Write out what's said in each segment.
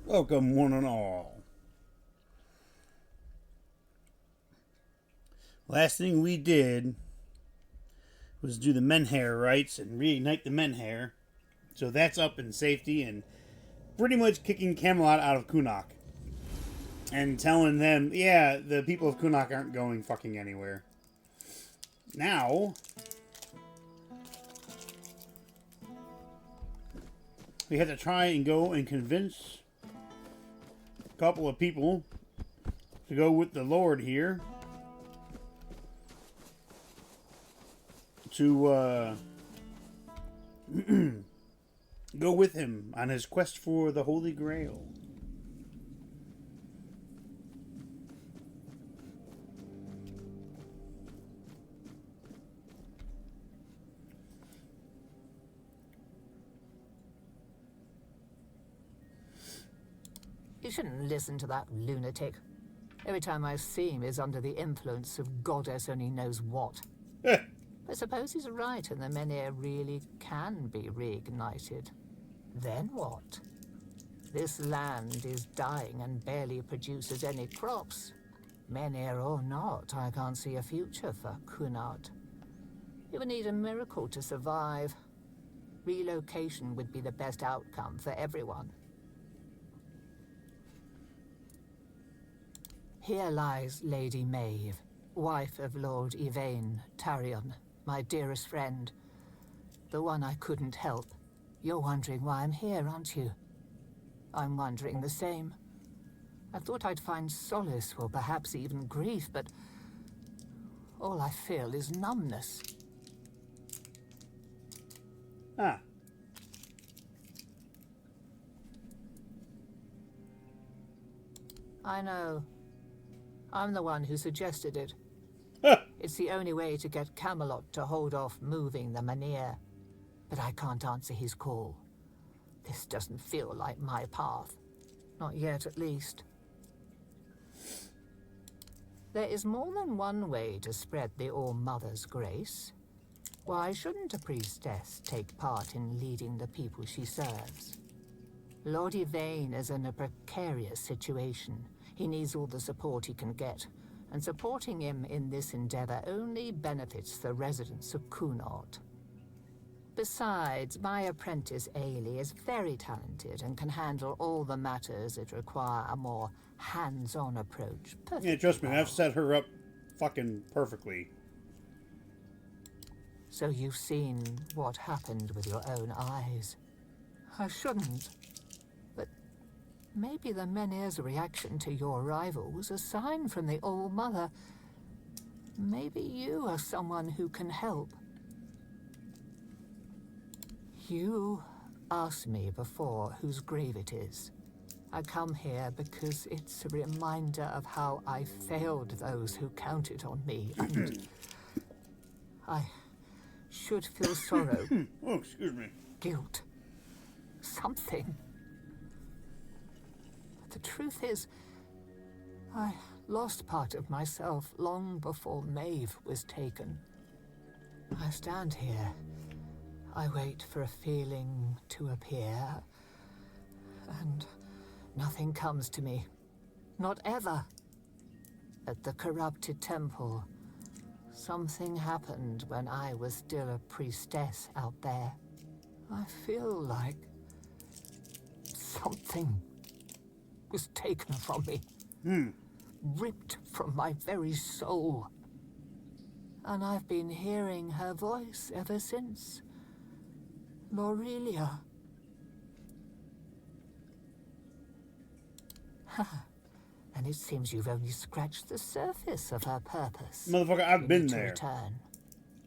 Welcome, one and all. Last thing we did was do the menhair rites and reignite the menhair. So that's up in safety and pretty much kicking Camelot out of Kunok. And telling them, yeah, the people of Kunok aren't going fucking anywhere. Now, we have to try and go and convince a couple of people to go with the Lord here. To go with him on his quest for the Holy Grail. You shouldn't listen to that lunatic. Every time I see him is under the influence of goddess only knows what. I suppose he's right and the menhir really can be reignited. Then what? This land is dying and barely produces any crops. Menhir or not, I can't see a future for Kunad. You would need a miracle to survive. Relocation would be the best outcome for everyone. Here lies Lady Maeve, wife of Lord Yvain Tarion, my dearest friend. The one I couldn't help. You're wondering why I'm here, aren't you? I'm wondering the same. I thought I'd find solace or perhaps even grief, but all I feel is numbness. Ah. I know. I'm the one who suggested it. It's the only way to get Camelot to hold off moving the menhir. But I can't answer his call. This doesn't feel like my path. Not yet, at least. There is more than one way to spread the All-Mother's grace. Why shouldn't a priestess take part in leading the people she serves? Lord Yvain is in a precarious situation. He needs all the support he can get, and supporting him in this endeavor only benefits the residents of Kunad. Besides, my apprentice Ailey is very talented and can handle all the matters that require a more hands-on approach. Yeah, trust me, I've set her up fucking perfectly. So you've seen what happened with your own eyes. I shouldn't. But maybe the menhir's reaction to your arrival was a sign from the All-Mother. Maybe you are someone who can help. You asked me before whose grave it is. I come here because it's a reminder of how I failed those who counted on me, and I should feel sorrow. Oh, excuse me. Guilt. Something. But the truth is, I lost part of myself long before Maeve was taken. I stand here. I wait for a feeling to appear, and nothing comes to me. Not ever. At the corrupted temple, something happened when I was still a priestess out there. I feel like something was taken from me. Ripped from my very soul. And I've been hearing her voice ever since. Lorelia. And it seems you've only scratched the surface of her purpose. Motherfucker, I've been You need to there. return.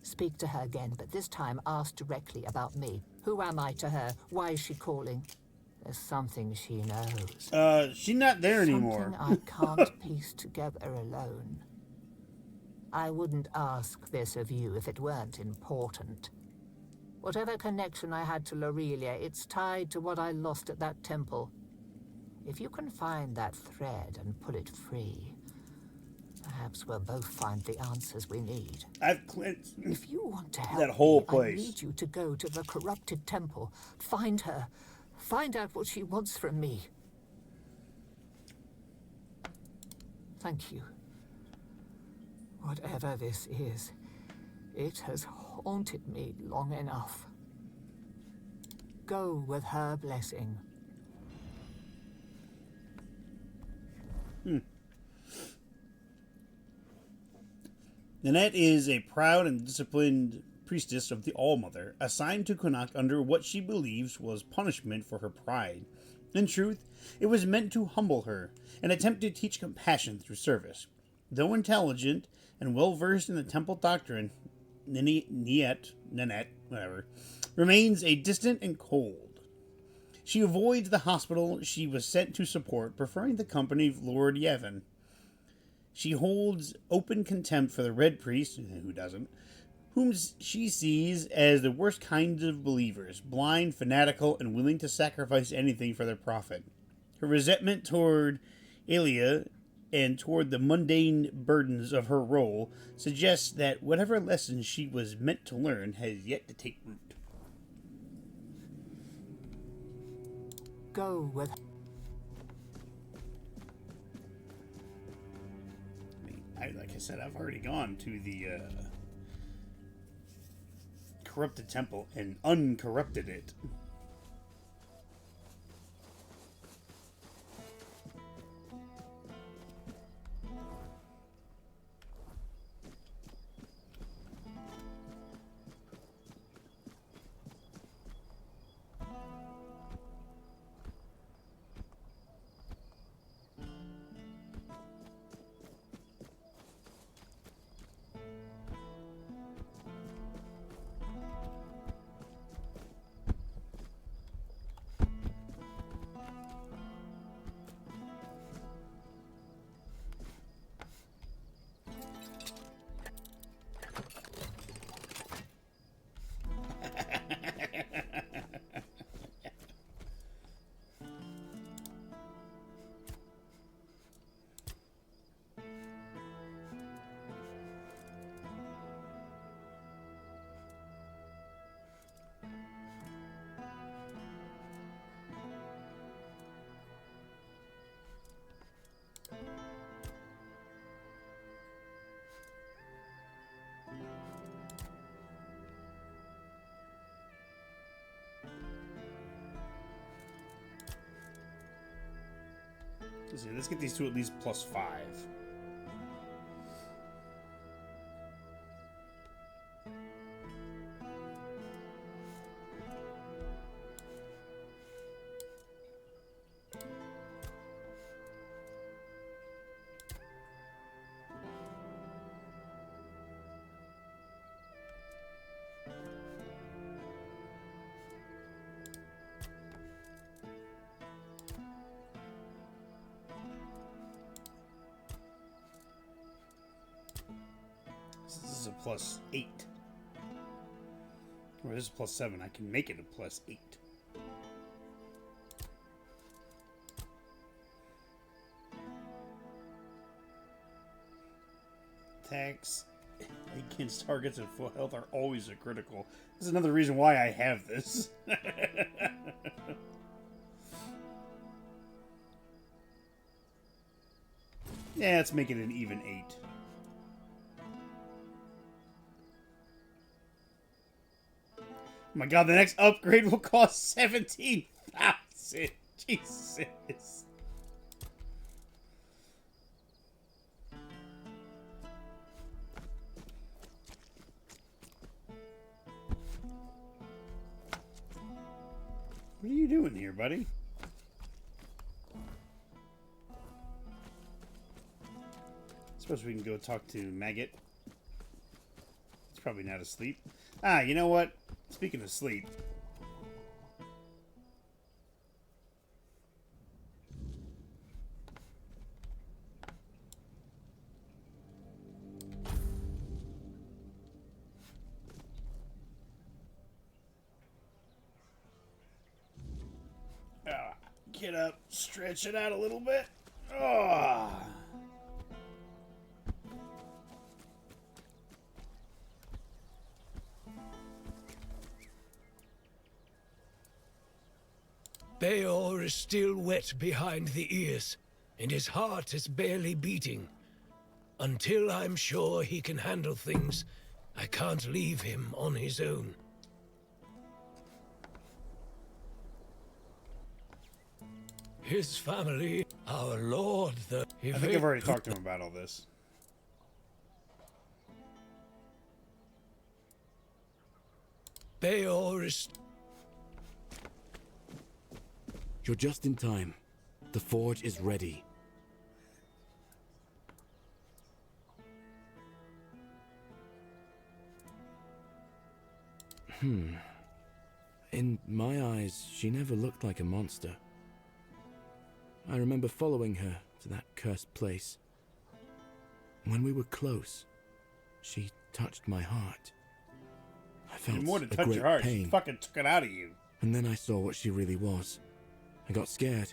Speak to her again, but this time ask directly about me. Who am I to her? Why is she calling? There's something she knows. She's not there anymore. Something I can't piece together alone. I wouldn't ask this of you if it weren't important. Whatever connection I had to Lorelia, it's tied to what I lost at that temple. If you can find that thread and pull it free, Perhaps we'll both find the answers we need. I've cleansed If you want to help that whole me, place. I need you to go to the corrupted temple. Find her. Find out what she wants from me. Thank you. Whatever this is, it has haunted me long enough. Go with her blessing. Nanette is a proud and disciplined priestess of the All-Mother, assigned to Kunuk under what she believes was punishment for her pride. In truth, it was meant to humble her, and attempt to teach compassion through service. Though intelligent and well-versed in the temple doctrine, Nanette, whatever, remains a distant and cold. She avoids the hospital she was sent to support, preferring the company of Lord Yevon. She holds open contempt for the Red Priest, who doesn't, whom she sees as the worst kind of believers, blind, fanatical, and willing to sacrifice anything for their profit. Her resentment toward Elia and toward the mundane burdens of her role suggests that whatever lessons she was meant to learn has yet to take root. Go with... Like I said, I've already gone to the corrupted temple and uncorrupted it. Let's get these two at least +5. This is a +8. Or this is +7. I can make it a +8. Attacks against targets at full health are always a critical. This is another reason why I have this. Yeah, let's make it an even 8. Oh my god, the next upgrade will cost 17,000. Jesus. What are you doing here, buddy? Suppose we can go talk to Maggot. He's probably not asleep. Ah, you know what? Speaking of sleep. Get up, stretch it out a little bit. Oh. Beor is still wet behind the ears, and his heart is barely beating. Until I'm sure he can handle things, I can't leave him on his own. His family, our lord, I think I've already talked to him about all this. Beor is... You're just in time. The forge is ready. In my eyes, she never looked like a monster. I remember following her to that cursed place. When we were close, she touched my heart. I felt More than a touch great your heart, pain. she fucking took it out of you. And then I saw what she really was. I got scared,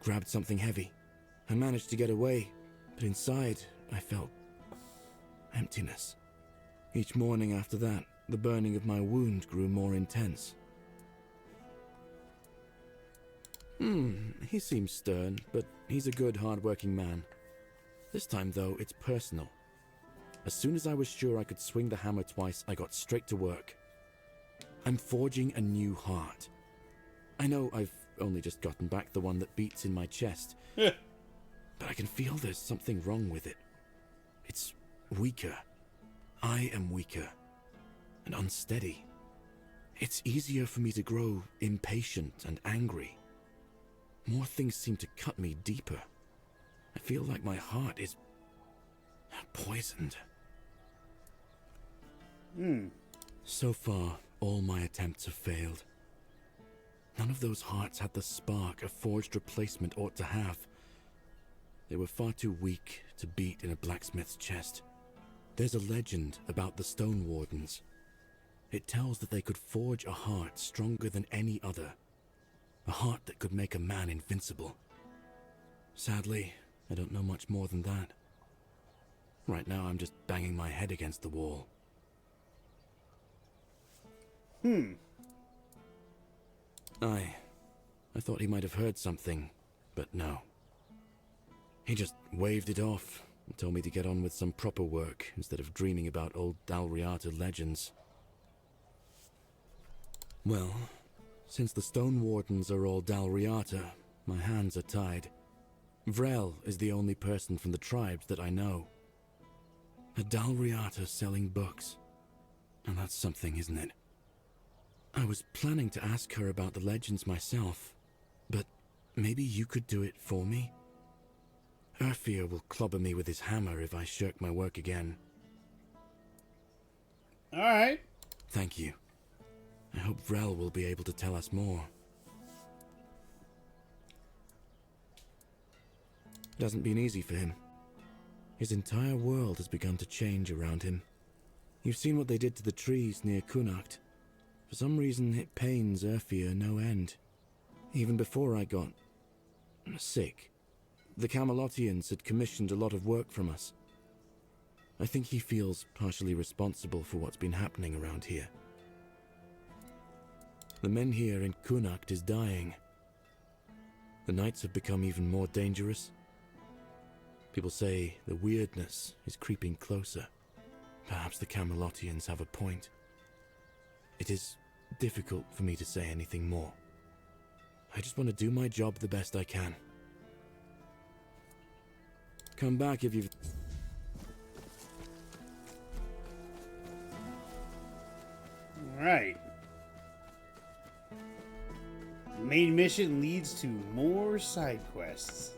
grabbed something heavy. I managed to get away, but inside I felt emptiness. Each morning after that, the burning of my wound grew more intense. He seems stern, but he's a good, hard-working man. This time, though, it's personal. As soon as I was sure I could swing the hammer twice, I got straight to work. I'm forging a new heart. I know I've only just gotten back the one that beats in my chest, but I can feel there's something wrong with it. It's weaker. I am weaker and unsteady. It's easier for me to grow impatient and angry. More things seem to cut me deeper. I feel like my heart is poisoned. So far, all my attempts have failed. None of those hearts had the spark a forged replacement ought to have. They were far too weak to beat in a blacksmith's chest. There's a legend about the Stone Wardens. It tells that they could forge a heart stronger than any other. A heart that could make a man invincible. Sadly, I don't know much more than that. Right now, I'm just banging my head against the wall. I thought he might have heard something, but no. He just waved it off and told me to get on with some proper work instead of dreaming about old Dalriata legends. Well, since the Stone Wardens are all Dalriata, my hands are tied. Vrel is the only person from the tribes that I know. A Dalriata selling books. And that's something, isn't it? I was planning to ask her about the legends myself, but maybe you could do it for me? Urfir will clobber me with his hammer if I shirk my work again. Alright. Thank you. I hope Vrel will be able to tell us more. It hasn't been easy for him. His entire world has begun to change around him. You've seen what they did to the trees near Kunacht. For some reason, it pains Urfir no end. Even before I got sick, the Camelotians had commissioned a lot of work from us. I think he feels partially responsible for what's been happening around here. The men here in Kunacht is dying. The nights have become even more dangerous. People say the weirdness is creeping closer. Perhaps the Camelotians have a point. It is difficult for me to say anything more. I just want to do my job the best I can. Come back if you've... Alright. Main mission leads to more side quests.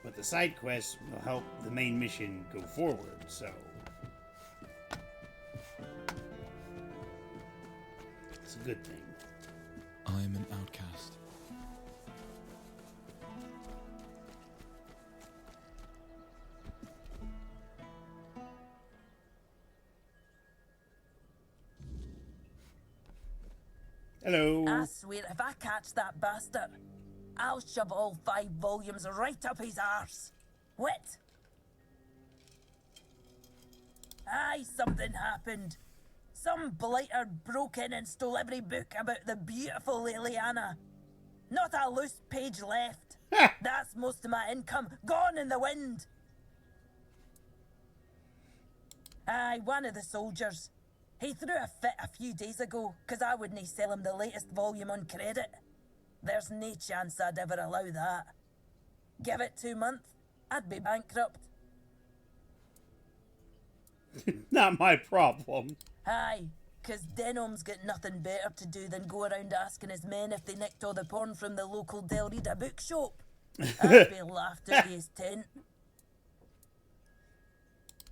But the side quests will help the main mission go forward, so... it's a good thing. I'm an outcast. Hello. I swear, if I catch that bastard, I'll shove all 5 volumes right up his arse. What? Aye, something happened. Some blighter broke in and stole every book about the beautiful Liliana. Not a loose page left. That's most of my income gone in the wind. Aye, one of the soldiers. He threw a fit a few days ago, 'cause I wouldn't sell him the latest volume on credit. There's no chance I'd ever allow that. Give it 2 months, I'd be bankrupt. Not my problem. Aye, 'cause Denholm's got nothing better to do than go around asking his men if they nicked all the porn from the local Del Rita bookshop. I'd be laughed out of his tent.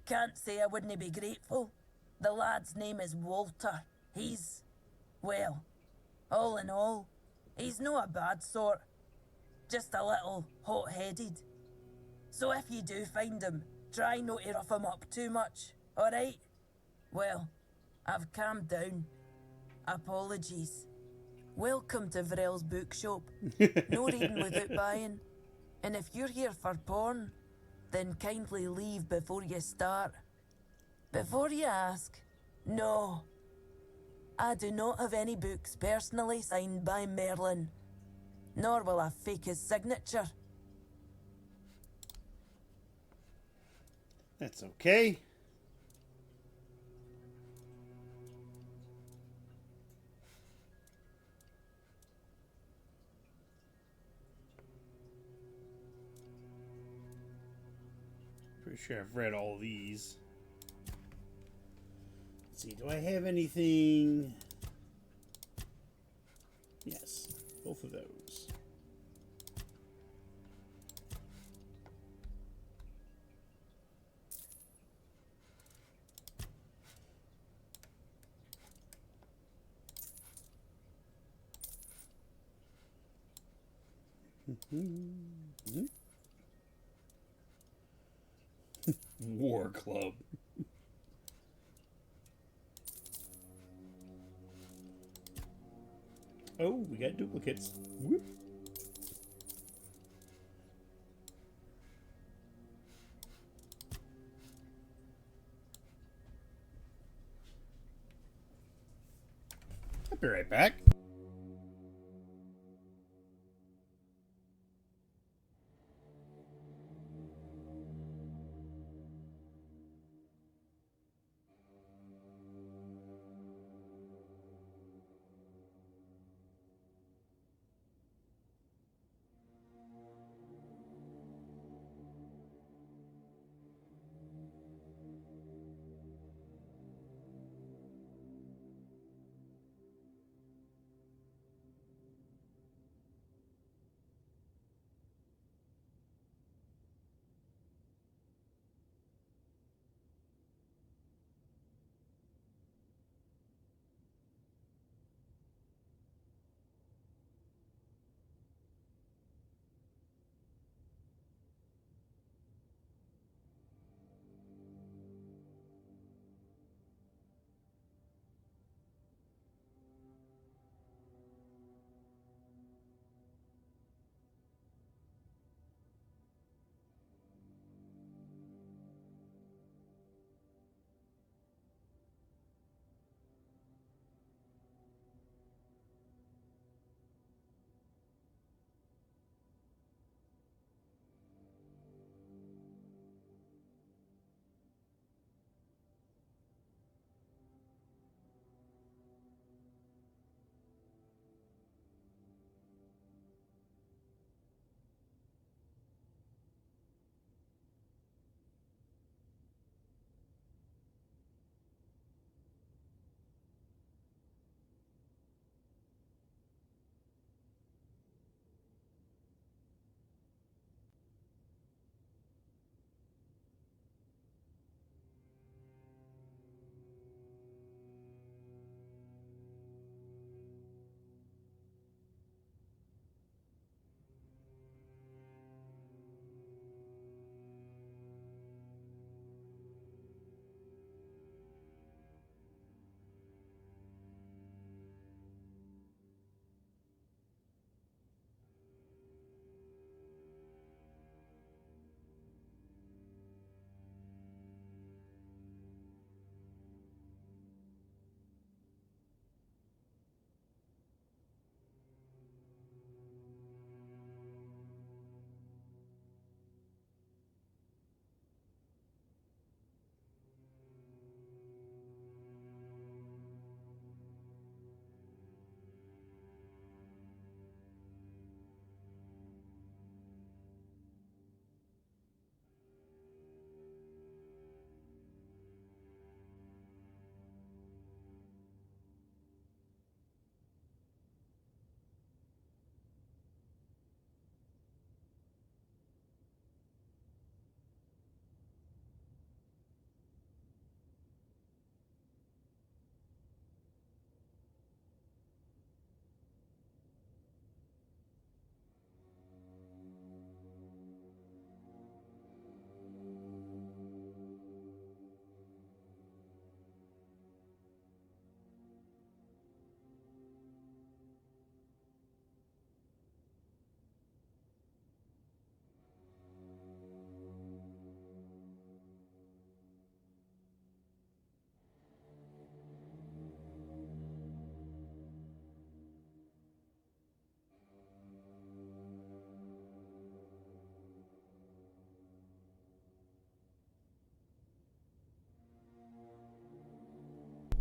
Can't say I wouldn't be grateful. The lad's name is Walter. He's, well, all in all, he's no a bad sort. Just a little hot-headed. So if you do find him, try not to rough him up too much, alright? Well, I've calmed down. Apologies. Welcome to Vrel's bookshop. No reading without buying. And if you're here for porn, then kindly leave before you start. Before you ask, no. I do not have any books personally signed by Merlin, nor will I fake his signature. That's okay. Pretty sure I've read all these. Let's see, do I have anything? Yes, both of those. War Club. Oh, we got duplicates. Whoop. I'll be right back.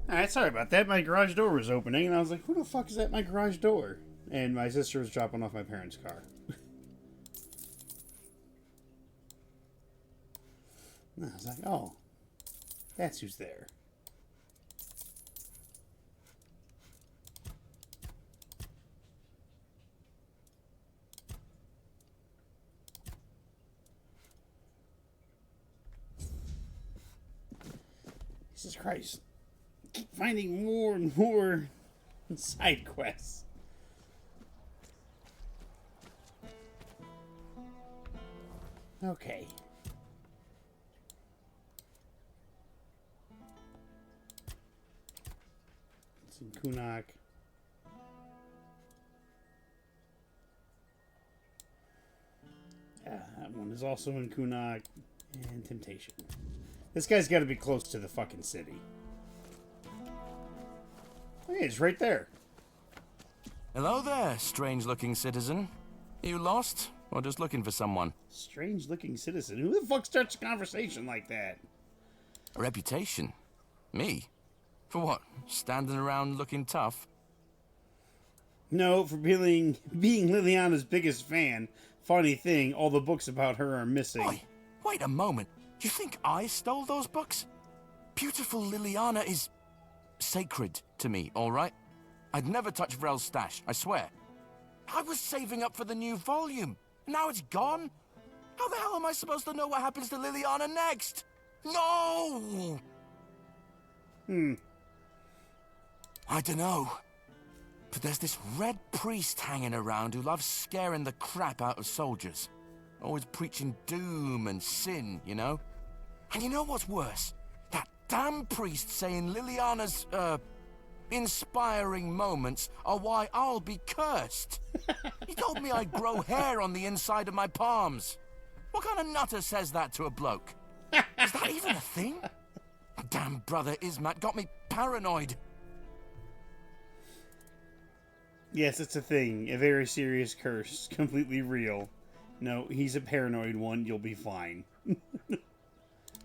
Alright, sorry about that. My garage door was opening, and I was like, who the fuck is at my garage door? And my sister was dropping off my parents' car. And I was like, oh, that's who's there. Jesus Christ. Keep finding more and more side quests. Okay. It's in Kunok. That one is also in Kunok. And Temptation. This guy's got to be close to the fucking city. Hey, it's right there. Hello there, strange-looking citizen. You lost, or just looking for someone? Strange-looking citizen. Who the fuck starts a conversation like that? A reputation? Me? For what? Standing around looking tough? No, for being Liliana's biggest fan. Funny thing, all the books about her are missing. Oi, wait a moment. You think I stole those books? Beautiful Liliana is sacred to me, all right? I'd never touch Vrel's stash, I swear. I was saving up for the new volume. Now it's gone? How the hell am I supposed to know what happens to Liliana next? No! I dunno. But there's this red priest hanging around who loves scaring the crap out of soldiers. Always preaching doom and sin, you know? And you know what's worse? That damn priest saying Liliana's, inspiring moments are why I'll be cursed. He told me I'd grow hair on the inside of my palms. What kind of nutter says that to a bloke? Is that even a thing? Damn brother Ismat got me paranoid. Yes, it's a thing. A very serious curse. Completely real. No, he's a paranoid one. You'll be fine.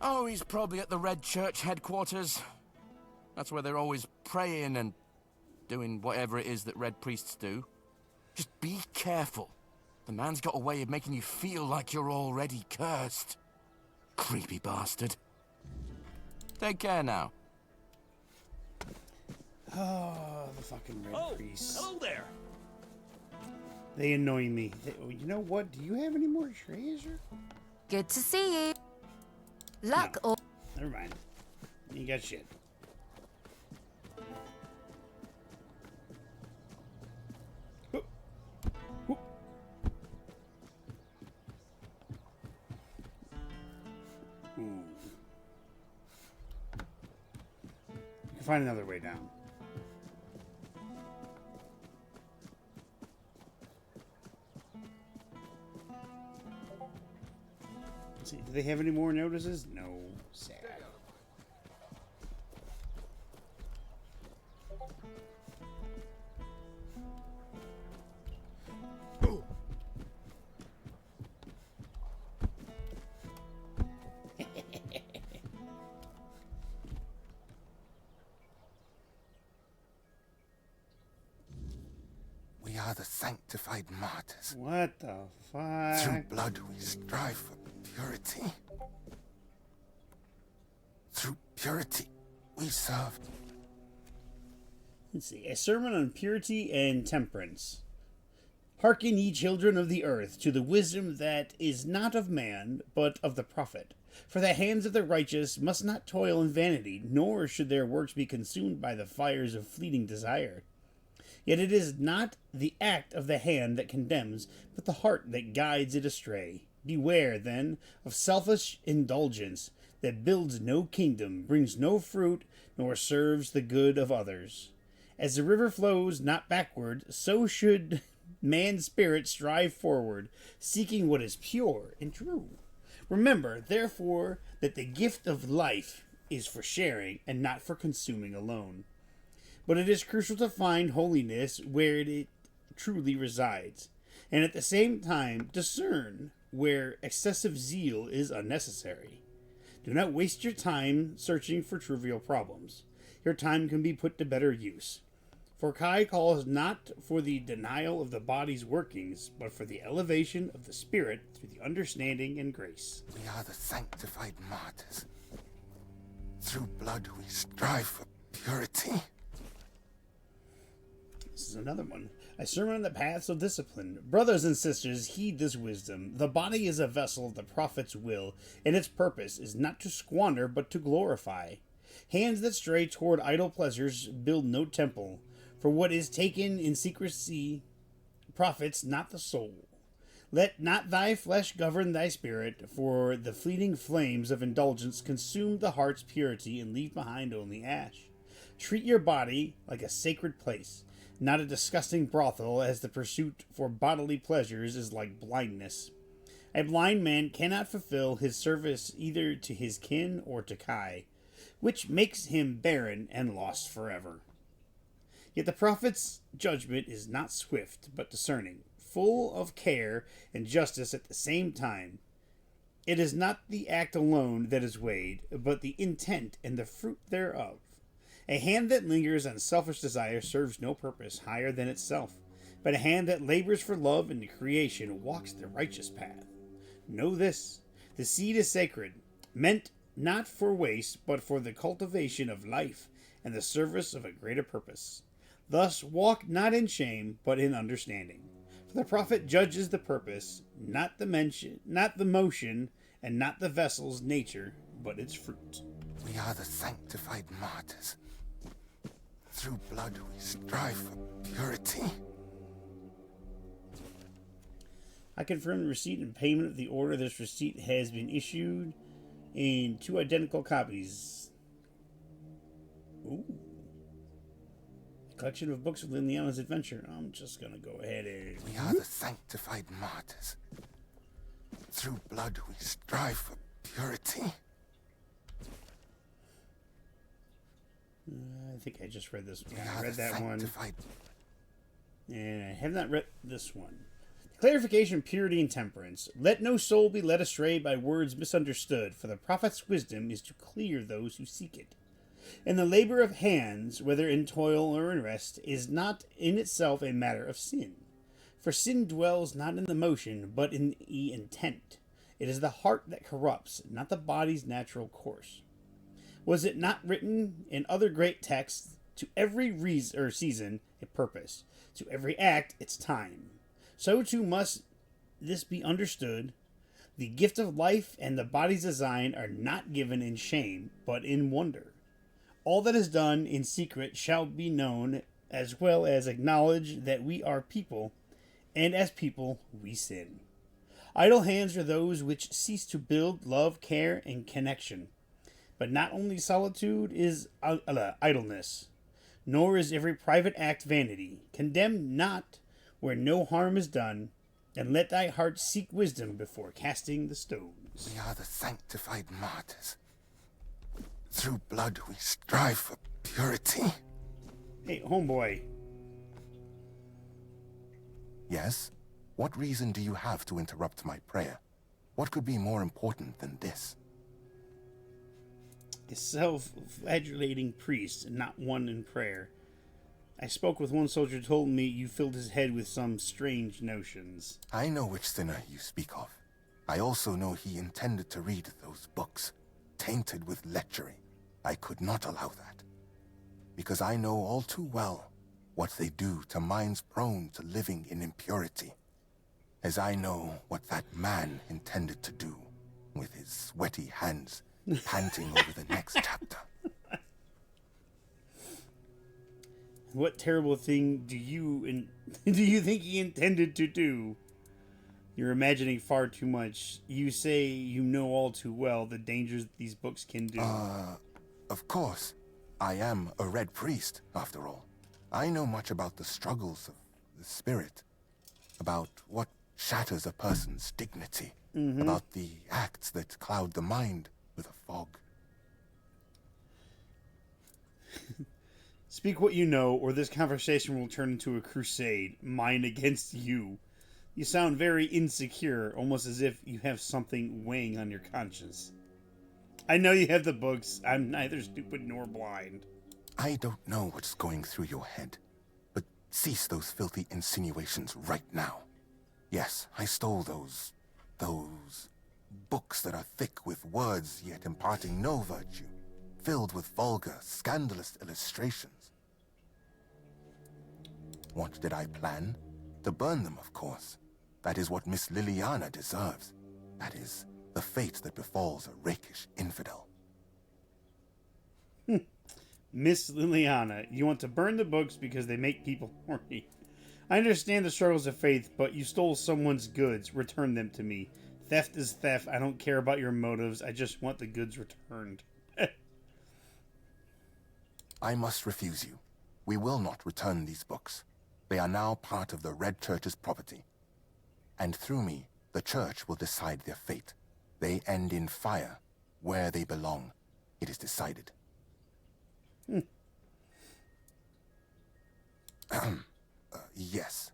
Oh, he's probably at the Red Church headquarters. That's where they're always praying and doing whatever it is that Red Priests do. Just be careful. The man's got a way of making you feel like you're already cursed. Creepy bastard. Take care now. Oh, the fucking Red Priests. Hello there. They annoy me. You know what? Do you have any more treasure? Good to see you. Luck or Never mind. You got shit. Oop. Oop. Ooh. You can find another way down. Let's see, do they have any more notices? No. Sad. We are the sanctified martyrs. What the fuck? Through blood we strive for purity. Through purity we serve. Let's see. A sermon on purity and temperance. Hearken, ye children of the earth, to the wisdom that is not of man, but of the prophet. For the hands of the righteous must not toil in vanity, nor should their works be consumed by the fires of fleeting desire. Yet it is not the act of the hand that condemns, but the heart that guides it astray. Beware, then, of selfish indulgence that builds no kingdom, brings no fruit, nor serves the good of others. As the river flows not backward, so should man's spirit strive forward, seeking what is pure and true. Remember, therefore, that the gift of life is for sharing and not for consuming alone. But it is crucial to find holiness where it truly resides, and at the same time discern where excessive zeal is unnecessary. Do not waste your time searching for trivial problems. Your time can be put to better use. For Kai calls not for the denial of the body's workings, but for the elevation of the spirit through the understanding and grace. We are the sanctified martyrs. Through blood we strive for purity. This is another one. A sermon on the paths of discipline. Brothers and sisters, heed this wisdom. The body is a vessel of the prophet's will, and its purpose is not to squander, but to glorify. Hands that stray toward idle pleasures build no temple, for what is taken in secrecy profits not the soul. Let not thy flesh govern thy spirit, for the fleeting flames of indulgence consume the heart's purity and leave behind only ash. Treat your body like a sacred place, not a disgusting brothel, as the pursuit for bodily pleasures is like blindness. A blind man cannot fulfill his service either to his kin or to Kai, which makes him barren and lost forever. Yet the prophet's judgment is not swift, but discerning, full of care and justice at the same time. It is not the act alone that is weighed, but the intent and the fruit thereof. A hand that lingers on selfish desire serves no purpose higher than itself, but a hand that labors for love and creation walks the righteous path. Know this, the seed is sacred, meant not for waste, but for the cultivation of life and the service of a greater purpose. Thus walk not in shame, but in understanding. For the prophet judges the purpose, not the motion, and not the vessel's nature, but its fruit. We are the sanctified martyrs. Through blood we strive for purity. I confirm the receipt and payment of the order. This receipt has been issued in 2 identical copies. Ooh. A collection of books within the Avalon's adventure. I'm just going to go ahead and... We are the sanctified martyrs. Through blood we strive for purity. I think I just read this one. We I are read the that one. sanctified. And I have not read this one. Clarification, purity, and temperance. Let no soul be led astray by words misunderstood, for the prophet's wisdom is to clear those who seek it. And the labor of hands, whether in toil or in rest, is not in itself a matter of sin. For sin dwells not in the motion, but in the intent. It is the heart that corrupts, not the body's natural course. Was it not written in other great texts, to every season a purpose, to every act its time? So too must this be understood. The gift of life and the body's design are not given in shame, but in wonder. All that is done in secret shall be known, as well as acknowledge that we are people, and as people we sin. Idle hands are those which cease to build love, care, and connection. But not only solitude is idleness, nor is every private act vanity. Condemn not where no harm is done, and let thy heart seek wisdom before casting the stones. We are the sanctified martyrs. Through blood we strive for purity. Hey, homeboy. Yes? What reason do you have to interrupt my prayer? What could be more important than this? A self-flagellating priest, not one in prayer. I spoke with one soldier who told me you filled his head with some strange notions. I know which sinner you speak of. I also know he intended to read those books, tainted with lechery. I could not allow that, because I know all too well what they do to minds prone to living in impurity, as I know what that man intended to do with his sweaty hands panting over the next chapter. What terrible thing do you think he intended to do? You're imagining far too much. You say you know all too well the dangers that these books can do. Of course. I am a red priest, after all. I know much about the struggles of the spirit, about what shatters a person's dignity, about the acts that cloud the mind with a fog. Speak what you know, or this conversation will turn into a crusade, mine against you. You sound very insecure, almost as if you have something weighing on your conscience. I know you have the books. I'm neither stupid nor blind. I don't know what's going through your head, but cease those filthy insinuations right now. Yes, I stole those books that are thick with words yet imparting no virtue, filled with vulgar, scandalous illustrations. What did I plan? To burn them, of course. That is what Miss Liliana deserves. That is the fate that befalls a rakish infidel. Miss Liliana, you want to burn the books because they make people horny. I understand the struggles of faith, but you stole someone's goods. Return them to me. Theft is theft. I don't care about your motives. I just want the goods returned. I must refuse you. We will not return these books. They are now part of the Red Church's property. And through me, the Church will decide their fate. They end in fire, where they belong. It is decided. Yes,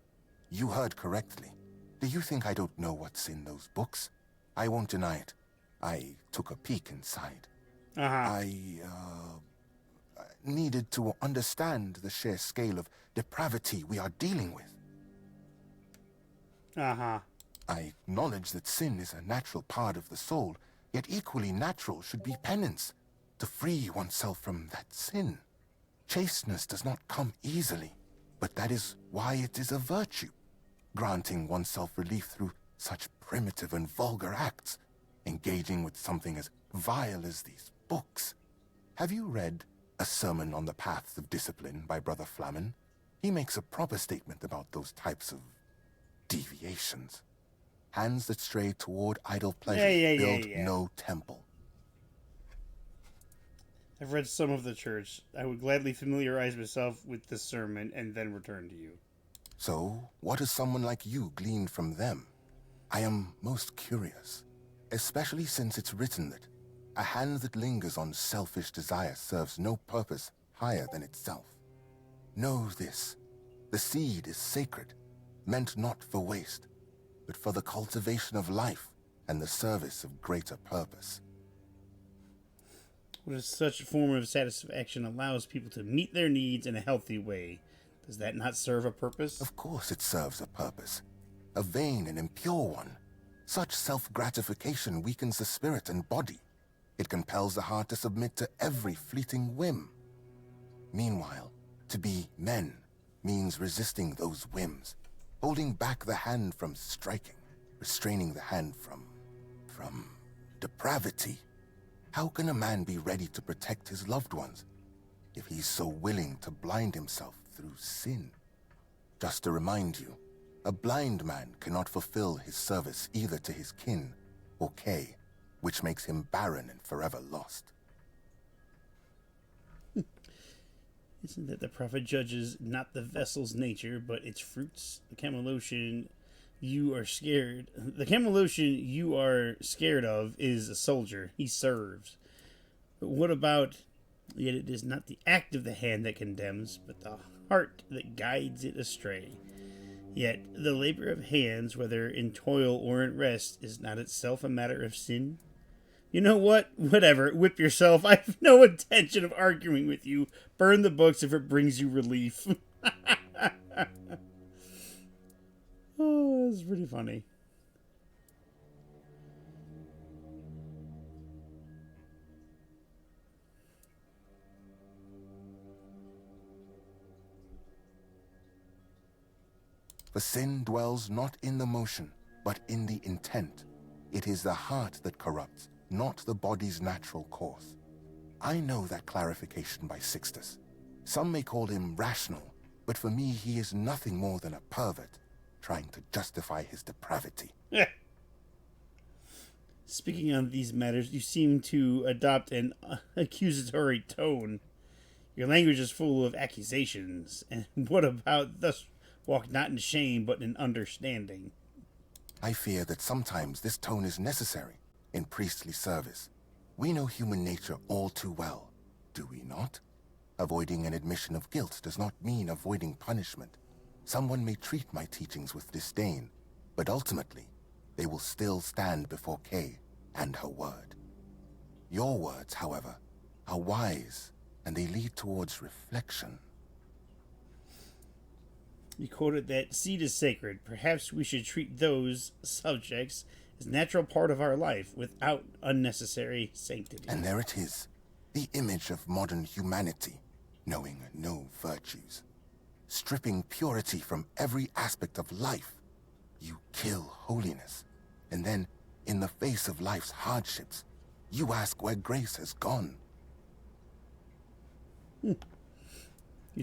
you heard correctly. Do you think I don't know what's in those books? I won't deny it. I took a peek inside. I needed to understand the sheer scale of depravity we are dealing with. I acknowledge that sin is a natural part of the soul, yet equally natural should be penance, to free oneself from that sin. Chasteness does not come easily, but that is why it is a virtue, granting oneself relief through such primitive and vulgar acts, engaging with something as vile as these books. Have you read A Sermon on the Paths of Discipline by Brother Flamen? He makes a proper statement about those types of deviations. Hands that stray toward idle pleasure build no temple. I've read some of the Church. I would gladly familiarize myself with the sermon and then return to you. So, what has someone like you gleaned from them? I am most curious, especially since it's written that a hand that lingers on selfish desire serves no purpose higher than itself. Know this, the seed is sacred, meant not for waste, but for the cultivation of life and the service of greater purpose. What if such a form of satisfaction allows people to meet their needs in a healthy way? Does that not serve a purpose? Of course it serves a purpose, a vain and impure one. Such self-gratification weakens the spirit and body. It compels the heart to submit to every fleeting whim. Meanwhile, to be men means resisting those whims, holding back the hand from striking, restraining the hand from depravity. How can a man be ready to protect his loved ones if he's so willing to blind himself through sin? Just to remind you, a blind man cannot fulfill his service either to his kin or Kay, which makes him barren and forever lost. Isn't that the prophet judges not the vessel's nature, but its fruits? The Camelocian you are scared. The Camelocian you are scared of is a soldier. He serves. But what about? Yet it is not the act of the hand that condemns, but the heart that guides it astray. Yet the labor of hands, whether in toil or in rest, is not itself a matter of sin. You know what? Whatever. Whip yourself. I have no intention of arguing with you. Burn the books if it brings you relief. Oh, that's pretty funny. For sin dwells not in the motion, but in the intent. It is the heart that corrupts, not the body's natural course. I know that clarification by Sixtus. Some may call him rational, but for me he is nothing more than a pervert, trying to justify his depravity. Speaking on these matters, you seem to adopt an accusatory tone. Your language is full of accusations. And what about thus walk not in shame, but in understanding? I fear that sometimes this tone is necessary in priestly service. We know human nature all too well, do we not? Avoiding an admission of guilt does not mean avoiding punishment. Someone may treat my teachings with disdain, but ultimately, they will still stand before Kay and her word. Your words, however, are wise, and they lead towards reflection. You quoted that seed is sacred. Perhaps we should treat those subjects as a natural part of our life without unnecessary sanctity. And there it is, the image of modern humanity, knowing no virtues. Stripping purity from every aspect of life. You kill holiness, and then, in the face of life's hardships, you ask where grace has gone. You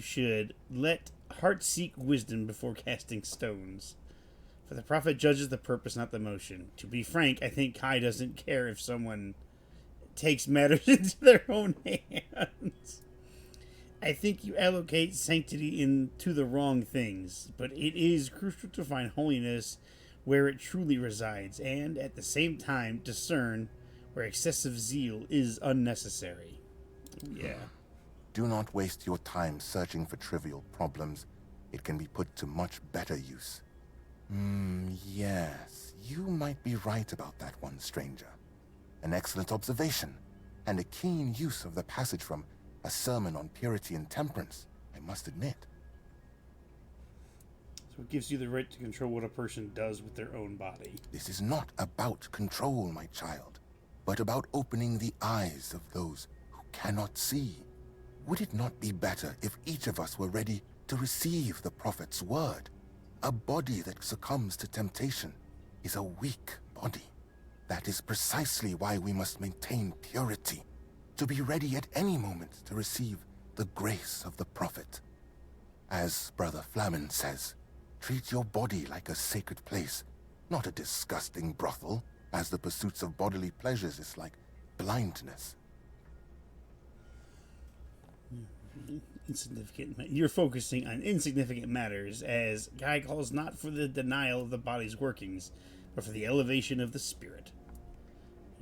should let heart seek wisdom before casting stones. For the prophet judges the purpose, not the motion. To be frank, I think Kai doesn't care if someone takes matters into their own hands. I think you allocate sanctity into the wrong things, but it is crucial to find holiness where it truly resides, and at the same time discern where excessive zeal is unnecessary. Yeah. Do not waste your time searching for trivial problems. It can be put to much better use. Yes, you might be right about that one, stranger. An excellent observation, and a keen use of the passage from A Sermon on Purity and Temperance, I must admit. So it gives you the right to control what a person does with their own body. This is not about control, my child, but about opening the eyes of those who cannot see. Would it not be better if each of us were ready to receive the prophet's word? A body that succumbs to temptation is a weak body. That is precisely why we must maintain purity, to be ready at any moment to receive the grace of the prophet. As Brother Flamen says, treat your body like a sacred place, not a disgusting brothel, as the pursuits of bodily pleasures is like blindness. Insignificant. You're focusing on insignificant matters, as Guy calls not for the denial of the body's workings, but for the elevation of the spirit.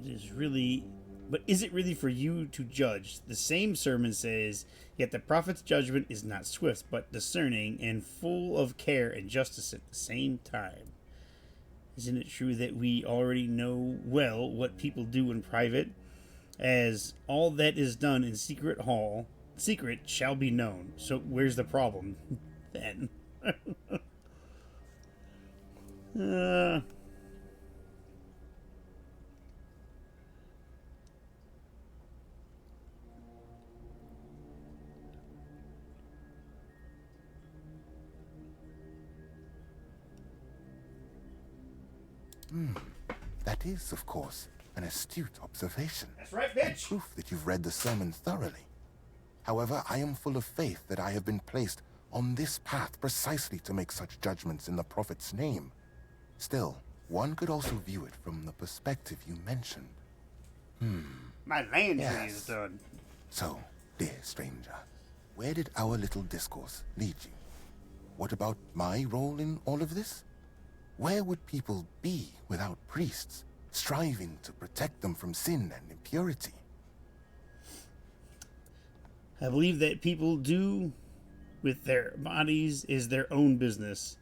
It is really, but is it really for you to judge? The same sermon says, yet the prophet's judgment is not swift, but discerning and full of care and justice at the same time. Isn't it true that we already know well what people do in private, as all that is done in secret shall be known? So where's the problem then? That is, of course, an astute observation. That's right, bitch! Proof that you've read the sermon thoroughly. However, I am full of faith that I have been placed on this path precisely to make such judgments in the prophet's name. Still, one could also view it from the perspective you mentioned. My land Yes. is done. So, dear stranger, where did our little discourse lead you? What about my role in all of this? Where would people be without priests, striving to protect them from sin and impurity? I believe that people do with their bodies is their own business.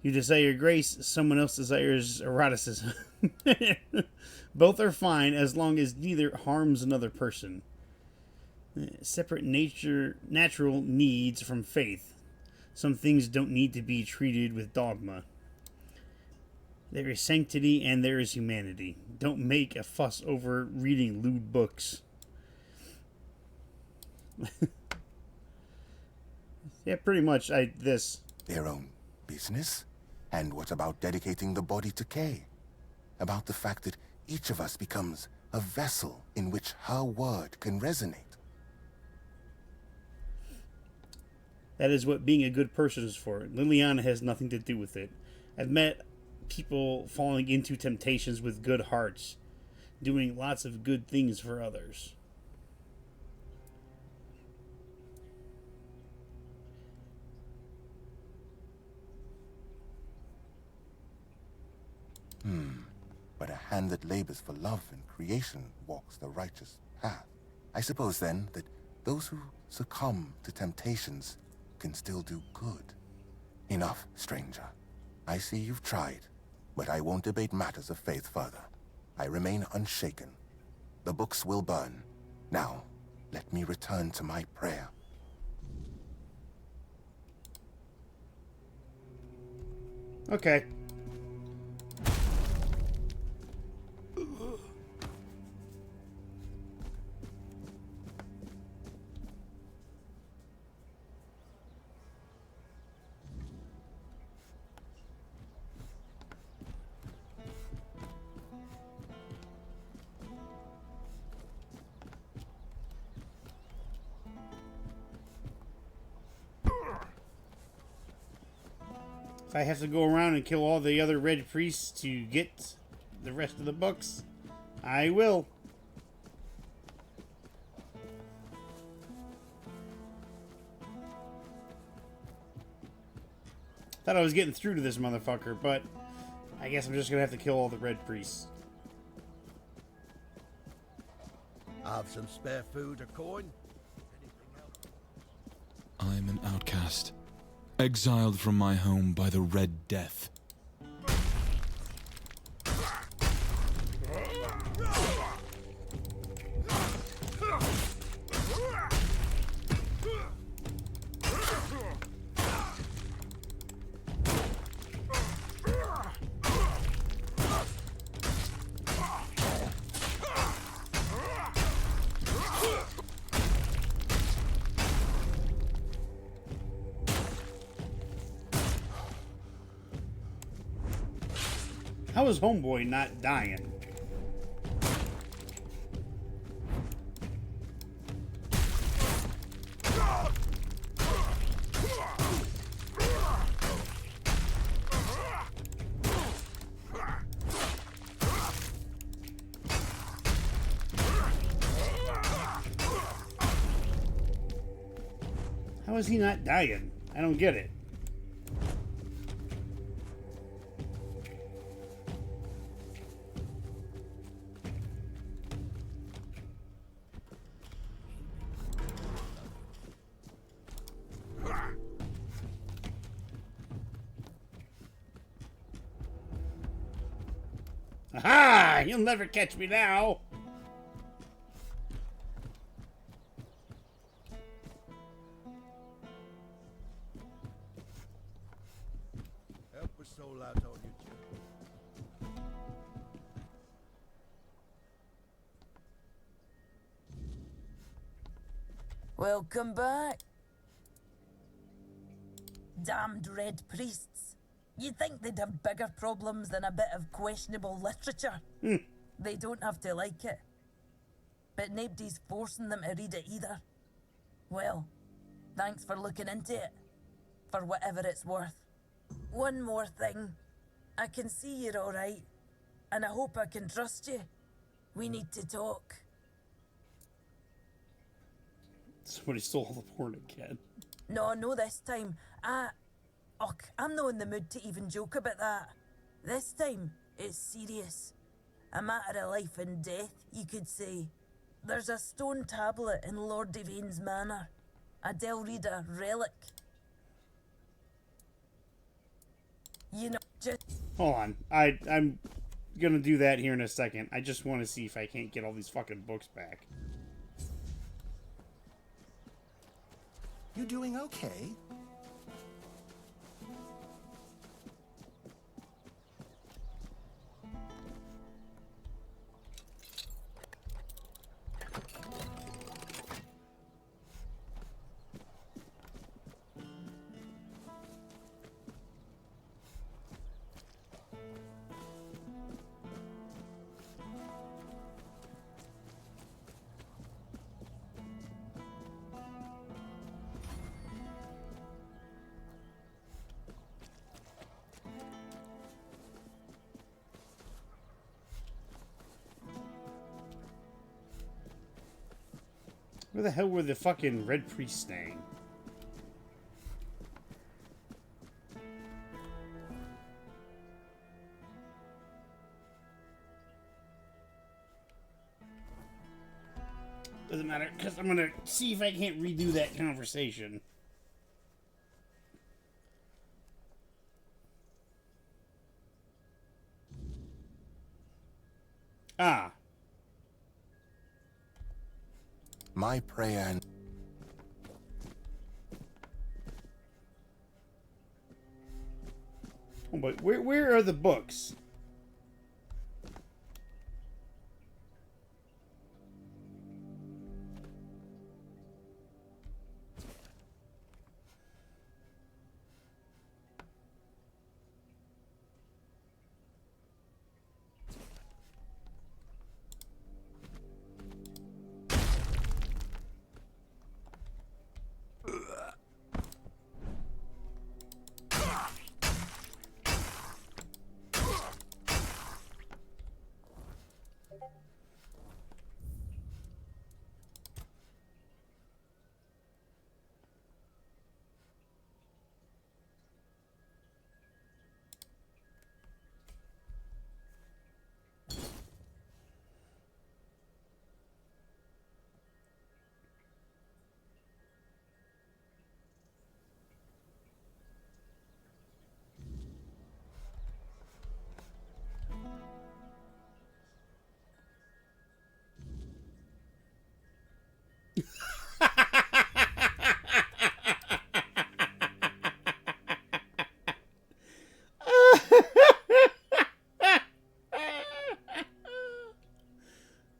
You desire grace, someone else desires eroticism. Both are fine as long as neither harms another person. Separate natural needs from faith. Some things don't need to be treated with dogma. There is sanctity and there is humanity. Don't make a fuss over reading lewd books. Yeah, pretty much. Their own business? And what about dedicating the body to Kay? About the fact that each of us becomes a vessel in which her word can resonate. That is what being a good person is for. Liliana has nothing to do with it. I've met people falling into temptations with good hearts, doing lots of good things for others. But a hand that labors for love and creation walks the righteous path. I suppose then that those who succumb to temptations can still do good. Enough, stranger. I see you've tried, but I won't debate matters of faith further. I remain unshaken. The books will burn. Now, let me return to my prayer. Okay. If I have to go around and kill all the other red priests to get the rest of the books, I will. Thought I was getting through to this motherfucker, but I guess I'm just gonna have to kill all the red priests. Have some spare food or coin? I'm an outcast, exiled from my home by the Red Death. How is Homeboy not dying? How is he not dying? I don't get it. Aha! You'll never catch me now! Help a soul out on you, Jim. Welcome back. Damned red priests. You'd think they'd have bigger problems than a bit of questionable literature. They don't have to like it. But nobody's forcing them to read it either. Well, thanks for looking into it. For whatever it's worth. One more thing. I can see you're alright. And I hope I can trust you. We need to talk. Somebody stole the porn again. No this time. I'm not in the mood to even joke about that. This time, it's serious. A matter of life and death, you could say. There's a stone tablet in Lord Devane's manor. A Delrida relic. You know, just... Hold on. I'm gonna do that here in a second. I just want to see if I can't get all these fucking books back. You doing okay? Where the hell were the fucking red priests staying? Doesn't matter, because I'm gonna see if I can't redo that conversation. Ah. My prayer and... Oh, but where are the books?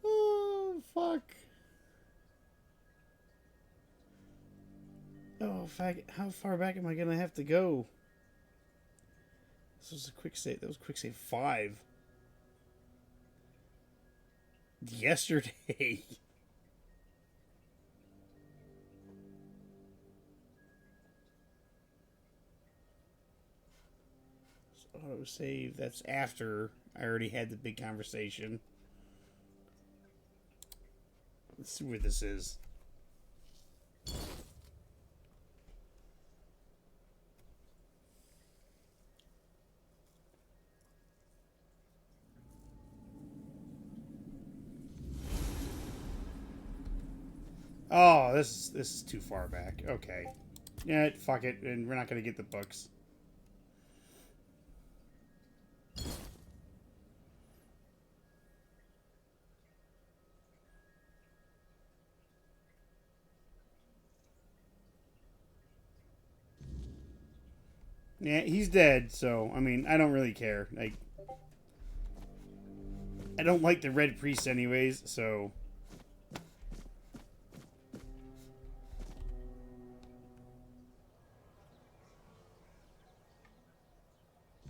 Oh, fuck. Oh, fuck. How far back am I going to have to go? This was a quick save. That was quick save 5. Yesterday. Auto save. That's after I already had the big conversation. Let's see where this is. Oh, this is too far back. Okay. Yeah, fuck it, and we're not gonna get the books. Yeah, he's dead, so, I mean, I don't really care. Like, I don't like the Red Priest anyways, so...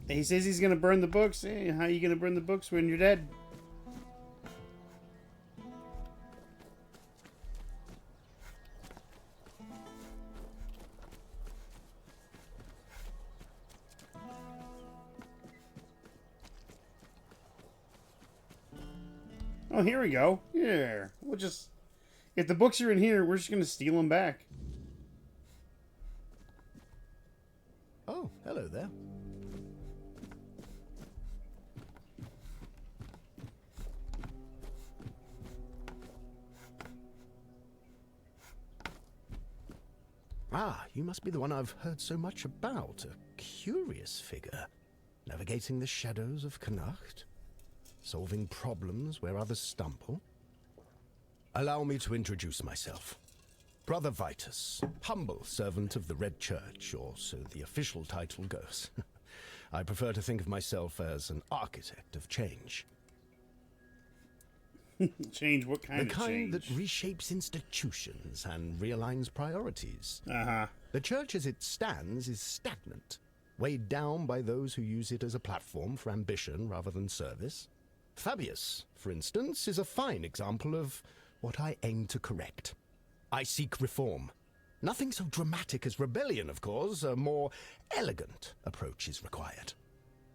He says he's gonna burn the books. Hey, how are you gonna burn the books when you're dead? Oh, here we go. Here. We'll just... If the books are in here, we're just gonna steal them back. Oh, hello there. Ah, you must be the one I've heard so much about. A curious figure. Navigating the shadows of Connacht. Solving problems where others stumble. Allow me to introduce myself. Brother Vitus, humble servant of the Red Church, or so the official title goes. I prefer to think of myself as an architect of change. Change? What kind of change? The kind that reshapes institutions and realigns priorities. Uh-huh. The church as it stands is stagnant, weighed down by those who use it as a platform for ambition rather than service. Fabius, for instance, is a fine example of what I aim to correct. I seek reform. Nothing so dramatic as rebellion, of course. A more elegant approach is required.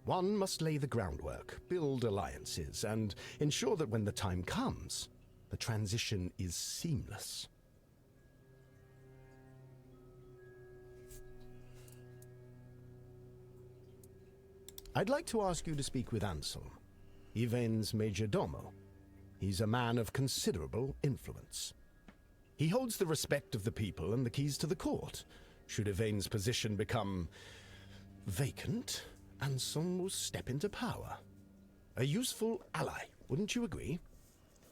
One must lay the groundwork, build alliances, and ensure that when the time comes, the transition is seamless. I'd like to ask you to speak with Anselm, Yvain's major domo. He's a man of considerable influence. He holds the respect of the people and the keys to the court. Should Yvain's position become vacant, Anselm will step into power. A useful ally, wouldn't you agree?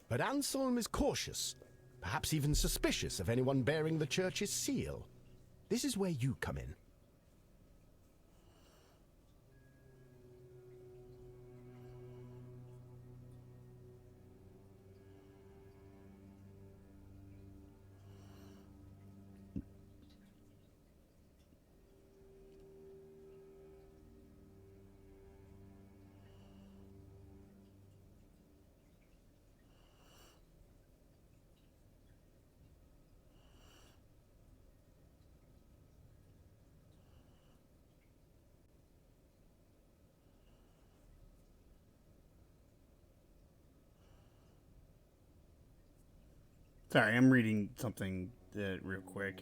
But Anselm is cautious. perhaps even suspicious of anyone bearing the church's seal. This is where you come in. Sorry, I'm reading something real quick.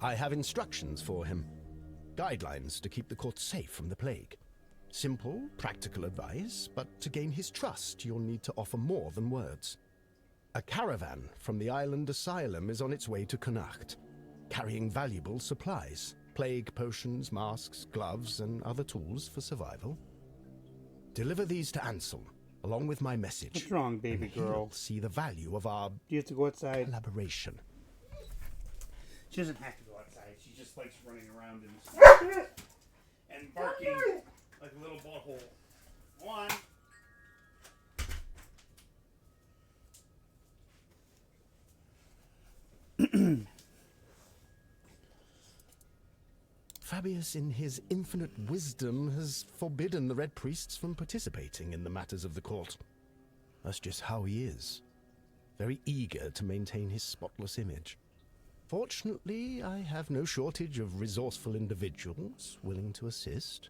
I have instructions for him. Guidelines to keep the court safe from the plague. Simple, practical advice, but to gain his trust, you'll need to offer more than words. A caravan from the island asylum is on its way to Connacht, carrying valuable supplies, plague potions, masks, gloves, and other tools for survival. Deliver these to Ansel, along with my message. What's wrong, baby and girl? he'll see the value of our Do you have to go outside? collaboration. She doesn't have to go outside. She just likes running around and barking like a little butthole. One. Fabius, in his infinite wisdom, has forbidden the Red Priests from participating in the matters of the court. That's just how he is. Very eager to maintain his spotless image. Fortunately, I have no shortage of resourceful individuals willing to assist.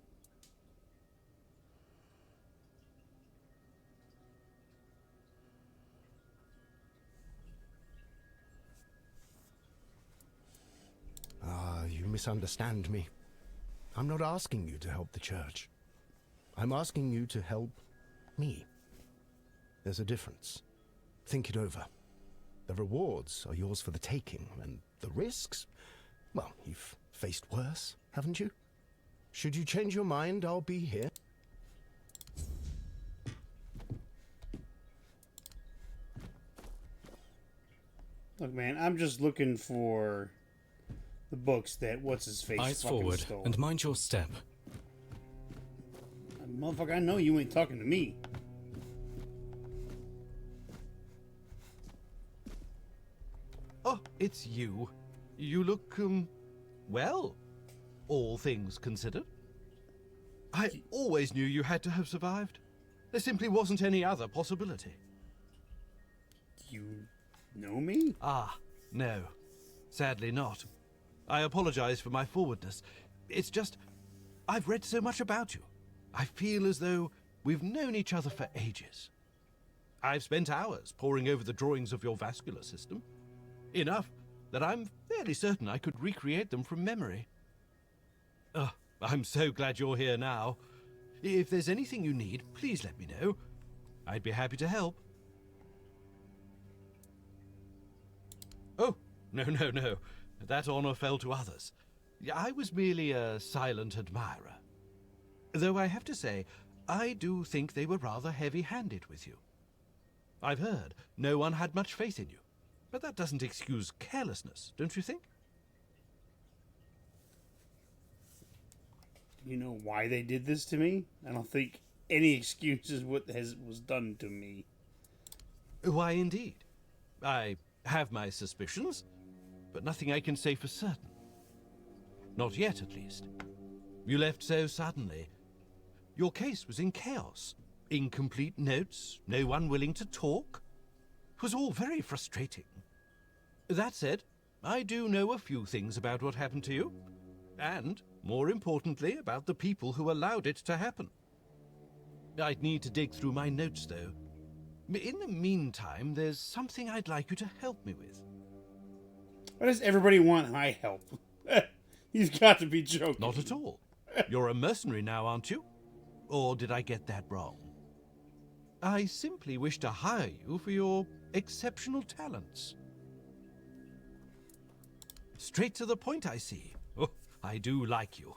You misunderstand me. I'm not asking you to help the church. I'm asking you to help me. There's a difference. Think it over. The rewards are yours for the taking, and the risks? Well, you've faced worse, haven't you? Should you change your mind, I'll be here. Look, man, I'm just looking for the books that what's-his-face Eyes fucking forward, stole. and mind your step. Motherfucker, I know you ain't talking to me. Oh, it's you. You look, well, all things considered. I always knew you had to have survived. There simply wasn't any other possibility. You know me? Ah, no. Sadly not. I apologize for my forwardness. It's just, I've read so much about you. I feel as though we've known each other for ages. I've spent hours poring over the drawings of your vascular system. Enough that I'm fairly certain I could recreate them from memory. I'm so glad you're here now. If there's anything you need, please let me know. I'd be happy to help. Oh, no. That honor fell to others. I was merely a silent admirer. Though I have to say, I do think they were rather heavy-handed with you. I've heard no one had much faith in you. But that doesn't excuse carelessness, don't you think? You know why they did this to me? I don't think any excuse is what was done to me. Why, indeed. I have my suspicions, but nothing I can say for certain. Not yet, at least. You left so suddenly. Your case was in chaos. Incomplete notes, no one willing to talk. It was all very frustrating. That said, I do know a few things about what happened to you. And, more importantly, about the people who allowed it to happen. I'd need to dig through my notes, though. In the meantime, there's something I'd like you to help me with. Why does everybody want my help? You've got to be joking. Not at all. You're a mercenary now, aren't you? Or did I get that wrong? I simply wish to hire you for your exceptional talents. Straight to the point, I see. Oh, I do like you.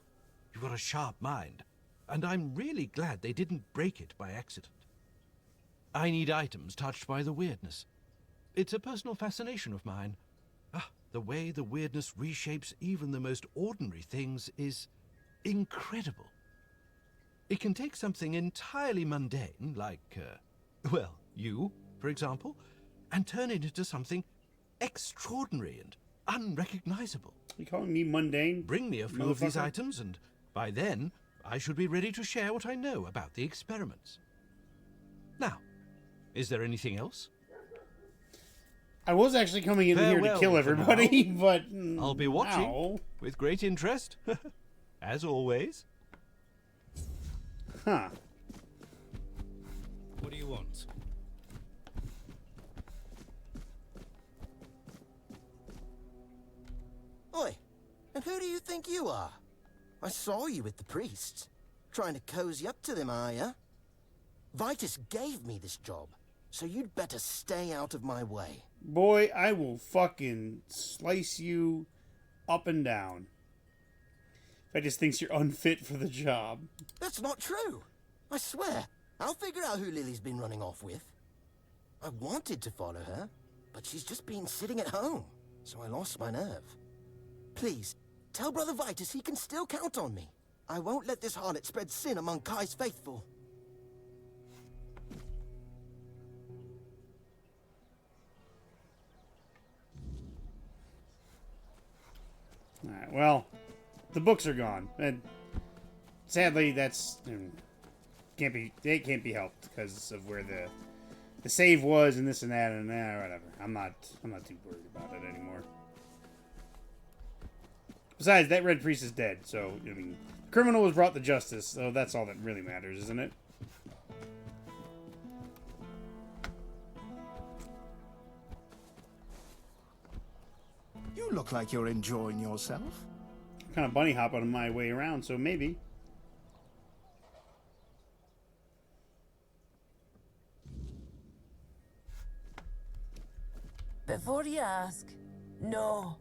You've got a sharp mind, and I'm really glad they didn't break it by accident. I need items touched by the weirdness. It's a personal fascination of mine. The way the weirdness reshapes even the most ordinary things is incredible. It can take something entirely mundane, like, well, you, for example, and turn it into something extraordinary and unrecognizable. You calling me mundane? Bring me a few of these items, and by then, I should be ready to share what I know about the experiments. Now, is there anything else? I was actually coming in here to kill everybody, but... I'll be watching with great interest, as always. Huh. What do you want? Oi, and who do you think you are? I saw you with the priests. Trying to cozy up to them, are ya? Vitus gave me this job, so you'd better stay out of my way. Boy, I will fucking slice you up and down. Vitus thinks you're unfit for the job. That's not true. I swear. I'll figure out who Lily's been running off with. I wanted to follow her, but she's just been sitting at home, so I lost my nerve. Please, tell Brother Vitus he can still count on me. I won't let this harlot spread sin among Kai's faithful. Alright, well, the books are gone. And sadly, that's... It can't be helped because of where the save was and this and that and whatever. I'm not too worried about it anymore. Besides, that red priest is dead, so I mean, the criminal was brought to justice, so that's all that really matters, isn't it? You look like you're enjoying yourself. I'm kind of bunny hopping on my way around, so maybe. Before you ask, no.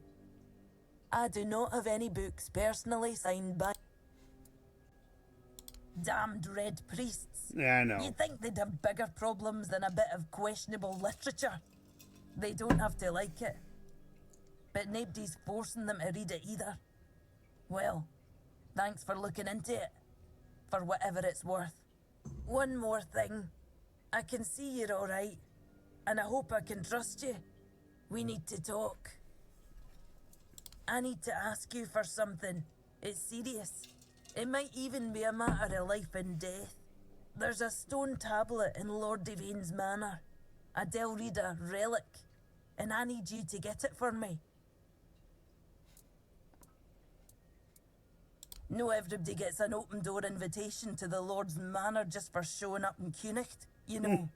I do not have any books personally signed by damned red priests. Yeah, I know. You'd think they'd have bigger problems than a bit of questionable literature. They don't have to like it. But nobody's forcing them to read it either. Well, thanks for looking into it. For whatever it's worth. One more thing. I can see you're alright. And I hope I can trust you. We need to talk. I need to ask you for something. It's serious. It might even be a matter of life and death. There's a stone tablet in Lord Devane's manor. A Delrida relic. And I need you to get it for me. No everybody gets an open door invitation to the Lord's manor just for showing up in Cunicht, you know.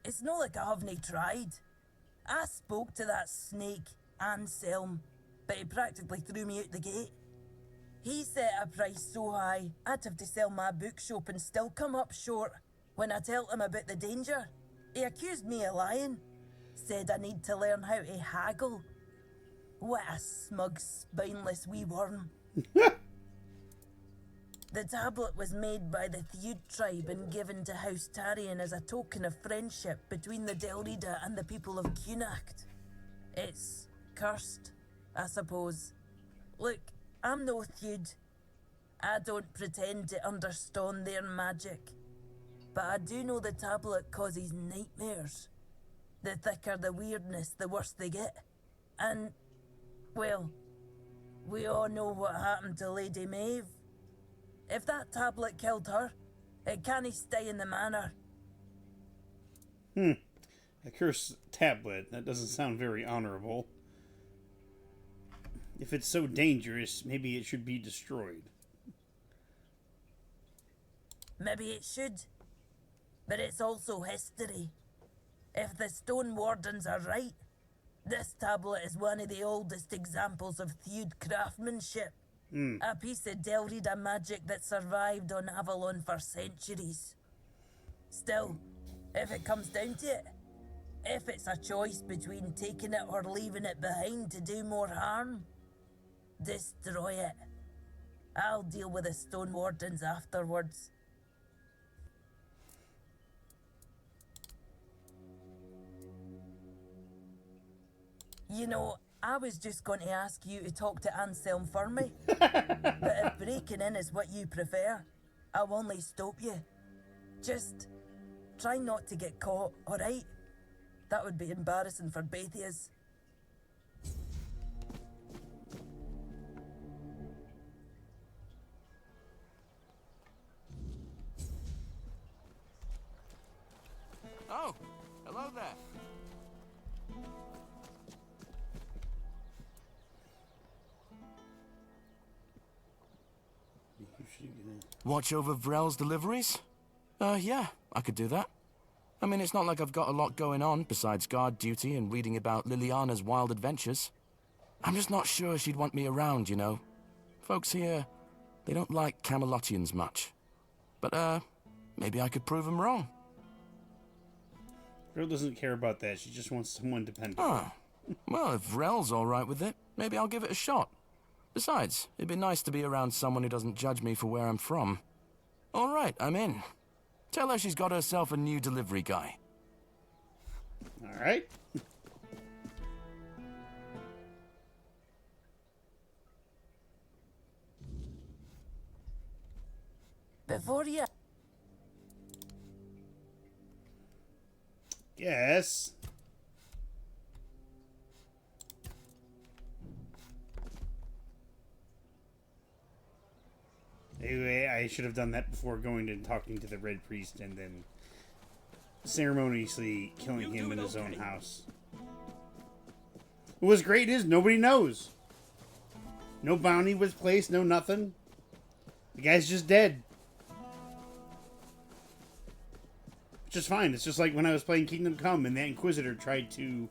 It's not like I haven't tried. I spoke to that snake, Anselm, but he practically threw me out the gate. He set a price so high, I'd have to sell my bookshop and still come up short. When I told him about the danger, he accused me of lying. Said I need to learn how to haggle. What a smug, spineless wee worm. The tablet was made by the Theud tribe and given to House Tarion as a token of friendship between the Delrida and the people of Cunicht. It's cursed, I suppose. Look, I'm no Theud. I don't pretend to understand their magic. But I do know the tablet causes nightmares. The thicker the weirdness, the worse they get. And, well, we all know what happened to Lady Maeve. If that tablet killed her, it can't stay in the manor. A cursed tablet. That doesn't sound very honorable. If it's so dangerous, maybe it should be destroyed. Maybe it should. But it's also history. If the Stone Wardens are right, this tablet is one of the oldest examples of Theud craftsmanship. A piece of Delrida magic that survived on Avalon for centuries. Still, if it comes down to it, if it's a choice between taking it or leaving it behind to do more harm, destroy it. I'll deal with the Stone Wardens afterwards. You know, I was just going to ask you to talk to Anselm for me. But if breaking in is what you prefer, I'll only stop you. Just try not to get caught, alright? That would be embarrassing for both of us. Oh, hello there. Watch over Vrel's deliveries? Yeah, I could do that. I mean, it's not like I've got a lot going on besides guard duty and reading about Liliana's wild adventures. I'm just not sure she'd want me around, you know. Folks here, they don't like Camelotians much. But, maybe I could prove them wrong. Girl doesn't care about that. She just wants someone dependable. Ah, well, if Vrel's all right with it, maybe I'll give it a shot. Besides, it'd be nice to be around someone who doesn't judge me for where I'm from. All right, I'm in. Tell her she's got herself a new delivery guy. All right. Before you... Yes. Anyway, I should have done that before going and talking to the Red Priest and then ceremoniously killing him in his own house. What's great is nobody knows. No bounty was placed, no nothing. The guy's just dead. Which is fine. It's just like when I was playing Kingdom Come and that Inquisitor tried to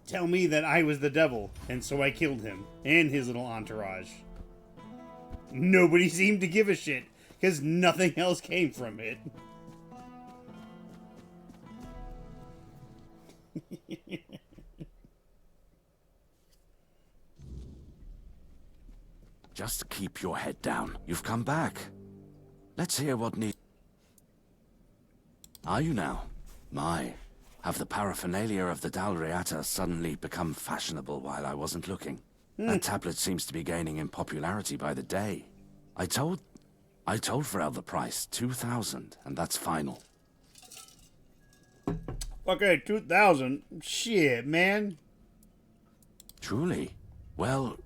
tell me that I was the devil, and so I killed him and his little entourage. Nobody seemed to give a shit, because nothing else came from it. Just keep your head down. You've come back. Let's hear what need. Are you now? My, have the paraphernalia of the Dalriata suddenly become fashionable while I wasn't looking? That tablet seems to be gaining in popularity by the day. I told Vrel the price, 2,000, and that's final. Okay, 2,000? Shit, man. Truly? Well,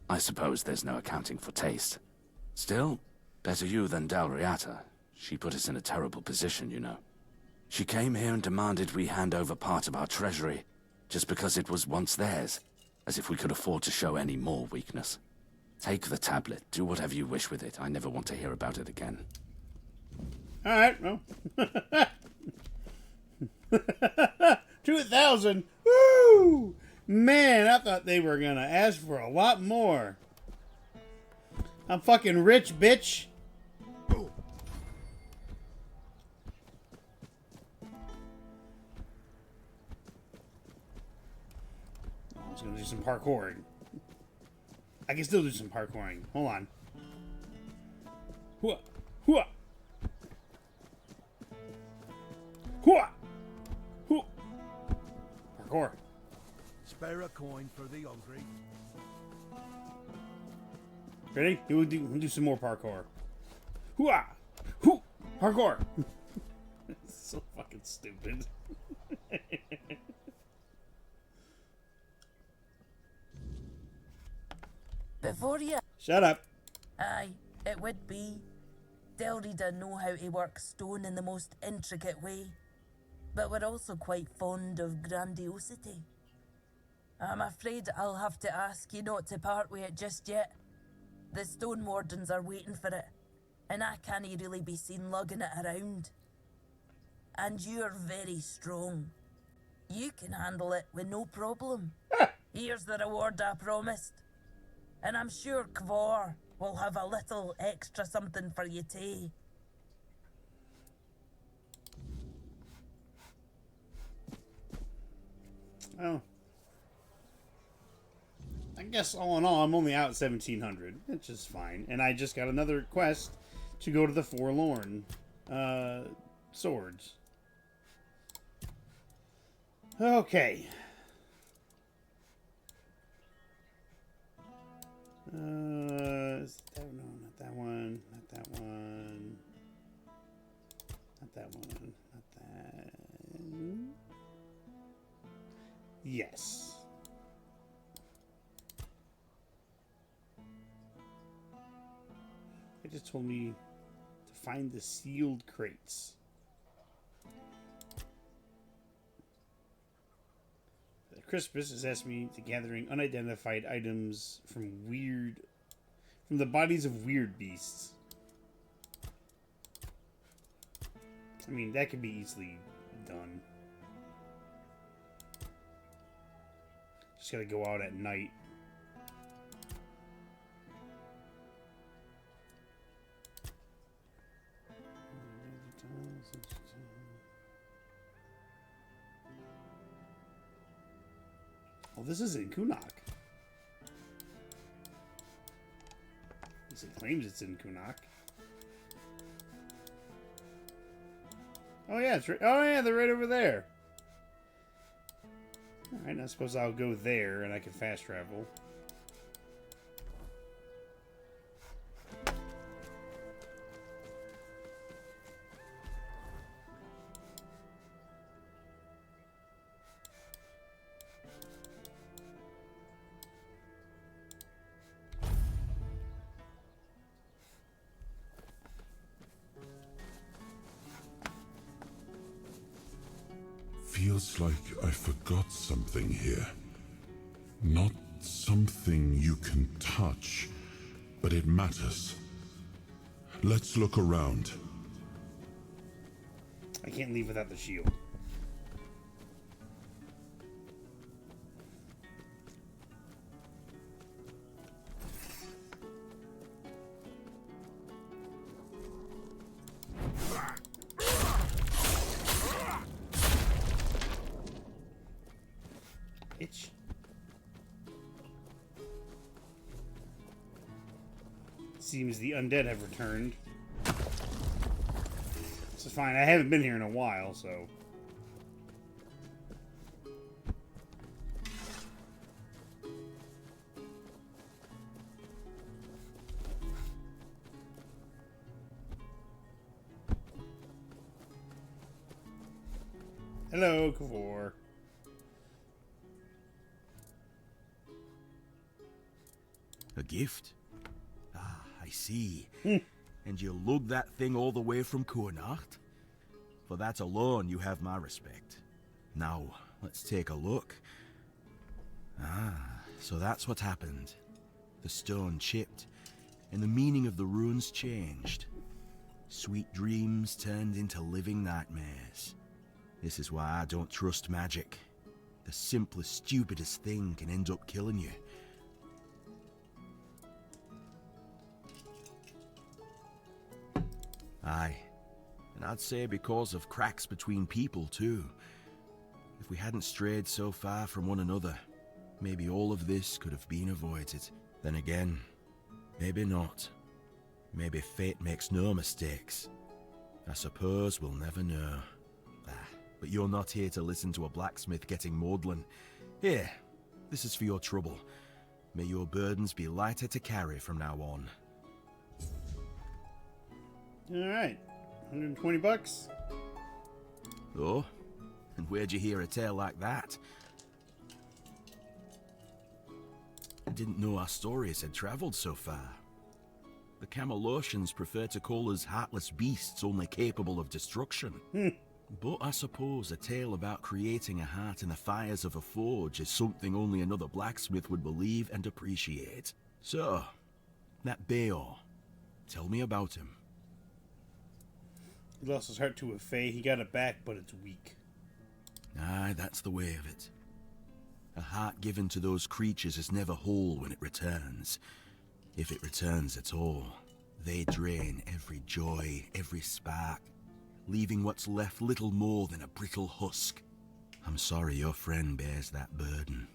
I suppose there's no accounting for taste. Still, better you than Dalriata. She put us in a terrible position, you know. She came here and demanded we hand over part of our treasury, just because it was once theirs. As if we could afford to show any more weakness. Take the tablet. Do whatever you wish with it. I never want to hear about it again. Alright, well. 2,000? Woo! Man, I thought they were gonna ask for a lot more. I'm fucking rich, bitch. I was gonna do some parkouring. I can still do some parkouring. Hold on. Hooah! Hooah! Hooah! Hooah! Parkour. Spare a coin for the hungry. Ready? We'll do some more parkour. Hooah! Hoo! Parkour! It's so fucking stupid. Before you... Shut up. Aye, it would be. Delrida know how to work stone in the most intricate way. But we're also quite fond of grandiosity. I'm afraid I'll have to ask you not to part with it just yet. The Stone Wardens are waiting for it, and I can't really be seen lugging it around. And you're very strong. You can handle it with no problem. Here's the reward I promised. And I'm sure Kvor, we'll have a little extra something for you tea. Oh. I guess all in all, I'm only out 1,700, which is fine. And I just got another quest to go to the Forlorn swords. Okay. No, not that one. Not that one. Not that one. Not that. Yes. It just told me to find the sealed crates. Crispus has asked me to gathering unidentified items from the bodies of weird beasts. I mean, that could be easily done. Just gotta go out at night. Oh, this is in Kunok. At least it claims it's in Kunok. Oh yeah, it's right. Oh yeah, they're right over there. All right, I suppose I'll go there and I can fast travel. Feels like I forgot something here. Not something you can touch, but it matters. Let's look around. I can't leave without the shield. Itch. Seems the undead have returned. This is fine. I haven't been here in a while, so. Hello, Kavor. A gift? Ah, I see. And you lugged that thing all the way from Kurnacht? For that alone, you have my respect. Now, let's take a look. Ah, so that's what happened. The stone chipped, and the meaning of the runes changed. Sweet dreams turned into living nightmares. This is why I don't trust magic. The simplest, stupidest thing can end up killing you. Aye, and I'd say because of cracks between people too. If we hadn't strayed so far from one another, maybe all of this could have been avoided. Then again, maybe not. Maybe fate makes no mistakes. I suppose we'll never know. But you're not here to listen to a blacksmith getting maudlin. Here, this is for your trouble. May your burdens be lighter to carry from now on. Alright, 120 bucks. Oh, and where'd you hear a tale like that? I didn't know our stories had traveled so far. The Camelosians prefer to call us heartless beasts only capable of destruction. But I suppose a tale about creating a heart in the fires of a forge is something only another blacksmith would believe and appreciate. So, that Beor, tell me about him. He lost his heart to a fae. He got it back, but it's weak. Aye, that's the way of it. A heart given to those creatures is never whole when it returns. If it returns at all, they drain every joy, every spark, leaving what's left little more than a brittle husk. I'm sorry your friend bears that burden.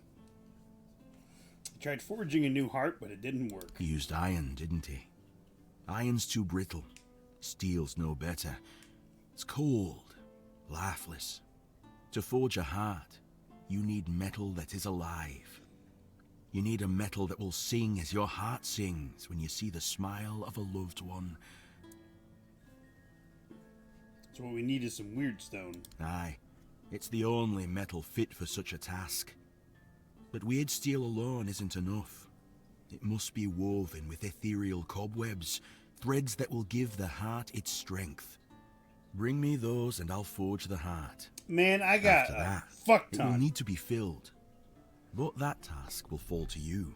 He tried forging a new heart, but it didn't work. He used iron, didn't he? Iron's too brittle. Steel's no better. It's cold, lifeless. To forge a heart, you need metal that is alive. You need a metal that will sing as your heart sings when you see the smile of a loved one. So what we need is some weird stone. Aye, it's the only metal fit for such a task. But weird steel alone isn't enough. It must be woven with ethereal cobwebs, threads that will give the heart its strength. Bring me those and I'll forge the heart. Man, I got a fuck ton. It will need to be filled. But that task will fall to you.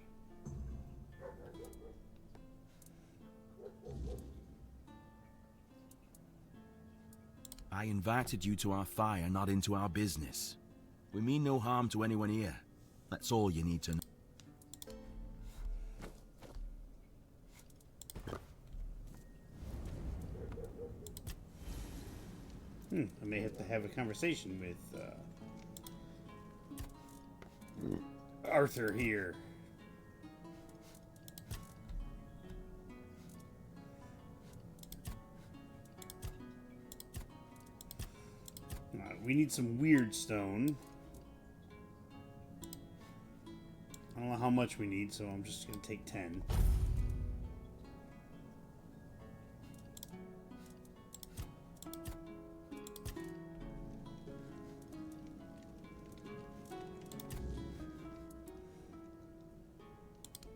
I invited you to our fire, not into our business. We mean no harm to anyone here. That's all you need to know. I may have to have a conversation with Arthur here. We need some weird stone. I don't know how much we need, so I'm just going to take 10.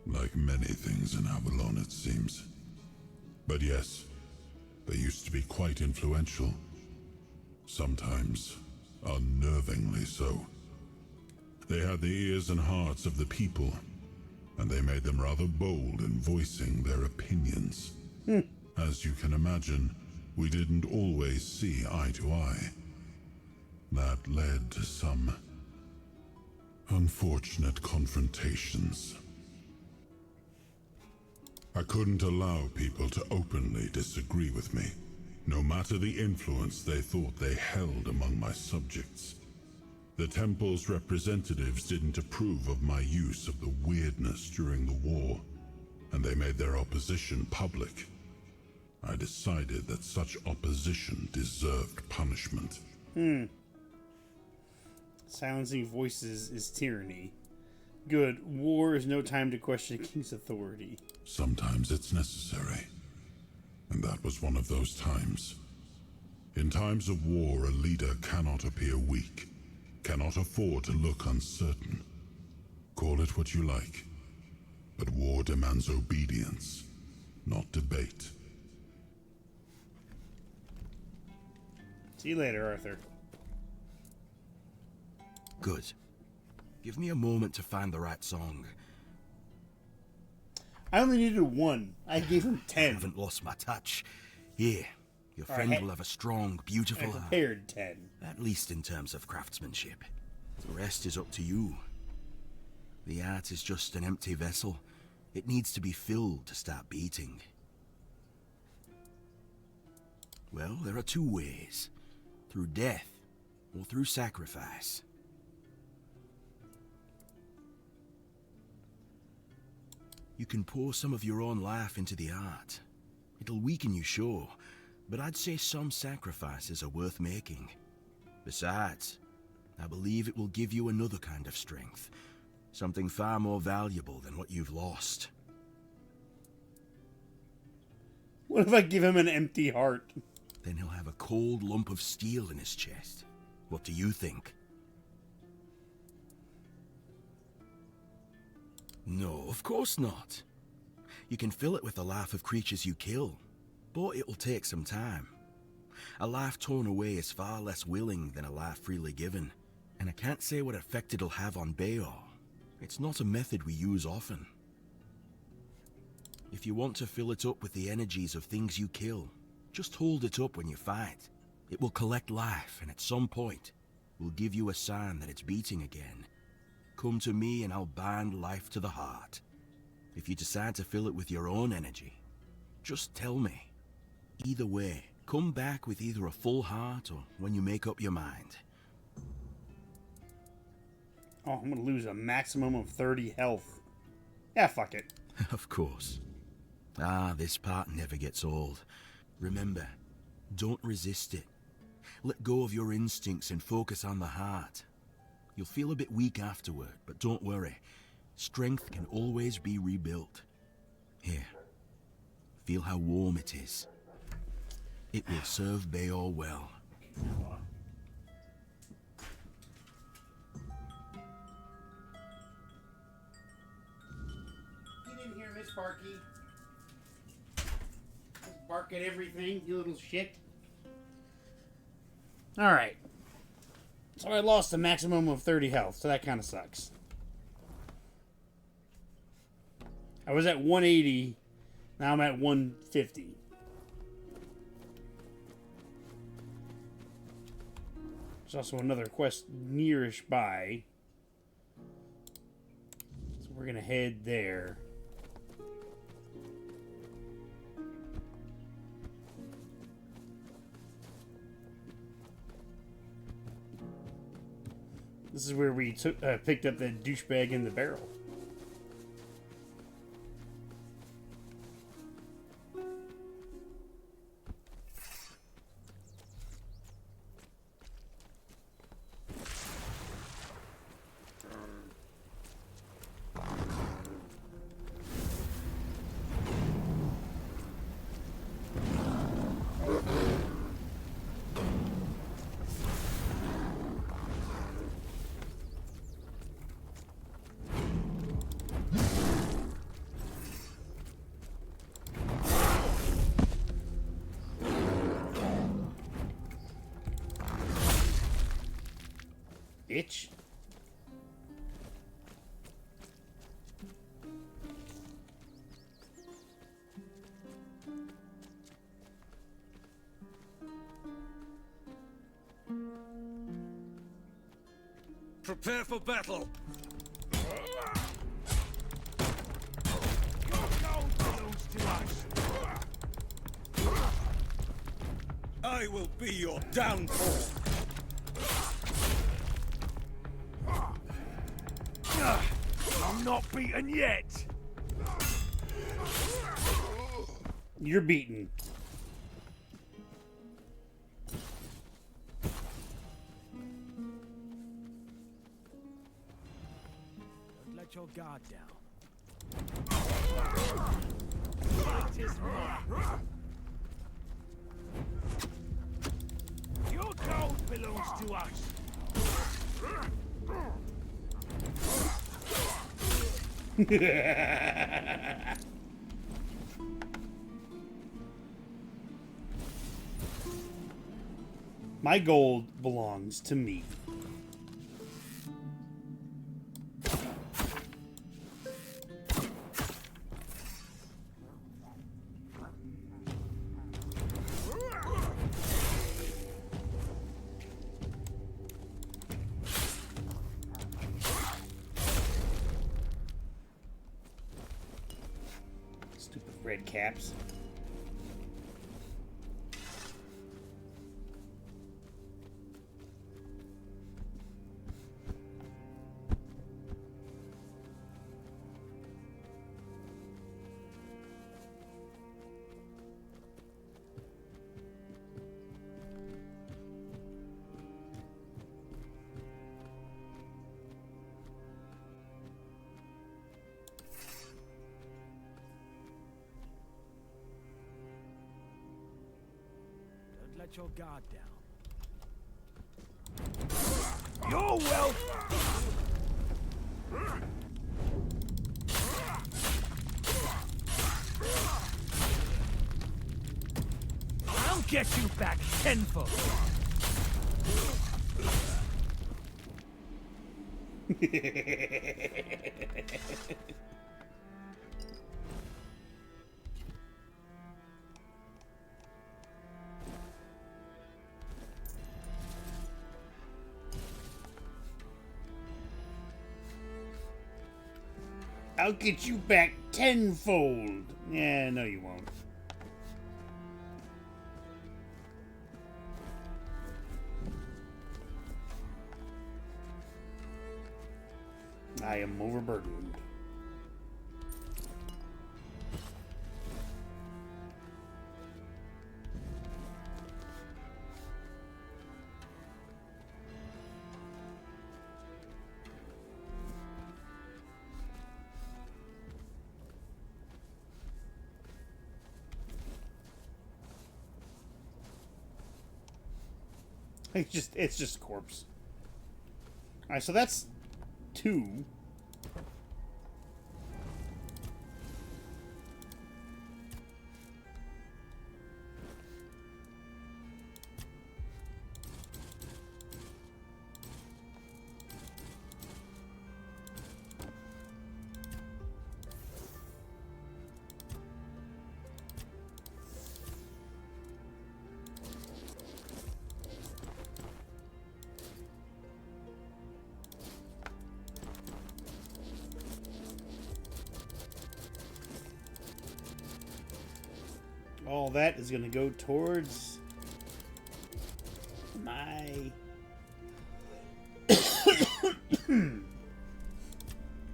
Like many things in Avalon, it seems. But yes, they used to be quite influential. Sometimes unnervingly so. They had the ears and hearts of the people, and they made them rather bold in voicing their opinions. As you can imagine, we didn't always see eye to eye. That led to some unfortunate confrontations. I couldn't allow people to openly disagree with me, no matter the influence they thought they held among my subjects. The temple's representatives didn't approve of my use of the weirdness during the war, and they made their opposition public. I decided that such opposition deserved punishment. Silencing voices is tyranny. Good. War is no time to question a king's authority. Sometimes it's necessary. And that was one of those times. In times of war, a leader cannot appear weak, cannot afford to look uncertain. Call it what you like, but war demands obedience, not debate. See you later, Arthur. Good. Give me a moment to find the right song. I only needed 1. I gave him 10. I haven't lost my touch. Here, your friend will have a strong, beautiful I heart. prepared 10. At least in terms of craftsmanship. The rest is up to you. The art is just an empty vessel. It needs to be filled to start beating. Well, there are 2 ways. Through death, or through sacrifice. You can pour some of your own life into the art. It'll weaken you, sure, but I'd say some sacrifices are worth making. Besides, I believe it will give you another kind of strength. Something far more valuable than what you've lost. What if I give him an empty heart? Then he'll have a cold lump of steel in his chest. What do you think? No, of course not. You can fill it with the life of creatures you kill, but it will take some time. A life torn away is far less willing than a life freely given, and I can't say what effect it'll have on Bayor. It's not a method we use often. If you want to fill it up with the energies of things you kill, just hold it up when you fight. It will collect life, and at some point, will give you a sign that it's beating again. Come to me and I'll bind life to the heart. If you decide to fill it with your own energy, just tell me. Either way, come back with either a full heart or when you make up your mind. Oh, I'm gonna lose a maximum of 30 health. Yeah, fuck it. Of course. Ah, this part never gets old. Remember, don't resist it. Let go of your instincts and focus on the heart. You'll feel a bit weak afterward, but don't worry. Strength can always be rebuilt. Here, feel how warm it is. It will serve Bayor well. Get in here, Miss Barky. Just bark at everything, you little shit. Alright. So I lost a maximum of 30 health, so that kind of sucks. I was at 180, now I'm at 150. There's also another quest nearish by. So we're going to head there. This is where we picked up that douchebag in the barrel. Itch. Prepare for battle. I will be your downfall. I'm not beaten yet. You're beaten. Don't let your guard down. Fight is mine. Your gold belongs to us. My gold belongs to me. Stupid red caps. Let your guard down. Your wealth! I'll get you back tenfold. I'll get you back tenfold. Yeah, no you won't. I am overburdened. It's just corpse. Alright, so that's 2. All that is going to go towards my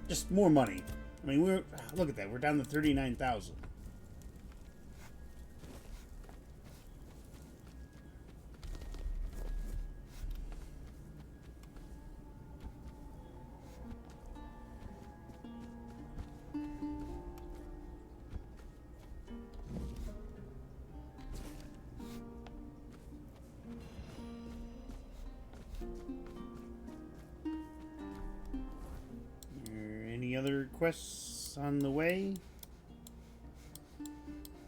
just more money. I mean, look at that. We're down to 39,000. Any other quests on the way?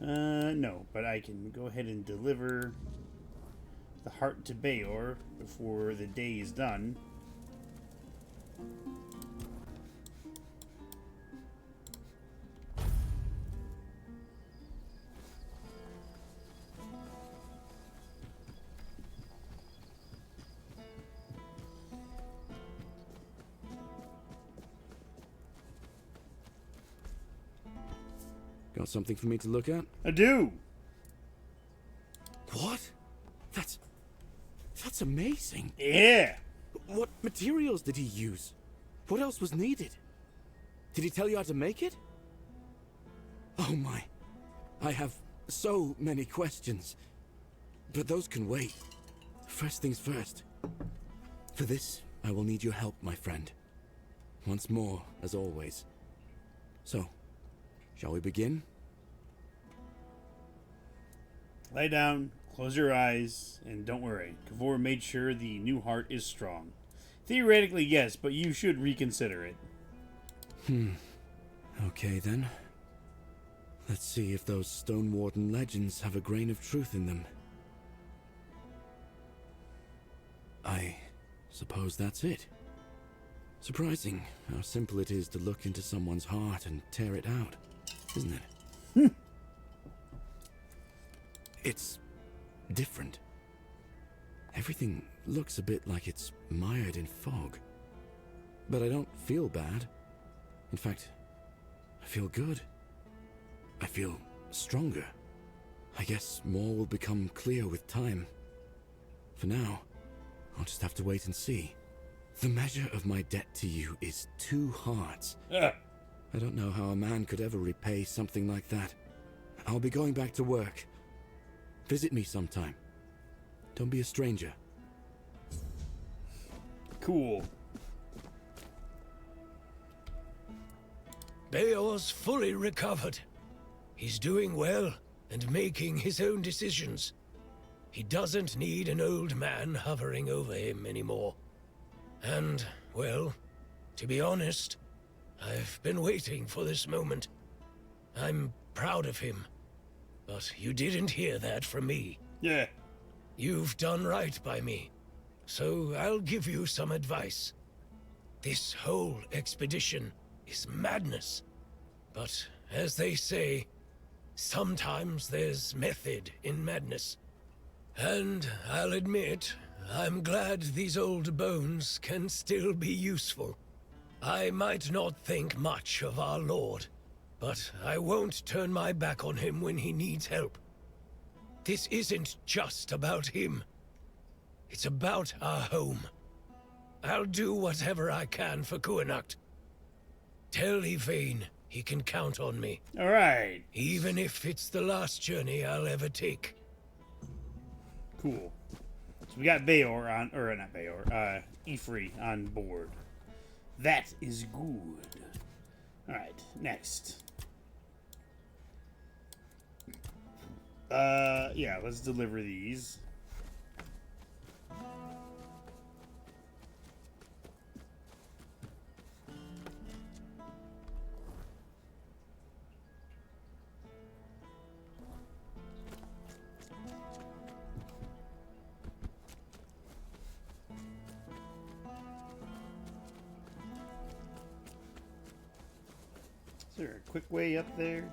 No, but I can go ahead and deliver the heart to Bayor before the day is done. Got something for me to look at? I do. What? That's amazing. Yeah. What materials did he use? What else was needed? Did he tell you how to make it? Oh my. I have so many questions. But those can wait. First things first. For this, I will need your help, my friend. Once more, as always. So, shall we begin? Lay down, close your eyes, and don't worry. Kavor made sure the new heart is strong. Theoretically, yes, but you should reconsider it. Okay then. Let's see if those Stone Warden legends have a grain of truth in them. I suppose that's it. Surprising how simple it is to look into someone's heart and tear it out, isn't it? It's different. Everything looks a bit like it's mired in fog. But I don't feel bad. In fact, I feel good. I feel stronger. I guess more will become clear with time. For now, I'll just have to wait and see. The measure of my debt to you is 2 hearts. I don't know how a man could ever repay something like that. I'll be going back to work. Visit me sometime. Don't be a stranger. Cool. Bayor's fully recovered. He's doing well and making his own decisions. He doesn't need an old man hovering over him anymore. And, well, to be honest, I've been waiting for this moment. I'm proud of him. But you didn't hear that from me. Yeah. You've done right by me. So I'll give you some advice. This whole expedition is madness. But as they say, sometimes there's method in madness. And I'll admit, I'm glad these old bones can still be useful. I might not think much of our Lord, But I won't turn my back on him when he needs help. This isn't just about him. It's about our home. I'll do whatever I can for Kuanacht. Tell Yvain he can count on me. All right. Even if it's the last journey I'll ever take. Cool. So we got Bayor on, or not Bayor, Ifri on board. That is good. All right, next. Yeah, let's deliver these. Is there a quick way up there?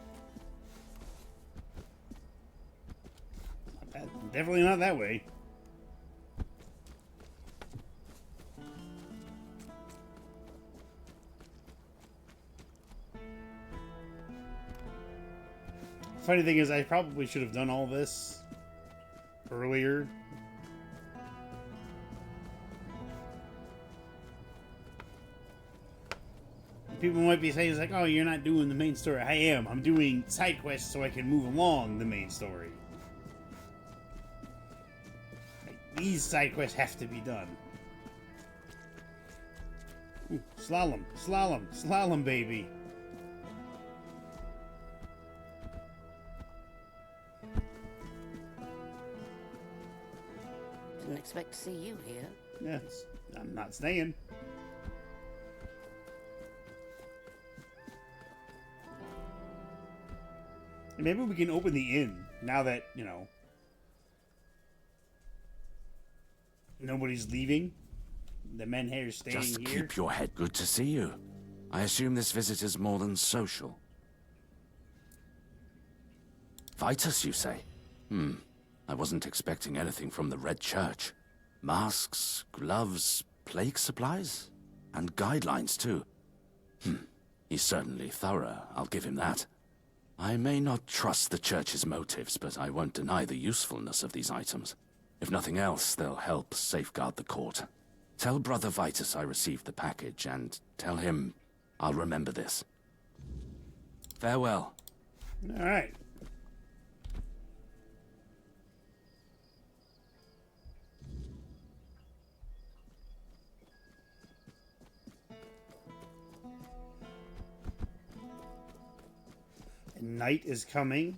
Definitely not that way. Funny thing is, I probably should have done all this earlier. People might be saying, it's like, oh, you're not doing the main story. I am. I'm doing side quests so I can move along the main story. These side quests have to be done. Ooh, slalom, slalom, slalom, baby. Didn't expect to see you here. Yes, I'm not staying. And maybe we can open the inn now that, you know, nobody's leaving. The men here staying Just here. keep your head. Good to see you. I assume this visit is more than social. Vitus, you say? I wasn't expecting anything from the Red Church. Masks, gloves, plague supplies? And guidelines, too. He's certainly thorough, I'll give him that. I may not trust the Church's motives, but I won't deny the usefulness of these items. If nothing else, they'll help safeguard the court. Tell Brother Vitus I received the package, and tell him I'll remember this. Farewell. All right. And night is coming.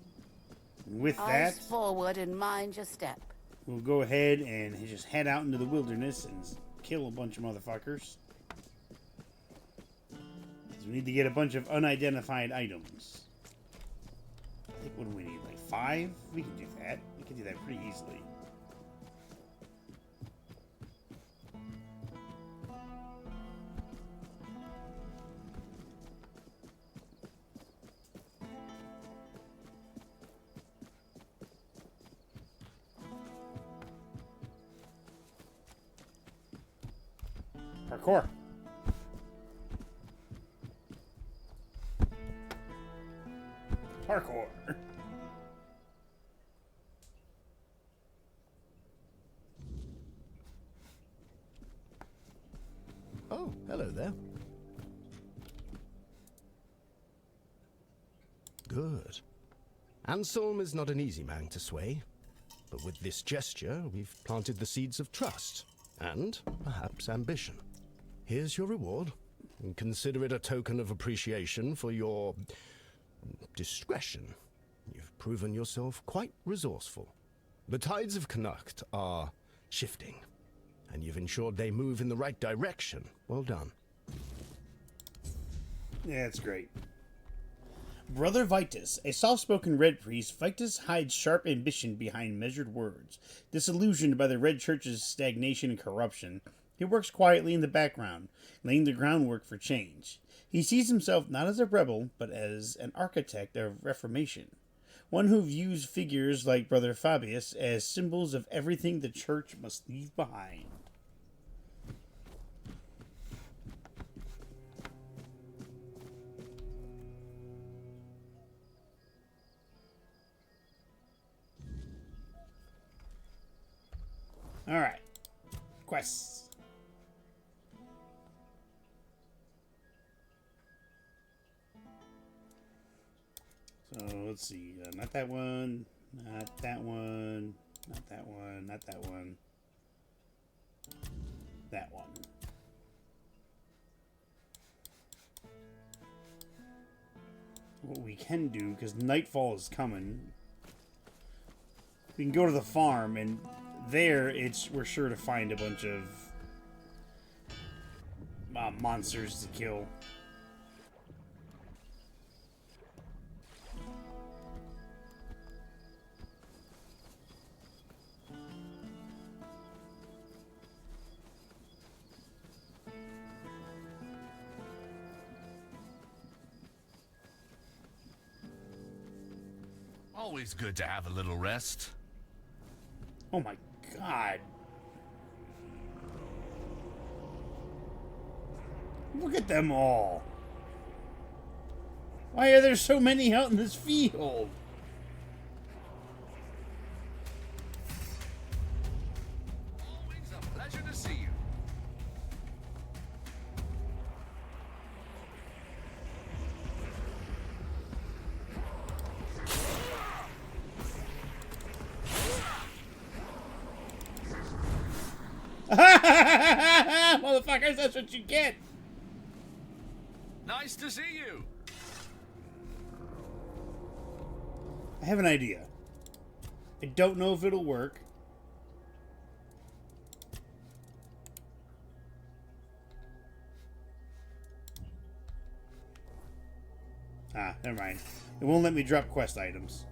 With that, Eyes forward and mind your step. we'll go ahead and just head out into the wilderness and kill a bunch of motherfuckers. 'Cause we need to get a bunch of unidentified items. I think, what do we need? Like 5? We can do that. We can do that pretty easily. Parkour. Parkour. Oh, hello there. Good. Anselm is not an easy man to sway, but with this gesture, we've planted the seeds of trust and perhaps ambition. Here's your reward, and consider it a token of appreciation for your discretion. You've proven yourself quite resourceful. The tides of Connacht are shifting, and you've ensured they move in the right direction. Well done. Yeah, it's great. Brother Vitus, a soft-spoken red priest, Vitus hides sharp ambition behind measured words. Disillusioned by the Red Church's stagnation and corruption, he works quietly in the background, laying the groundwork for change. He sees himself not as a rebel, but as an architect of reformation. One who views figures like Brother Fabius as symbols of everything the Church must leave behind. Alright. Quests. So, let's see. Not that one. Not that one. Not that one. Not that one. That one. What we can do, because nightfall is coming, we can go to the farm, and there we're sure to find a bunch of monsters to kill. Always good to have a little rest. Oh my god. Look at them all. Why are there so many out in this field? Always a pleasure to see you. Motherfuckers, that's what you get. Nice to see you. I have an idea. I don't know if it'll work. Ah, never mind. It won't let me drop quest items.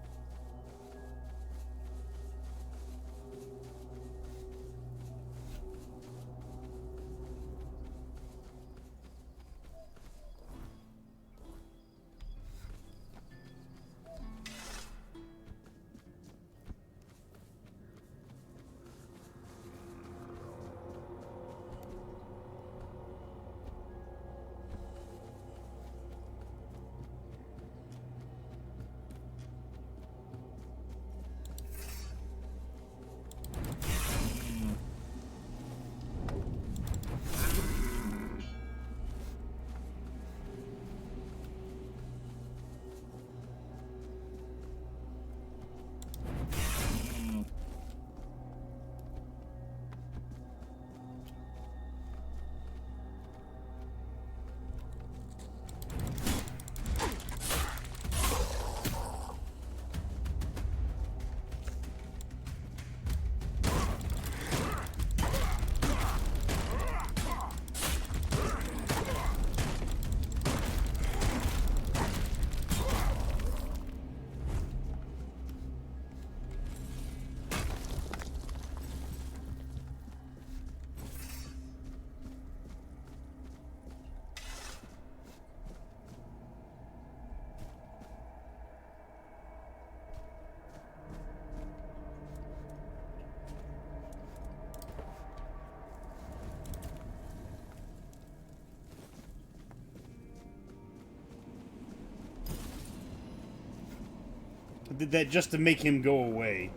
I did that just to make him go away.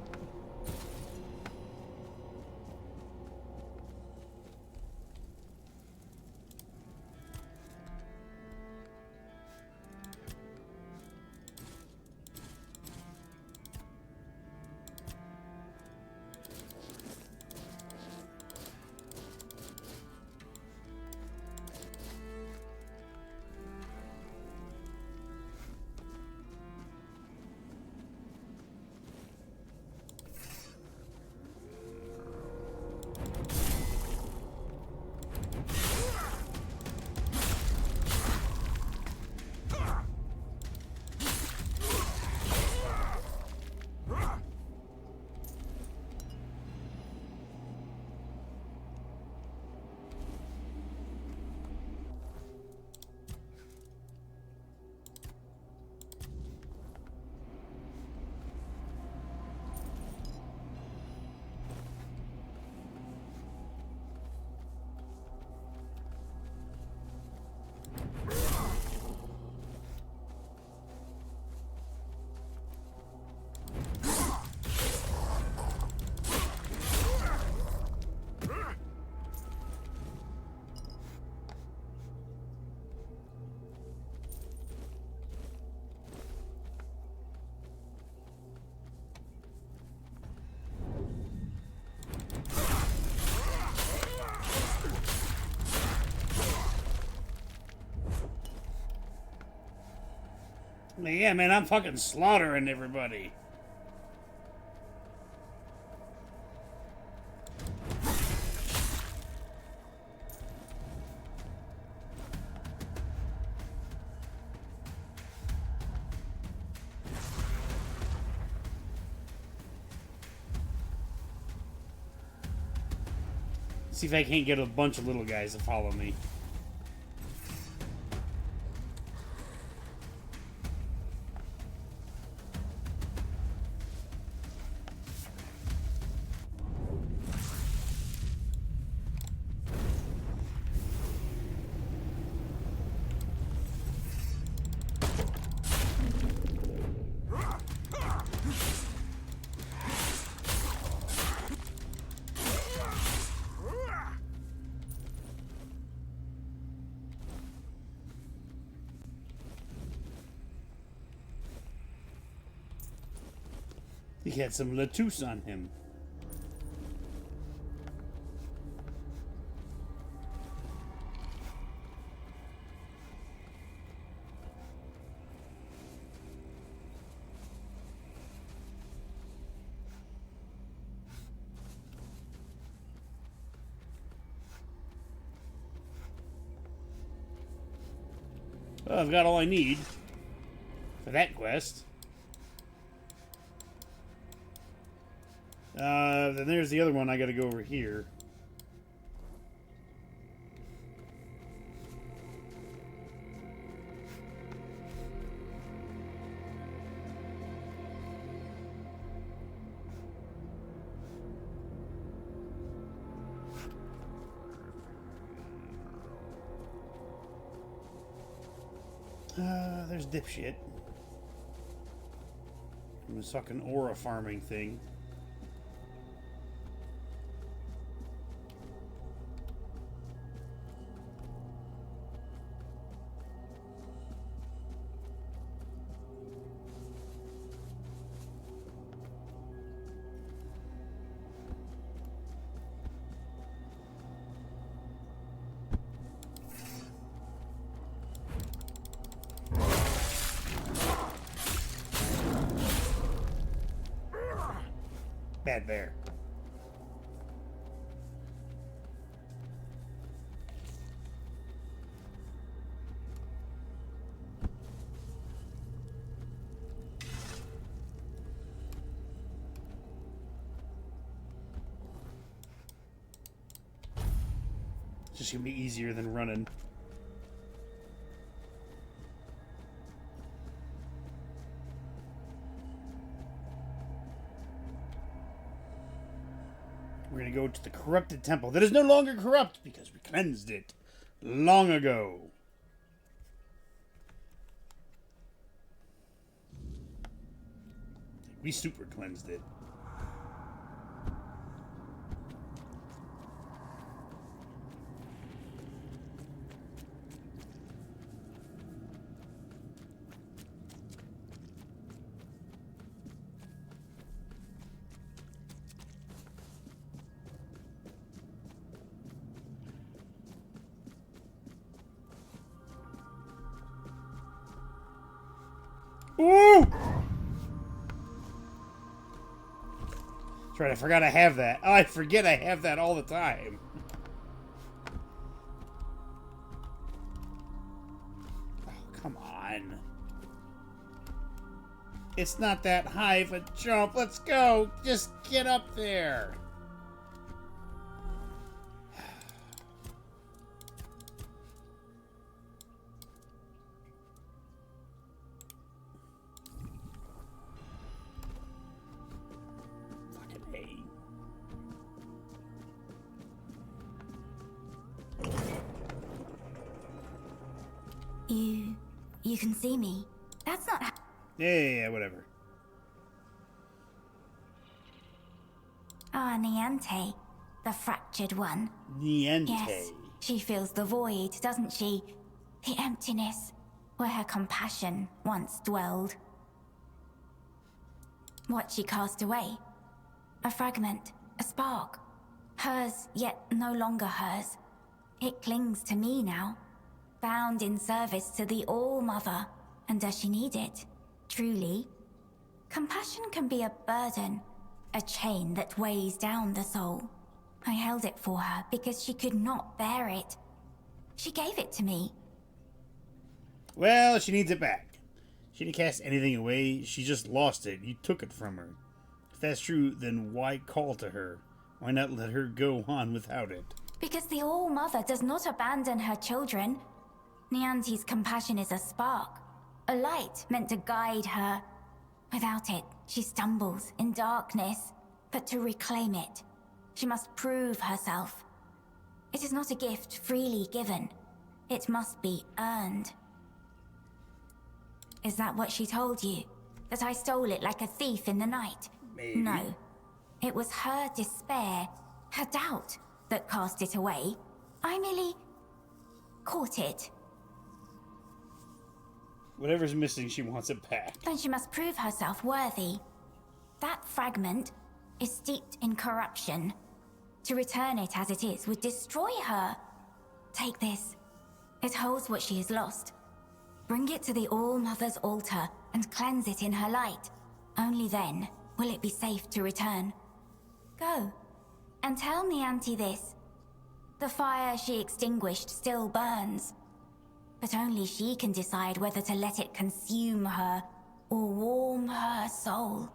Yeah, man, I'm fucking slaughtering everybody. See if I can't get a bunch of little guys to follow me. He had some Latouche on him. Well, I've got all I need for that quest. Then there's the other one. I gotta go over here. There's dipshit. From this fucking aura farming thing. Bad bear. It's just gonna be easier than running. We're going to go to the corrupted temple that is no longer corrupt because we cleansed it long ago. We super cleansed it. Ooh! That's right, I forgot I have that. Oh, I forget I have that all the time. Oh, come on. It's not that high of a jump. Let's go. Just get up there. You can see me. That's not... Yeah, whatever. Ah, Niente. The fractured one. Niente. Yes, she feels the void, doesn't she? The emptiness, where her compassion once dwelled. What she cast away? A fragment, a spark. Hers, yet no longer hers. It clings to me now. Bound in service to the All-Mother And does she need it? Truly? Compassion can be a burden, a chain that weighs down the soul. I held it for her because she could not bear it. She gave it to me. Well, she needs it back. She didn't cast anything away. She just lost it. You took it from her. If that's true, then why call to her? Why not let her go on without it? Because the All-Mother does not abandon her children. Nianti's compassion is a spark, a light meant to guide her. Without it, she stumbles in darkness. But to reclaim it, she must prove herself. It is not a gift freely given. It must be earned. Is that what she told you? That I stole it like a thief in the night? Maybe. No. It was her despair, her doubt, that cast it away. I merely caught it. Whatever's missing, she wants it back. Then she must prove herself worthy. That fragment is steeped in corruption. To return it as it is would destroy her. Take this. It holds what she has lost. Bring it to the All-Mother's altar and cleanse it in her light. Only then will it be safe to return. Go, and tell Nianti this. The fire she extinguished still burns, but only she can decide whether to let it consume her or warm her soul.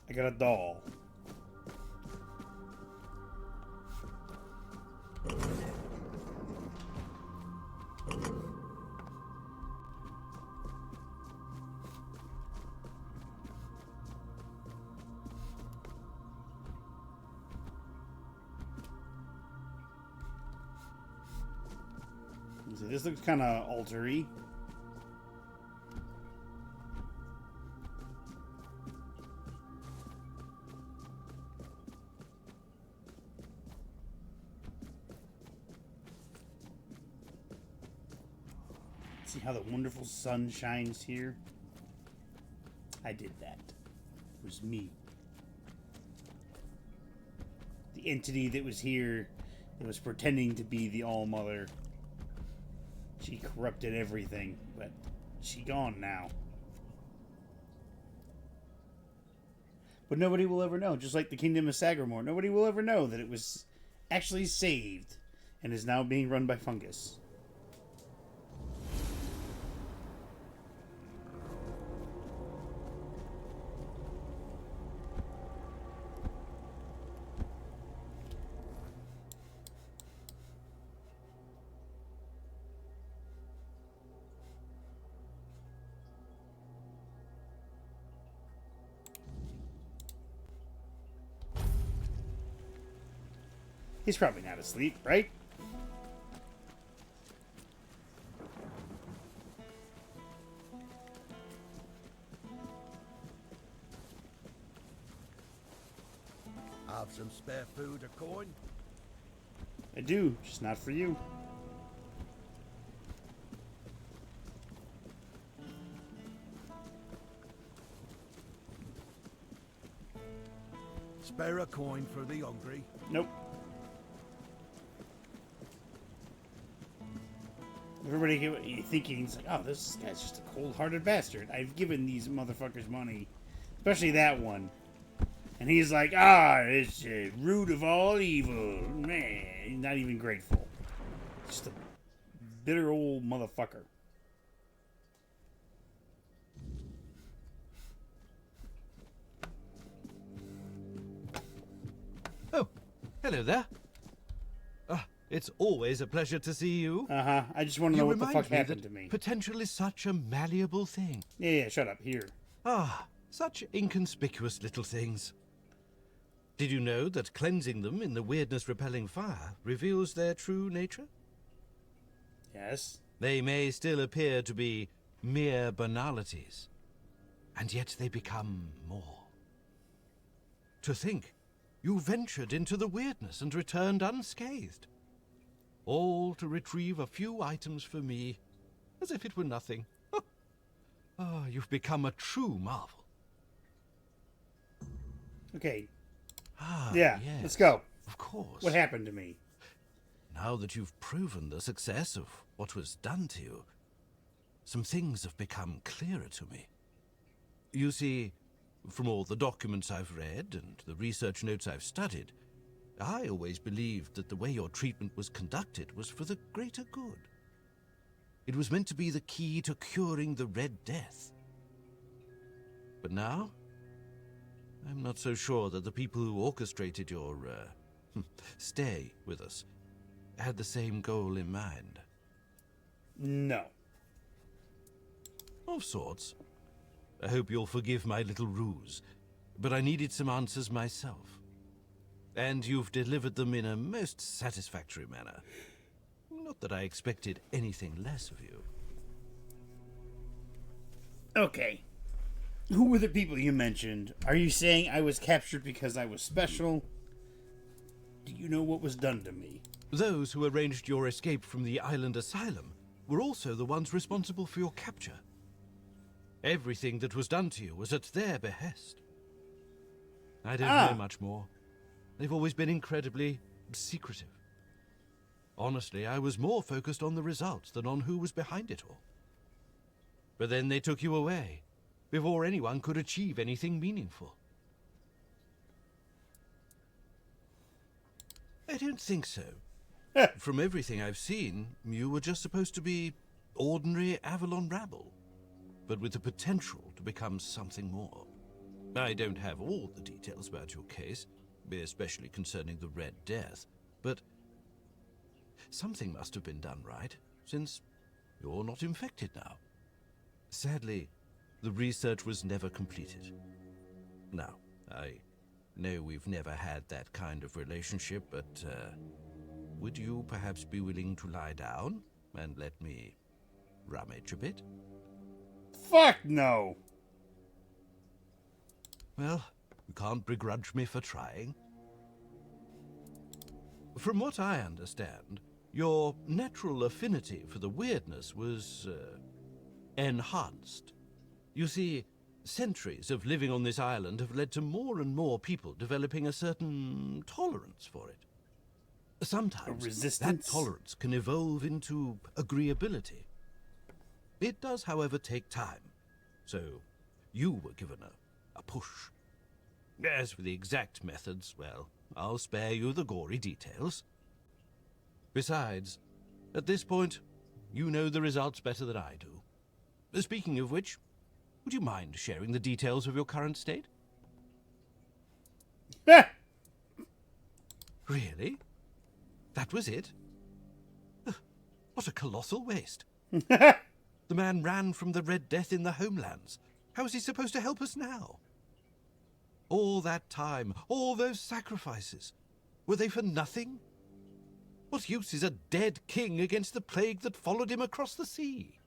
I got a doll. So this looks kind of altar-y. See how the wonderful sun shines here? I did that. It was me. The entity that was here, that was pretending to be the All-Mother. She corrupted everything, but she gone now. But nobody will ever know, just like the Kingdom of Sagramore. Nobody will ever know that it was actually saved and is now being run by fungus. He's probably not asleep, right? Have some spare food or coin? I do, just not for you. Spare a coin for the hungry? Nope. Everybody thinking, he's like, oh, this guy's just a cold-hearted bastard. I've given these motherfuckers money. Especially that one. And he's like, it's the root of all evil. Man, he's not even grateful. Just a bitter old motherfucker. Oh, hello there. It's always a pleasure to see you. Uh-huh. I just want to know what the fuck happened to me. Potential is such a malleable thing. Yeah, shut up. Here. Such inconspicuous little things. Did you know that cleansing them in the weirdness-repelling fire reveals their true nature? Yes. They may still appear to be mere banalities, and yet they become more. To think, you ventured into the weirdness and returned unscathed. All to retrieve a few items for me, as if it were nothing. You've become a true marvel. Okay. Yeah, yes, let's go. Of course. What happened to me? now that you've proven the success of what was done to you, some things have become clearer to me. You see, from all the documents I've read and the research notes I've studied, I always believed that the way your treatment was conducted was for the greater good. It was meant to be the key to curing the Red Death. But now, I'm not so sure that the people who orchestrated your stay with us had the same goal in mind. No. Of sorts. I hope you'll forgive my little ruse, but I needed some answers myself. And you've delivered them in a most satisfactory manner. Not that I expected anything less of you. Okay. Who were the people you mentioned? Are you saying I was captured because I was special? Do you know what was done to me? Those who arranged your escape from the island asylum were also the ones responsible for your capture. Everything that was done to you was at their behest. I don't know much more. They've always been incredibly secretive. Honestly, I was more focused on the results than on who was behind it all. But then they took you away, before anyone could achieve anything meaningful. I don't think so. From everything I've seen, you were just supposed to be ordinary Avalon rabble, but with the potential to become something more. I don't have all the details about your case, especially concerning the Red Death, but something must have been done right, since you're not infected now. Sadly, the research was never completed. Now, I know we've never had that kind of relationship, but would you perhaps be willing to lie down and let me rummage a bit? Fuck no! Well, you can't begrudge me for trying. From what I understand, your natural affinity for the weirdness was enhanced. You see, centuries of living on this island have led to more and more people developing a certain tolerance for it. Sometimes that tolerance can evolve into agreeability. It does, however, take time. So, you were given a push. As for the exact methods, well, I'll spare you the gory details. Besides, at this point, you know the results better than I do. Speaking of which, would you mind sharing the details of your current state? Really? That was it? What a colossal waste. The man ran from the Red Death in the homelands. How is he supposed to help us now? All that time, all those sacrifices, were they for nothing? What use is a dead king against the plague that followed him across the sea?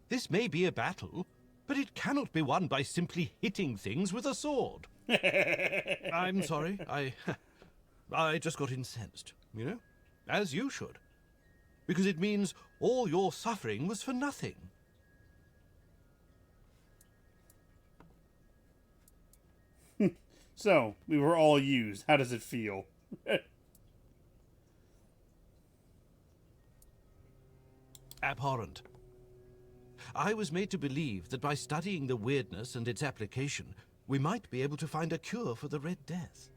This may be a battle, but it cannot be won by simply hitting things with a sword. I'm sorry, I just got incensed, you know? As you should. Because it means all your suffering was for nothing. So, we were all used. How does it feel? Abhorrent. I was made to believe that by studying the weirdness and its application, we might be able to find a cure for the Red Death.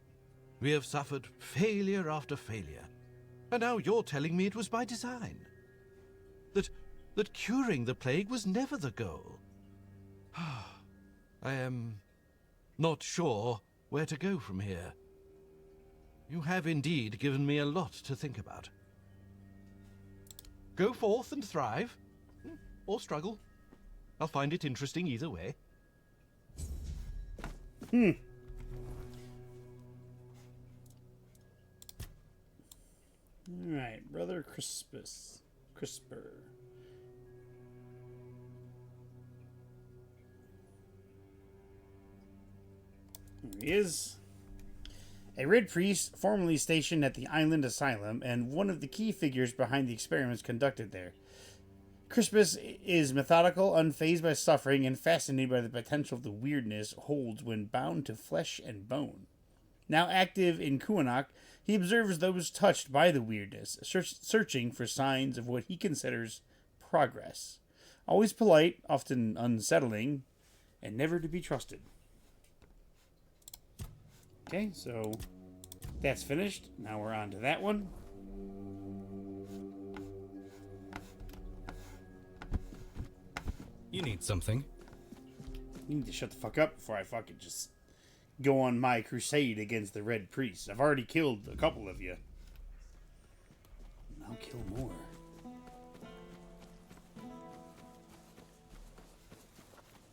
We have suffered failure after failure, and now you're telling me it was by design. That curing the plague was never the goal. I am not sure where to go from here. You have indeed given me a lot to think about. Go forth and thrive, or struggle. I'll find it interesting either way. Alright, Brother Crisper. Here he is. A Red Priest formerly stationed at the Island Asylum and one of the key figures behind the experiments conducted there. Crispus is methodical, unfazed by suffering, and fascinated by the potential the weirdness holds when bound to flesh and bone. Now active in Kuanok, He observes those touched by the weirdness, searching for signs of what he considers progress. Always polite, often unsettling, and never to be trusted. Okay, so that's finished. Now we're on to that one. You need something. You need to shut the fuck up before I fucking just go on my crusade against the Red Priest. I've already killed a couple of you. I'll kill more.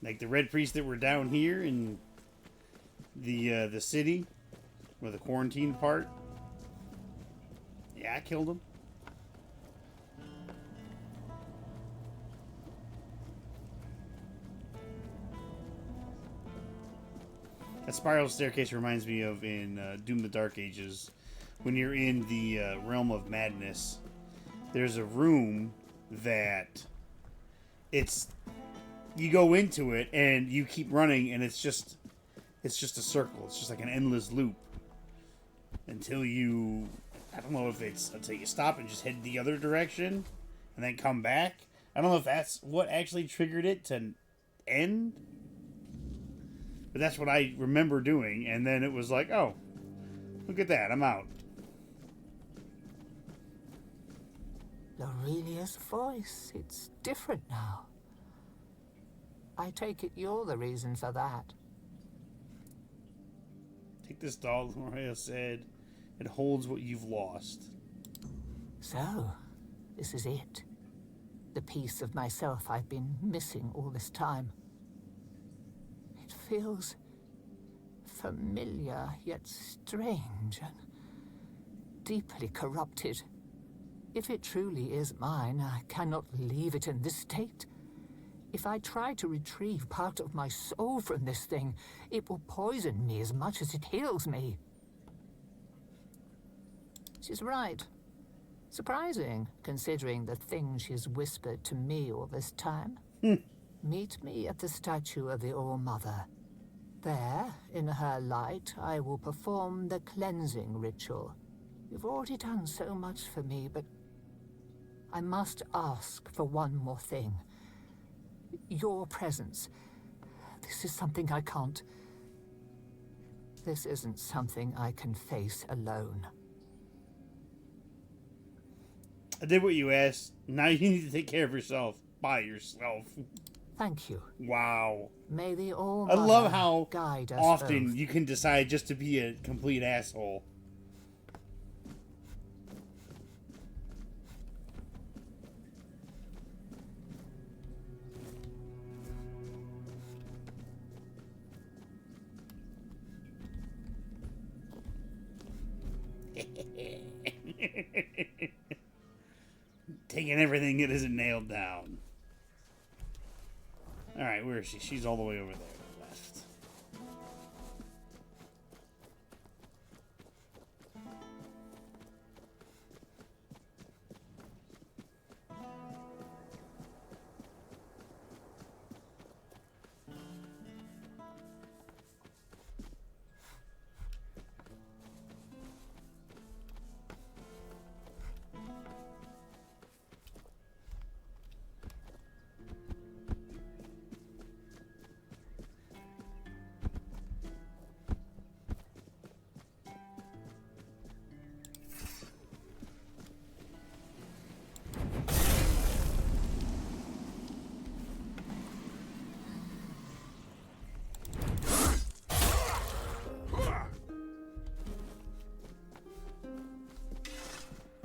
Like the Red Priests that were down here in the city, or the quarantine part. Yeah, I killed them. That spiral staircase reminds me of in Doom the Dark Ages, when you're in the realm of madness. There's a room that you go into it and you keep running, and it's just a circle. It's just like an endless loop until you, I don't know if it's until you stop and just head the other direction and then come back. I don't know if that's what actually triggered it to end. But that's what I remember doing, and then it was like, oh, look at that, I'm out. Aurelia's voice, it's different now. I take it you're the reason for that. Take this doll, Aurelia said. It holds what you've lost. So, this is it. The piece of myself I've been missing all this time. It feels familiar, yet strange and deeply corrupted. If it truly is mine, I cannot leave it in this state. If I try to retrieve part of my soul from this thing, it will poison me as much as it heals me. She's right. Surprising, considering the things she's whispered to me all this time. Meet me at the statue of the All-Mother. There, in her light, I will perform the cleansing ritual. You've already done so much for me, but I must ask for one more thing. Your presence. This is something I can't... This isn't something I can face alone. I did what you asked. Now you need to take care of yourself. By yourself. Thank you. Wow. May the I All-Mother love how guide us often both. you can decide just to be a complete asshole. Taking everything that isn't nailed down. Alright, where is she? She's all the way over there to the left.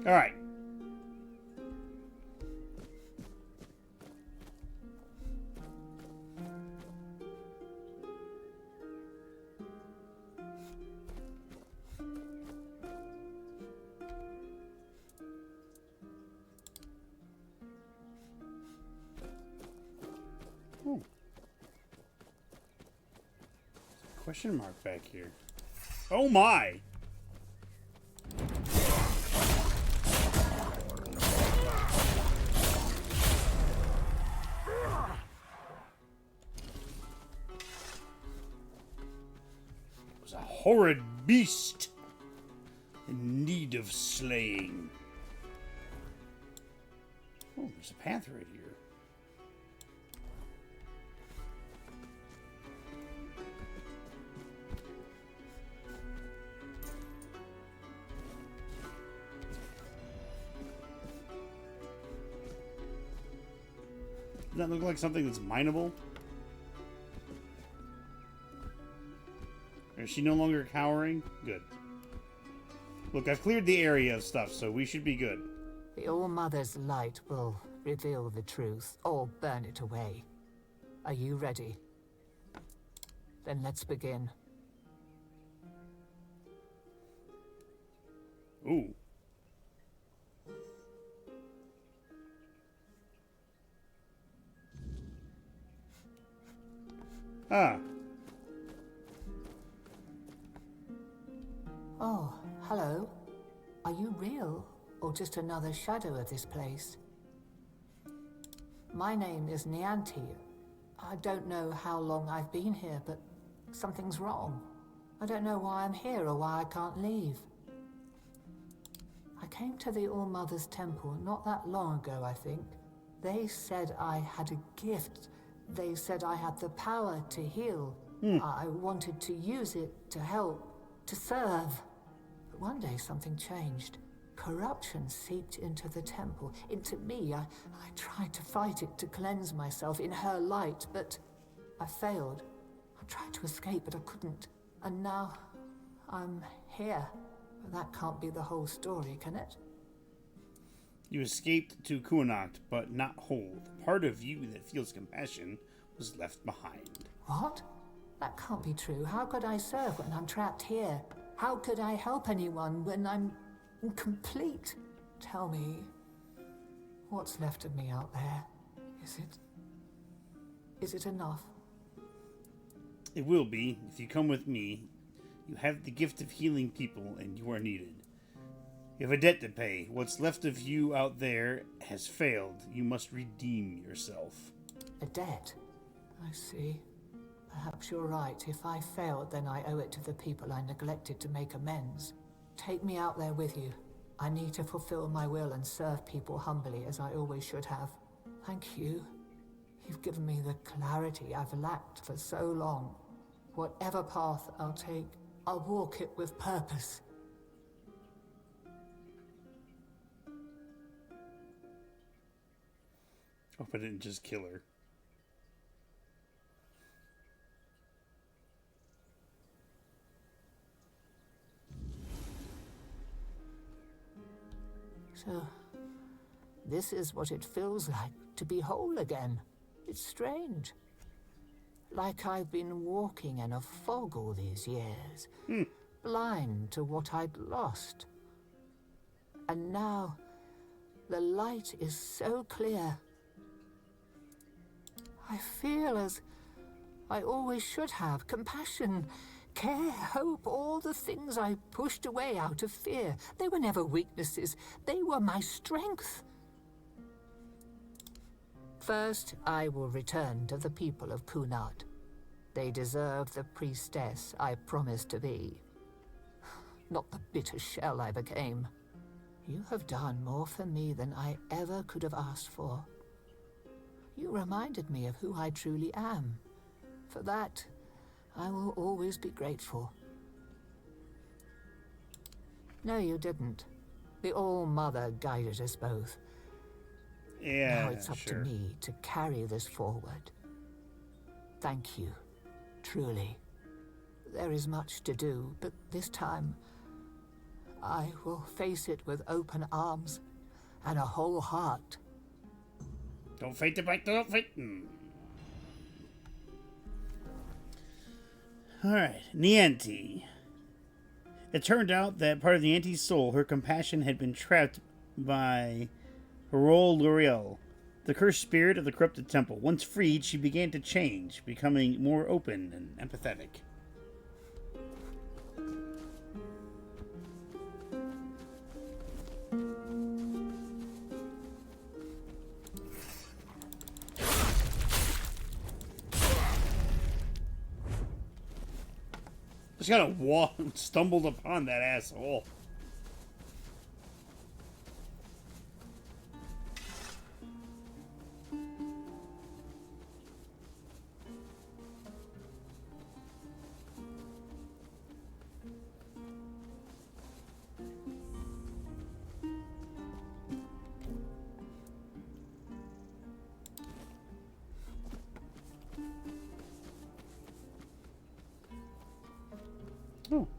All right. Ooh. Question mark back here. Oh my! Horrid beast. In need of slaying. Oh, there's a path right here. Does that look like something that's mineable? Is she no longer cowering? Good. Look, I've cleared the area of stuff, so we should be good. The All-Mother's light will reveal the truth, or burn it away. Are you ready? Then let's begin. Ooh. Ah. Oh, hello. Are you real, or just another shadow of this place? My name is Nianti. I don't know how long I've been here, but something's wrong. I don't know why I'm here or why I can't leave. I came to the All-Mother's temple not that long ago, I think. They said I had a gift. They said I had the power to heal. I wanted to use it to help, to serve. But one day something changed. Corruption seeped into the temple, into me. I tried to fight it, to cleanse myself in her light, but I failed. I tried to escape, but I couldn't. And now I'm here. But that can't be the whole story, can it? You escaped to Kuanacht, but not whole. The part of you that feels compassion was left behind. What? That can't be true. How could I serve when I'm trapped here? How could I help anyone when I'm incomplete? Tell me, what's left of me out there? Is it enough? It will be. If you come with me, you have the gift of healing people, and you are needed. You have a debt to pay. What's left of you out there has failed. You must redeem yourself. A debt? I see. Perhaps you're right. If I failed, then I owe it to the people I neglected to make amends. Take me out there with you. I need to fulfill my will and serve people humbly, as I always should have. Thank you. You've given me the clarity I've lacked for so long. Whatever path I'll take, I'll walk it with purpose. Hope I didn't just kill her. So, this is what it feels like to be whole again. It's strange. Like I've been walking in a fog all these years, blind to what I'd lost. And now, the light is so clear. I feel as I always should have. Compassion, care, hope, all the things I pushed away out of fear. They were never weaknesses. They were my strength. First, I will return to the people of Kunad. They deserve the priestess I promised to be. Not the bitter shell I became. You have done more for me than I ever could have asked for. You reminded me of who I truly am. For that, I will always be grateful. No, you didn't. The All-Mother guided us both. Yeah, now it's up to me to carry this forward. Thank you, truly. There is much to do, but this time, I will face it with open arms and a whole heart. Don't fight the fight, don't fight. Alright, Nianti. It turned out that part of Nianti's soul, her compassion, had been trapped by Grail, the cursed spirit of the corrupted temple. Once freed, she began to change, becoming more open and empathetic. Just kind of stumbled upon that asshole.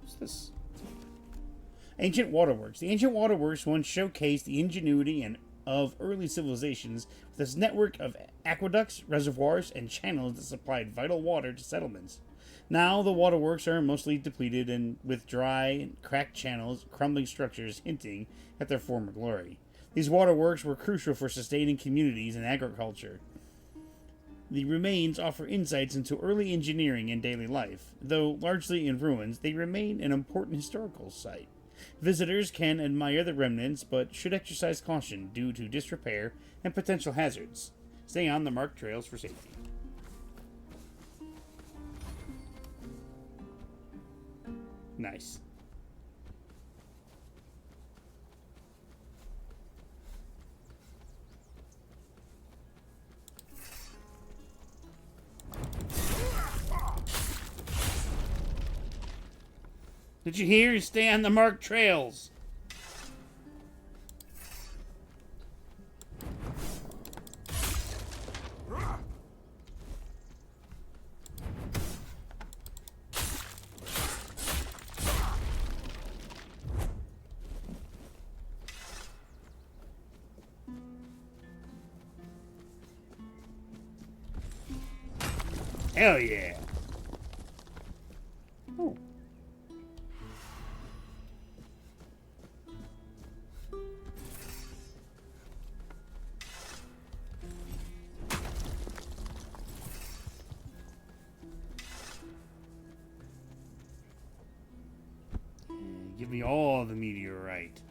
What's this? Ancient waterworks. The ancient waterworks once showcased the ingenuity of early civilizations with its network of aqueducts, reservoirs, and channels that supplied vital water to settlements. Now the waterworks are mostly depleted and with dry and cracked channels, crumbling structures hinting at their former glory. These waterworks were crucial for sustaining communities and agriculture. The remains offer insights into early engineering and daily life. Though largely in ruins, they remain an important historical site. Visitors can admire the remnants, but should exercise caution due to disrepair and potential hazards. Stay on the marked trails for safety. Nice. Did you hear? Stay on the marked trails. Hell yeah. Oh. Give me all the meteorite.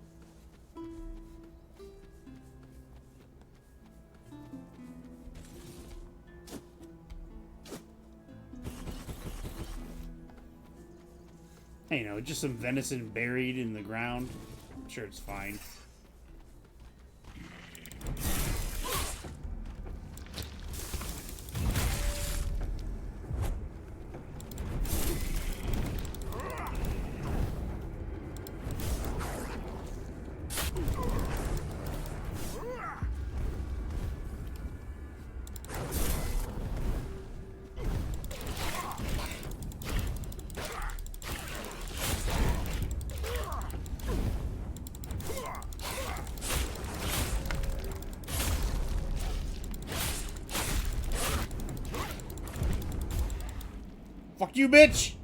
Hey, you know, just some venison buried in the ground. I'm sure it's fine. Fuck you, bitch!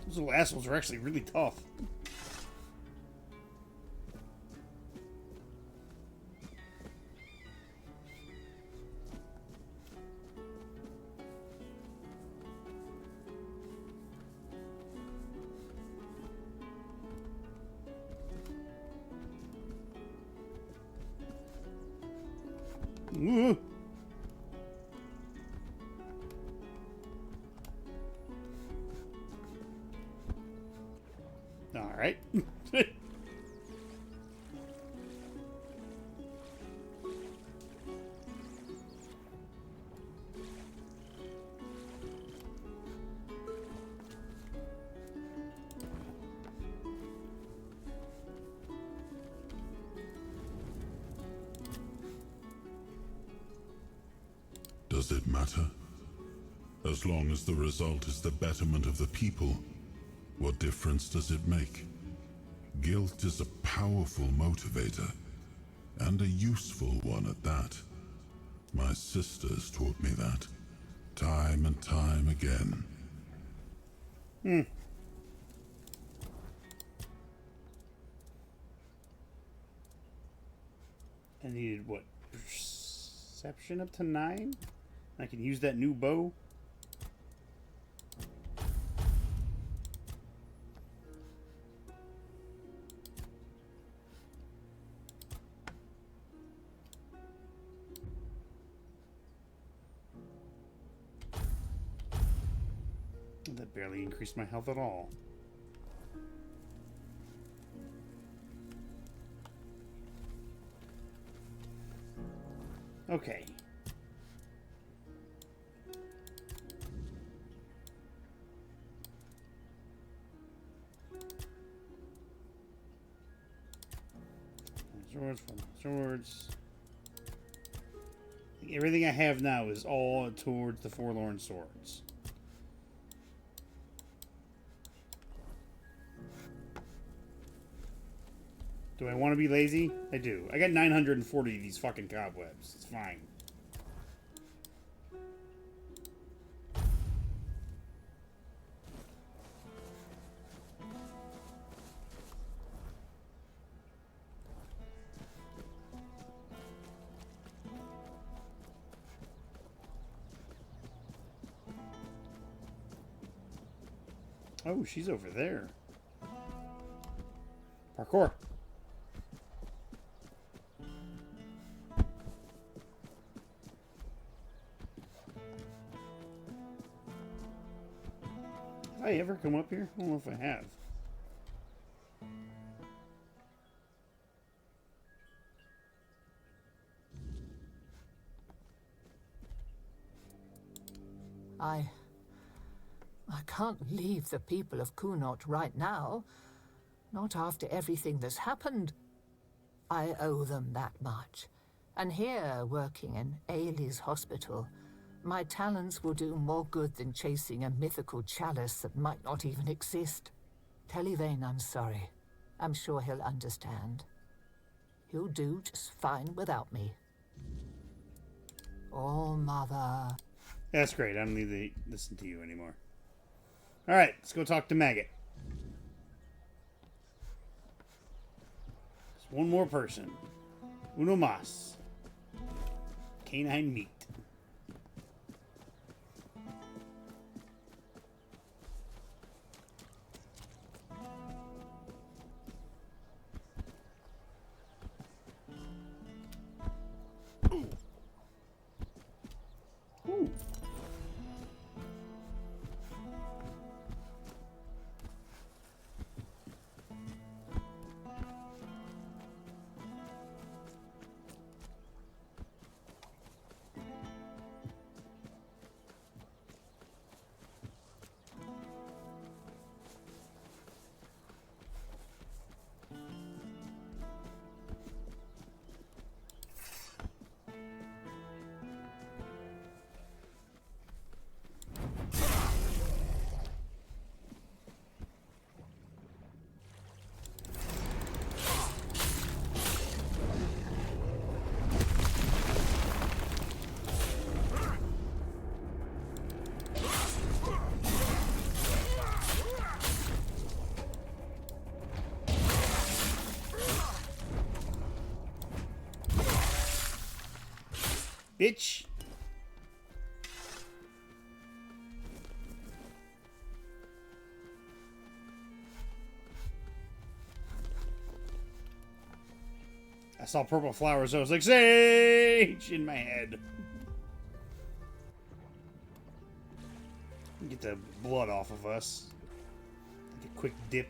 Those little assholes are actually really tough. Ooh. All right. Does it matter? As long as the result is the betterment of the people, what difference does it make? Guilt is a powerful motivator, and a useful one at that. My sisters taught me that, time and time again. I needed, what, perception up to 9? I can use that new bow. That barely increased my health at all. Okay. Swords, swords. Everything I have now is all towards the Forlorn Swords. Do I want to be lazy? I do. I got 940 of these fucking cobwebs. It's fine. Oh, she's over there. Parkour. Have I ever come up here? I don't know if I have. I can't leave the people of Kunot right now. Not after everything that's happened. I owe them that much. And here, working in Ailey's hospital, my talents will do more good than chasing a mythical chalice that might not even exist. Tell Yvain I'm sorry. I'm sure he'll understand. He'll do just fine without me. Oh, Mother. That's great. I don't need to listen to you anymore. Alright, let's go talk to Maggot. Just one more person. Uno mas. Canine meat. Ooh. Bitch. I saw purple flowers. I was like, sage in my head. Get the blood off of us. Take a quick dip.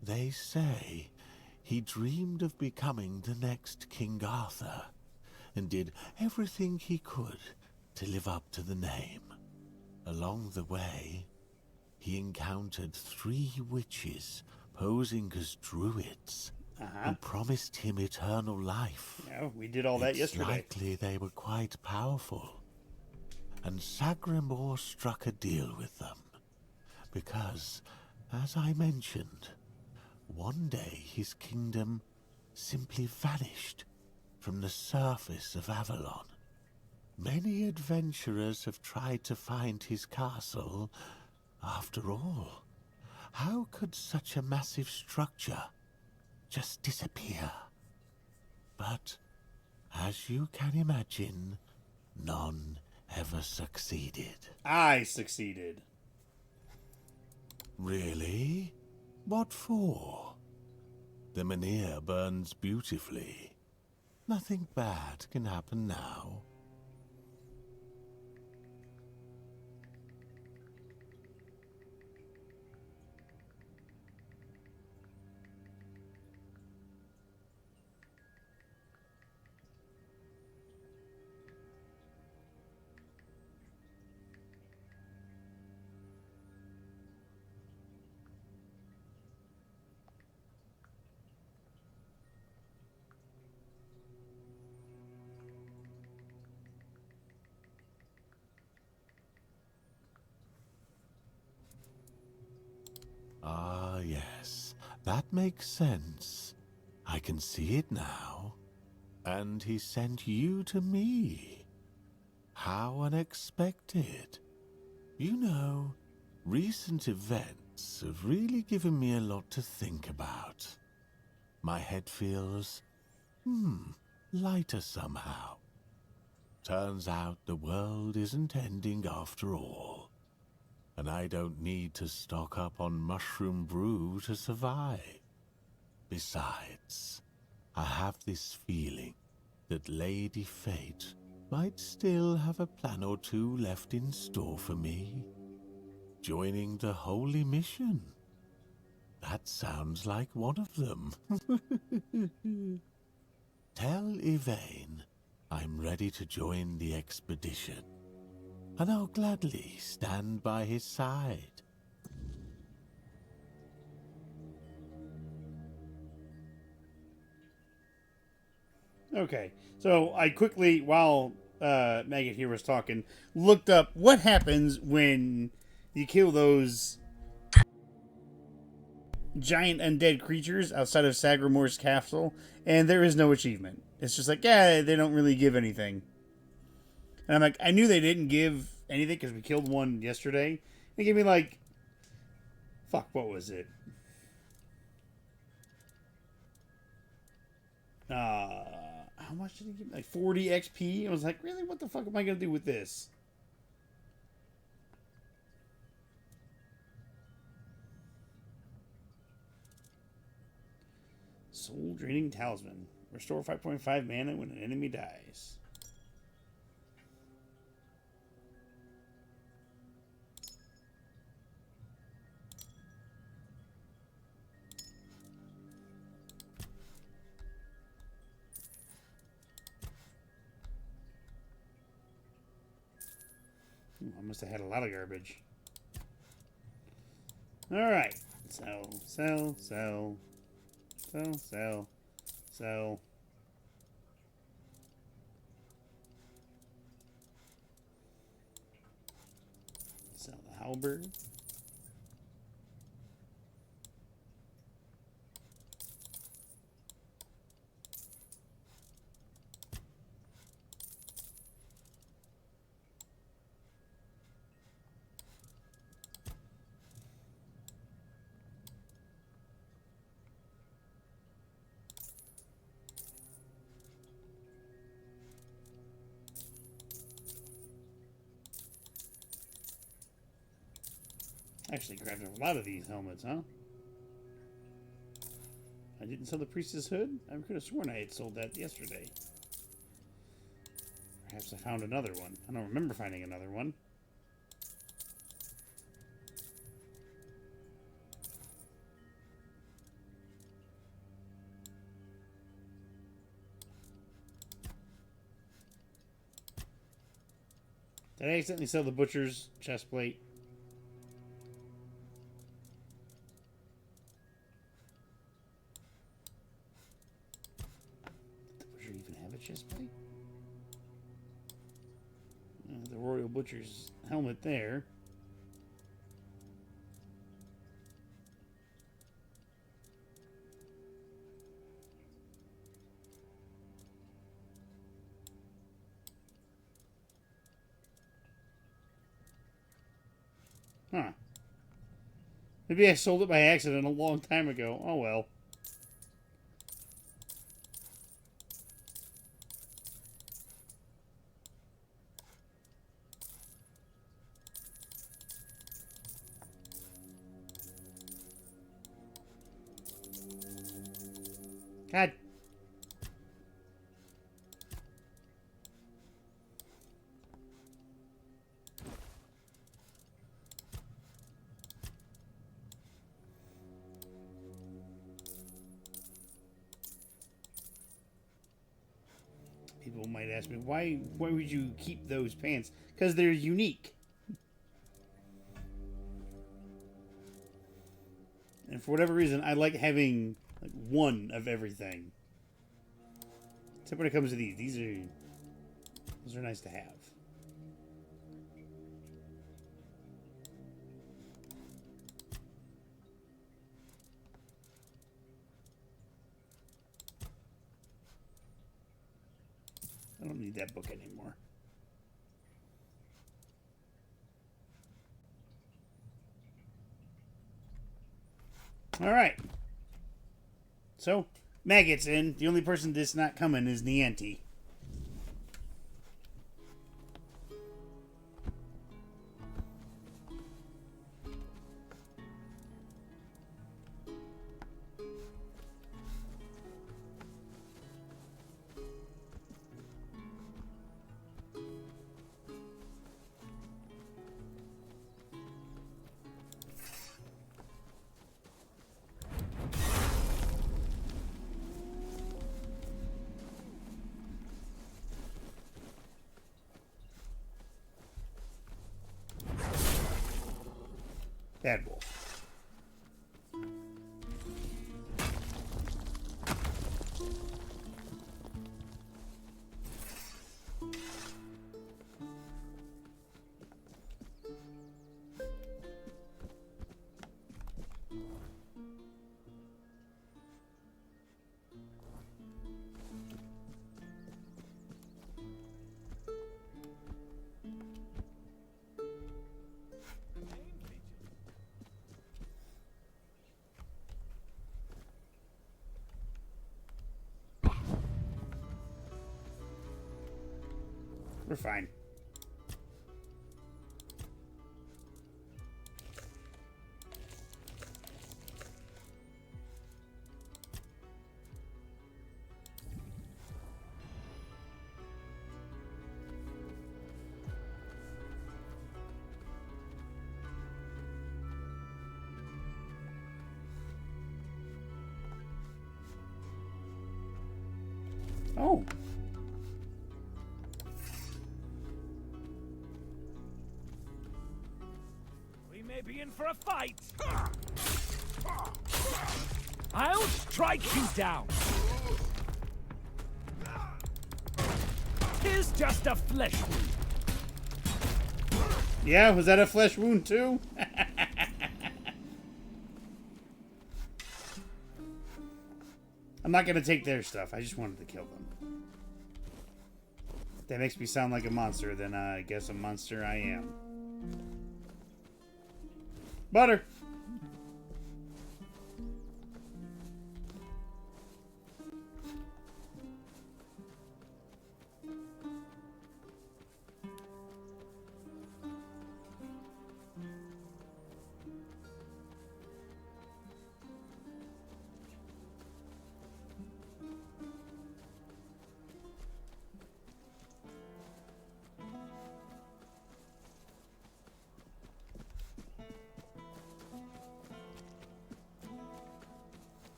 They say he dreamed of becoming the next King Arthur, and did everything he could to live up to the name. Along the way, he encountered 3 witches posing as druids who promised him eternal life. Yeah, we did all that yesterday. It's likely they were quite powerful, and Sagramor struck a deal with them, because, as I mentioned, one day his kingdom simply vanished from the surface of Avalon. Many adventurers have tried to find his castle. After all, how could such a massive structure just disappear? But, as you can imagine, none ever succeeded. I succeeded. Really? What for? The Menhir burns beautifully. Nothing bad can happen now. That makes sense. I can see it now. And he sent you to me. How unexpected. You know, recent events have really given me a lot to think about. My head feels, lighter somehow. Turns out the world isn't ending after all. And I don't need to stock up on mushroom brew to survive. Besides, I have this feeling that Lady Fate might still have a plan or two left in store for me. Joining the Holy Mission. That sounds like one of them. Tell Yvain I'm ready to join the expedition, and I'll gladly stand by his side. Okay, so I quickly, while Maggot here was talking, looked up what happens when you kill those giant undead creatures outside of Sagramor's castle, and there is no achievement. It's just like, yeah, they don't really give anything. And I'm like, I knew they didn't give anything because we killed one yesterday. They gave me like, fuck, what was it? How much did he give me? Like 40 XP? I was like, really? What the fuck am I going to do with this? Soul Draining Talisman. Restore 5.5 mana when an enemy dies. I must have had a lot of garbage. Alright. Sell, sell, sell. Sell, sell, sell. Sell the halberd. Actually grabbed a lot of these helmets, huh? I didn't sell the Priestess Hood? I could have sworn I had sold that yesterday. Perhaps I found another one. I don't remember finding another one. Did I accidentally sell the Butcher's chestplate? Chestplate? The Royal Butcher's helmet there. Huh. Maybe I sold it by accident a long time ago. Oh well. God. People might ask me, why would you keep those pants? Because they're unique. And for whatever reason, I like having like one of everything. Except when it comes to these. Those are nice to have. need that book anymore. All right. So, Maggot's in. The only person that's not coming is Nianti. Bad Wolf. We're fine. Oh. We may be in for a fight. I'll strike you down. Here's just a flesh wound. Yeah, was that a flesh wound too? I'm not gonna take their stuff. I just wanted to kill them. If that makes me sound like a monster, then I guess a monster I am. Butter!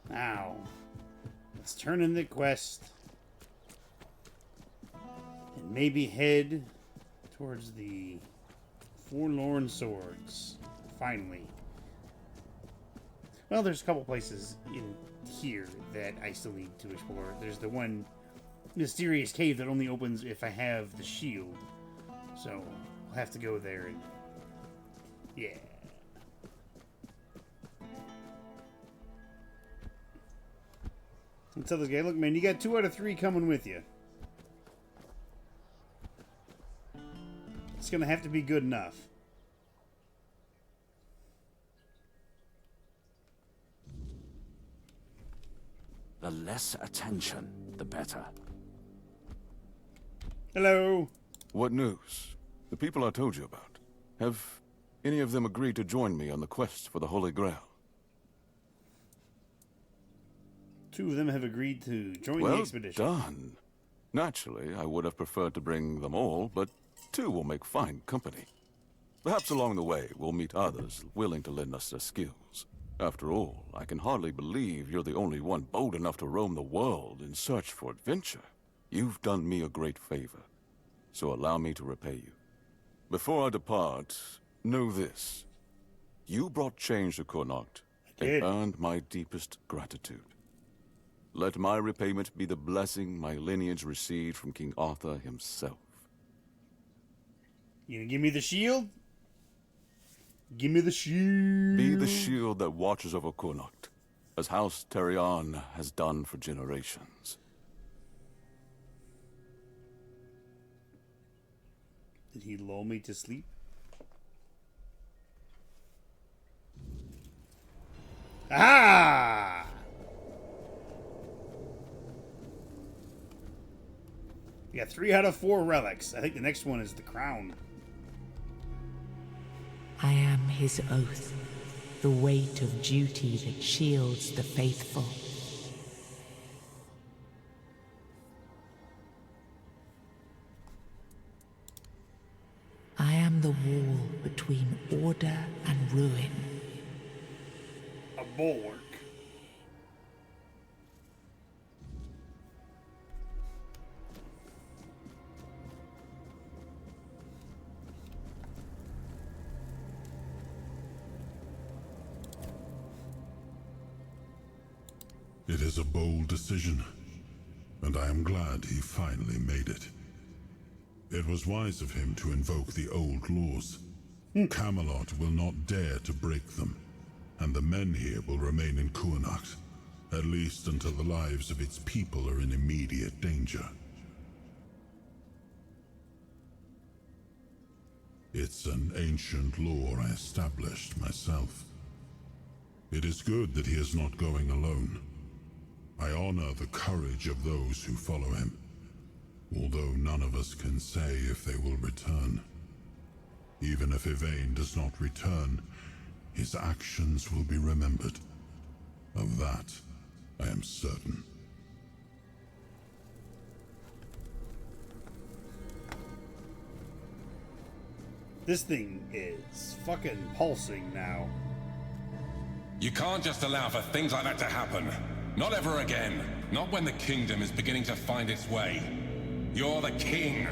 Now, let's turn in the quest and maybe head towards the Forlorn Swords. Finally. Well, there's a couple places in here that I still need to explore. There's the one mysterious cave that only opens if I have the shield. So, I'll have to go there and... yeah. And tell this guy, look, man, you got 2 out of 3 coming with you. It's gonna have to be good enough. The less attention, the better. Hello. What news? The people I told you about. Have any of them agreed to join me on the quest for the Holy Grail? 2 of them have agreed to join Well the expedition. done. Naturally, I would have preferred to bring them all, but 2 will make fine company. Perhaps along the way, we'll meet others willing to lend us their skills. After all, I can hardly believe you're the only one bold enough to roam the world in search for adventure. You've done me a great favor, so allow me to repay you. Before I depart, know this. You brought change to Connacht and earned my deepest gratitude. Let my repayment be the blessing my lineage received from King Arthur himself. You gonna give me the shield? Give me the shield. Be the shield that watches over Connacht, as House Terion has done for generations. Did he lull me to sleep? Ah! We got 3 out of 4 relics. I think the next one is the crown. I am his oath, the weight of duty that shields the faithful. I am the wall between order and ruin. A bulwark. It is a bold decision, and I am glad he finally made it. It was wise of him to invoke the old laws. Camelot will not dare to break them, and the men here will remain in Kuanacht, at least until the lives of its people are in immediate danger. It's an ancient law I established myself. It is good that he is not going alone. I honor the courage of those who follow him, although none of us can say if they will return. Even if Yvain does not return, his actions will be remembered. Of that, I am certain. This thing is fucking pulsing now. You can't just allow for things like that to happen. Not ever again. Not when the kingdom is beginning to find its way. You're the king,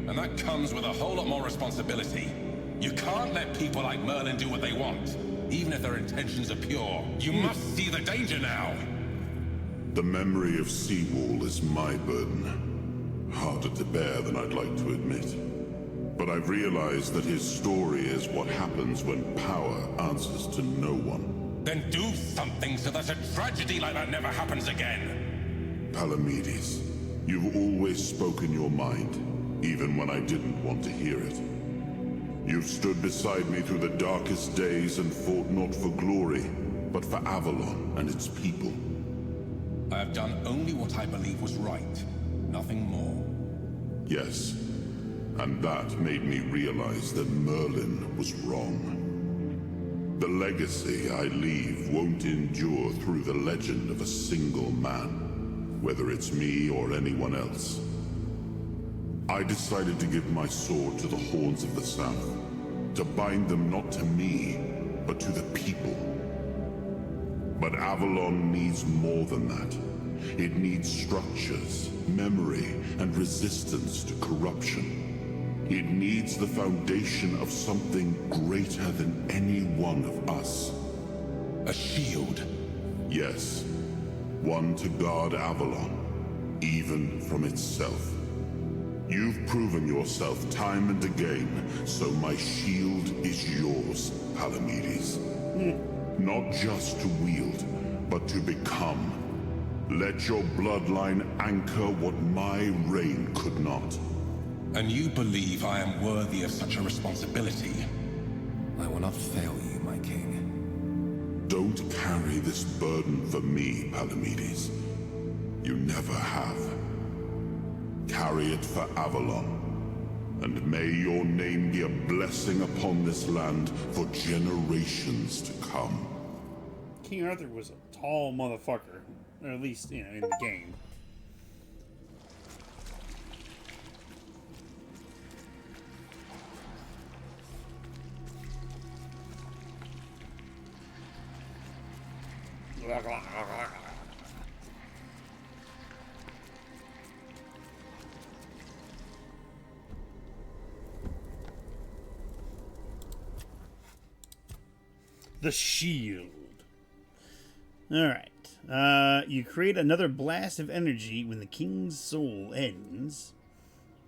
and that comes with a whole lot more responsibility. You can't let people like Merlin do what they want, even if their intentions are pure. You must see the danger now. The memory of Seawall is my burden. Harder to bear than I'd like to admit. But I've realized that his story is what happens when power answers to no one. Then do something so that a tragedy like that never happens again. Palamedes, you've always spoken your mind, even when I didn't want to hear it. You've stood beside me through the darkest days and fought not for glory, but for Avalon and its people. I have done only what I believe was right, nothing more. Yes, and that made me realize that Merlin was wrong. The legacy I leave won't endure through the legend of a single man, whether it's me or anyone else. I decided to give my sword to the Horns of the South, to bind them not to me, but to the people. But Avalon needs more than that. It needs structures, memory, and resistance to corruption. It needs the foundation of something greater than any one of us. A shield? Yes. One to guard Avalon, even from itself. You've proven yourself time and again, so my shield is yours, Palamedes. Not just to wield, but to become. Let your bloodline anchor what my reign could not. And you believe I am worthy of such a responsibility? I will not fail you, my king. Don't carry this burden for me, Palamedes. You never have. Carry it for Avalon. And may your name be a blessing upon this land for generations to come. King Arthur was a tall motherfucker. Or at least, you know, in the game. The shield. Alright. You create another blast of energy when the king's soul ends.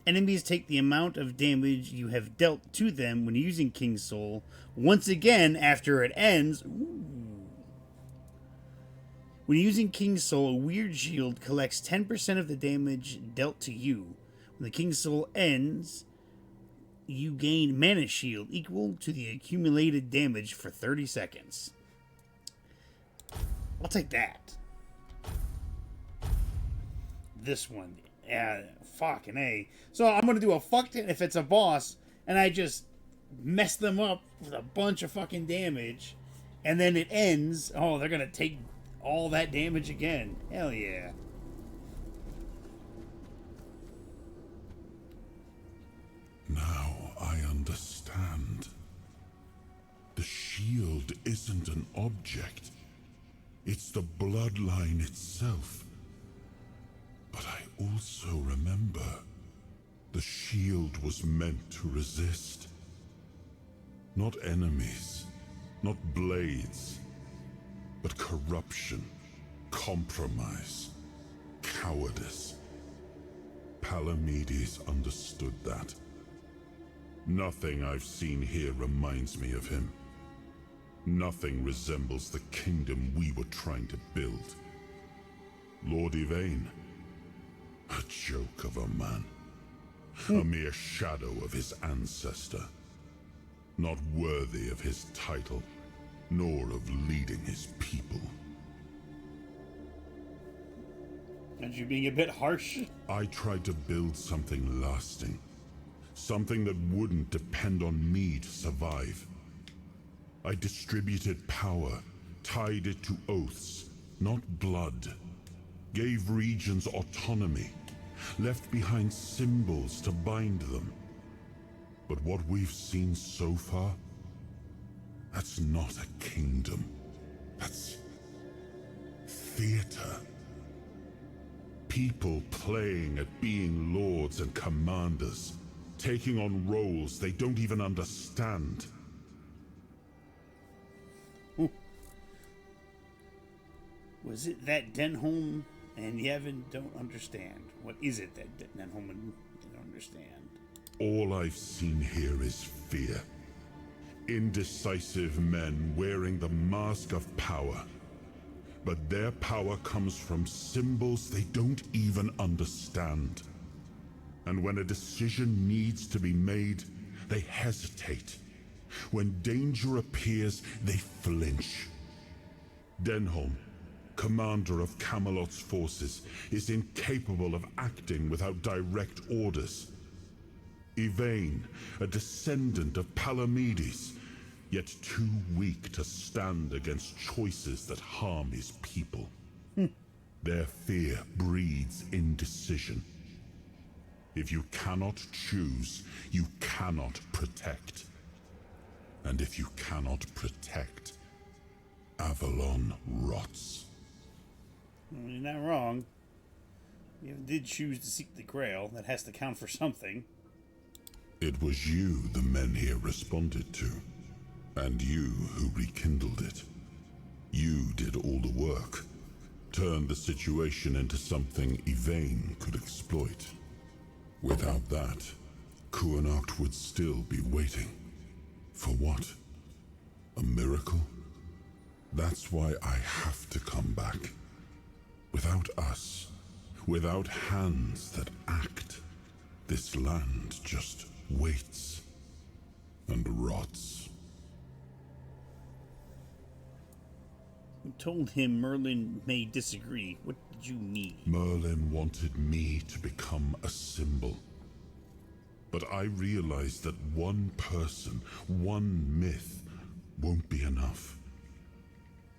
Enemies take the amount of damage you have dealt to them when using King's Soul once again after it ends. Ooh. When using King's Soul, a weird shield collects 10% of the damage dealt to you. When the King's Soul ends, you gain mana shield equal to the accumulated damage for 30 seconds. I'll take that. This one. Yeah, fucking A. So I'm gonna do a fuck ton if it's a boss, and I just mess them up with a bunch of fucking damage, and then it ends. Oh, they're gonna take all that damage again. Hell yeah. Now I understand. The shield isn't an object. It's the bloodline itself. But I also remember the shield was meant to resist. Not enemies, not blades, but corruption, compromise, cowardice. Palamedes understood that. Nothing I've seen here reminds me of him. Nothing resembles the kingdom we were trying to build. Lord Yvain, a joke of a man. A mere shadow of his ancestor. Not worthy of his title, nor of leading his people. Aren't you being a bit harsh? I tried to build something lasting. Something that wouldn't depend on me to survive. I distributed power, tied it to oaths, not blood. Gave regions autonomy, left behind symbols to bind them. But what we've seen so far, that's not a kingdom. That's theater. People playing at being lords and commanders, taking on roles they don't even understand. Was it that Denholm and Yevon don't understand? What is it that Denholm and don't understand? All I've seen here is fear. Indecisive men wearing the mask of power. But their power comes from symbols they don't even understand. And when a decision needs to be made, they hesitate. When danger appears, they flinch. Denholm, commander of Camelot's forces, is incapable of acting without direct orders. Yvain, a descendant of Palamedes, yet too weak to stand against choices that harm his people. Their fear breeds indecision. If you cannot choose, you cannot protect. And if you cannot protect, Avalon rots. Well, you're not wrong. You did choose to seek the Grail. That has to count for something. It was you the men here responded to, and you who rekindled it. You did all the work, turned the situation into something Yvain could exploit. Without that, Kuanakt would still be waiting. For what? A miracle? That's why I have to come back. Without us, without hands that act, this land just waits and rots. You told him Merlin may disagree. What did you mean? Merlin wanted me to become a symbol. But I realized that one person, one myth, won't be enough.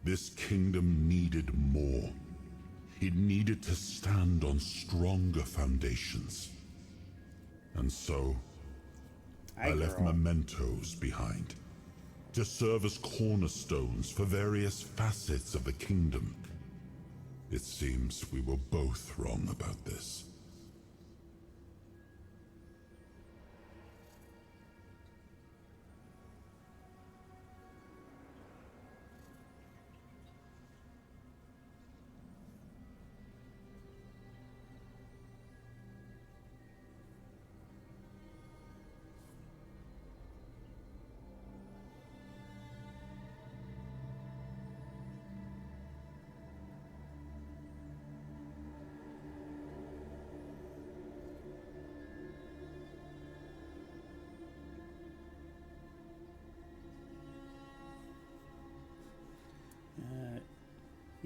This kingdom needed more. It needed to stand on stronger foundations. And so, I left mementos behind, to serve as cornerstones for various facets of the kingdom. It seems we were both wrong about this.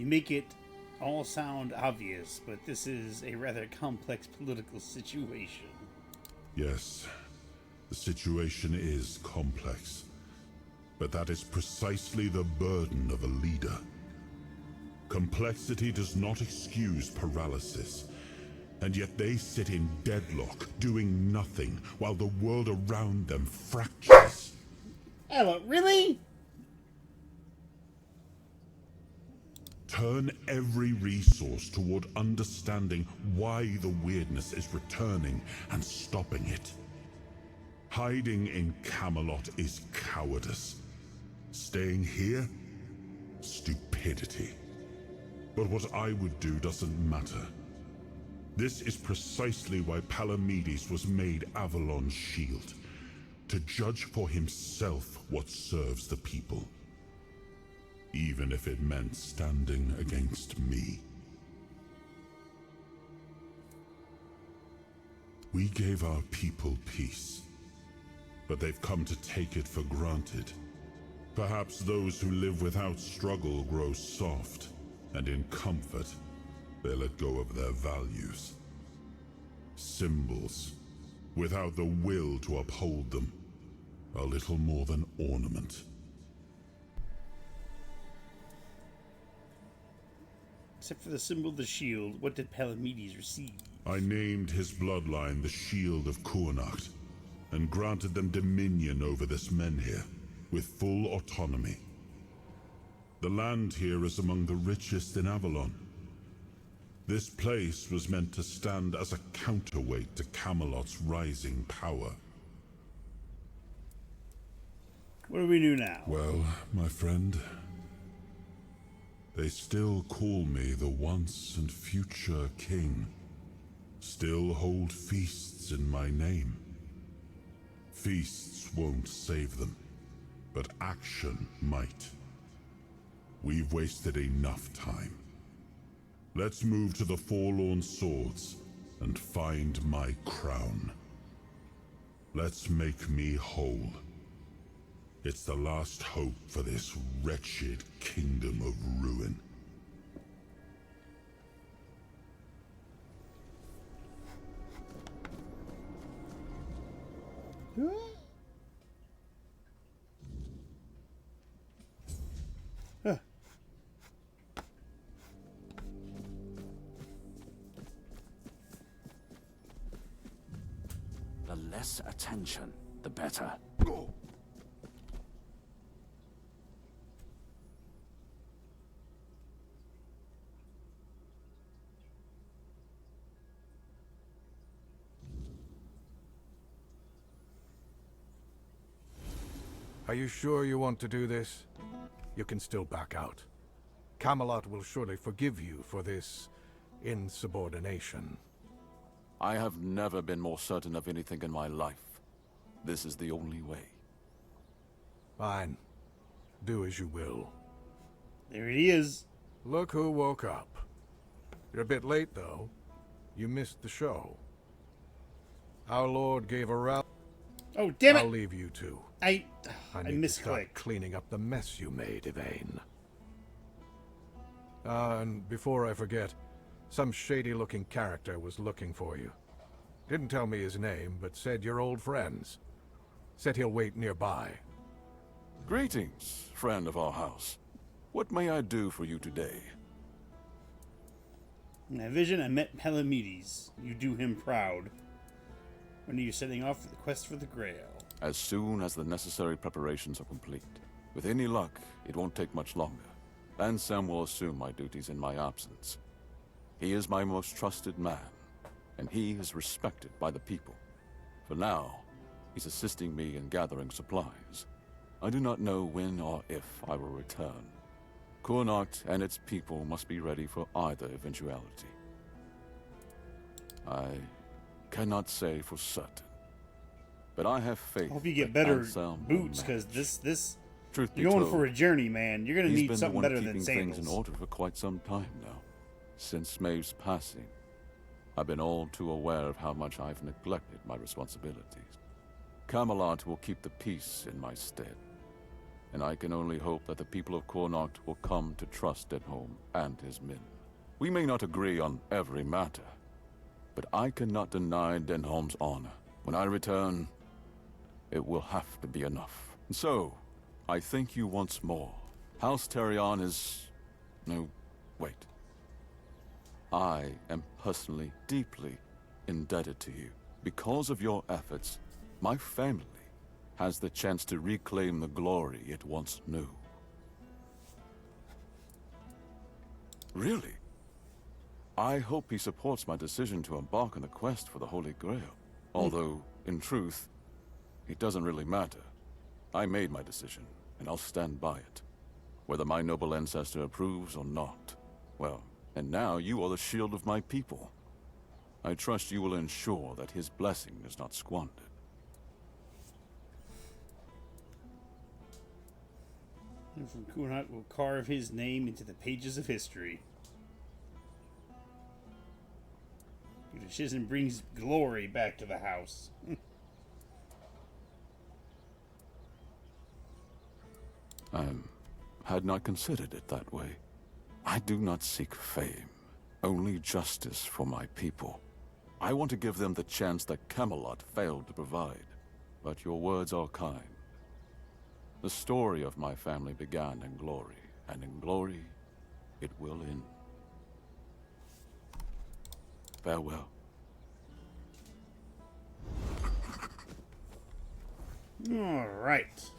You make it all sound obvious, but this is a rather complex political situation. Yes, the situation is complex. But that is precisely the burden of a leader. Complexity does not excuse paralysis. And yet they sit in deadlock, doing nothing, while the world around them fractures. Ella, really? Turn every resource toward understanding why the weirdness is returning and stopping it. Hiding in Camelot is cowardice. Staying here? Stupidity. But what I would do doesn't matter. This is precisely why Palamedes was made Avalon's shield. To judge for himself what serves the people. Even if it meant standing against me. We gave our people peace, but they've come to take it for granted. Perhaps those who live without struggle grow soft, and in comfort, they let go of their values. Symbols, without the will to uphold them, are little more than ornament. Except for the symbol of the shield, what did Palamedes receive? I named his bloodline the Shield of Kurnacht, and granted them dominion over this menhir, with full autonomy. The land here is among the richest in Avalon. This place was meant to stand as a counterweight to Camelot's rising power. What do we do now? Well, my friend, they still call me the once and future king. Still hold feasts in my name. Feasts won't save them, but action might. We've wasted enough time. Let's move to the Forlorn Swords and find my crown. Let's make me whole. It's the last hope for this wretched kingdom of ruin. The less attention, the better. Are you sure you want to do this? You can still back out. Camelot will surely forgive you for this insubordination. I have never been more certain of anything in my life. This is the only way. Fine. Do as you will. There he is. Look who woke up. You're a bit late, though. You missed the show. Our Lord gave a rally. Oh, damn it! I'll leave you two. I need to start misclicked. cleaning up the mess you made, Yvain. And before I forget, some shady-looking character was looking for you. Didn't tell me his name, but said you're old friends. Said he'll wait nearby. Greetings, friend of our house. What may I do for you today? In that vision, I met Palamedes. You do him proud. When are you setting off for the quest for the Grail? As soon as the necessary preparations are complete. With any luck, it won't take much longer. Ansem will assume my duties in my absence. He is my most trusted man, and he is respected by the people. For now, he's assisting me in gathering supplies. I do not know when or if I will return. Kurnacht and its people must be ready for either eventuality. I cannot say for certain, but I have faith. I hope you get that better Ansem boots, will because match. Truth be you're going told, for a journey, man. You're gonna he's need been something the one better keeping than things sandals. in order for quite some time now. Since Maeve's passing, I've been all too aware of how much I've neglected my responsibilities. Camelot will keep the peace in my stead. and I can only hope that the people of Connacht will come to trust Denholm and his men. We may not agree on every matter, but I cannot deny Denholm's honor. When I return, it will have to be enough. So, I thank you once more. House Terrion is... no, wait. I am personally deeply indebted to you. Because of your efforts, my family has the chance to reclaim the glory it once knew. Really? I hope he supports my decision to embark on the quest for the Holy Grail. Although, in truth, it doesn't really matter. I made my decision, and I'll stand by it. Whether my noble ancestor approves or not. Well, and now you are the shield of my people. I trust you will ensure that his blessing is not squandered. And from Connacht will carve his name into the pages of history. Shizen brings glory back to the house. I had not considered it that way. I do not seek fame, only justice for my people. I want to give them the chance that Camelot failed to provide. But your words are kind. The story of my family began in glory, and in glory it will end. Farewell. All right.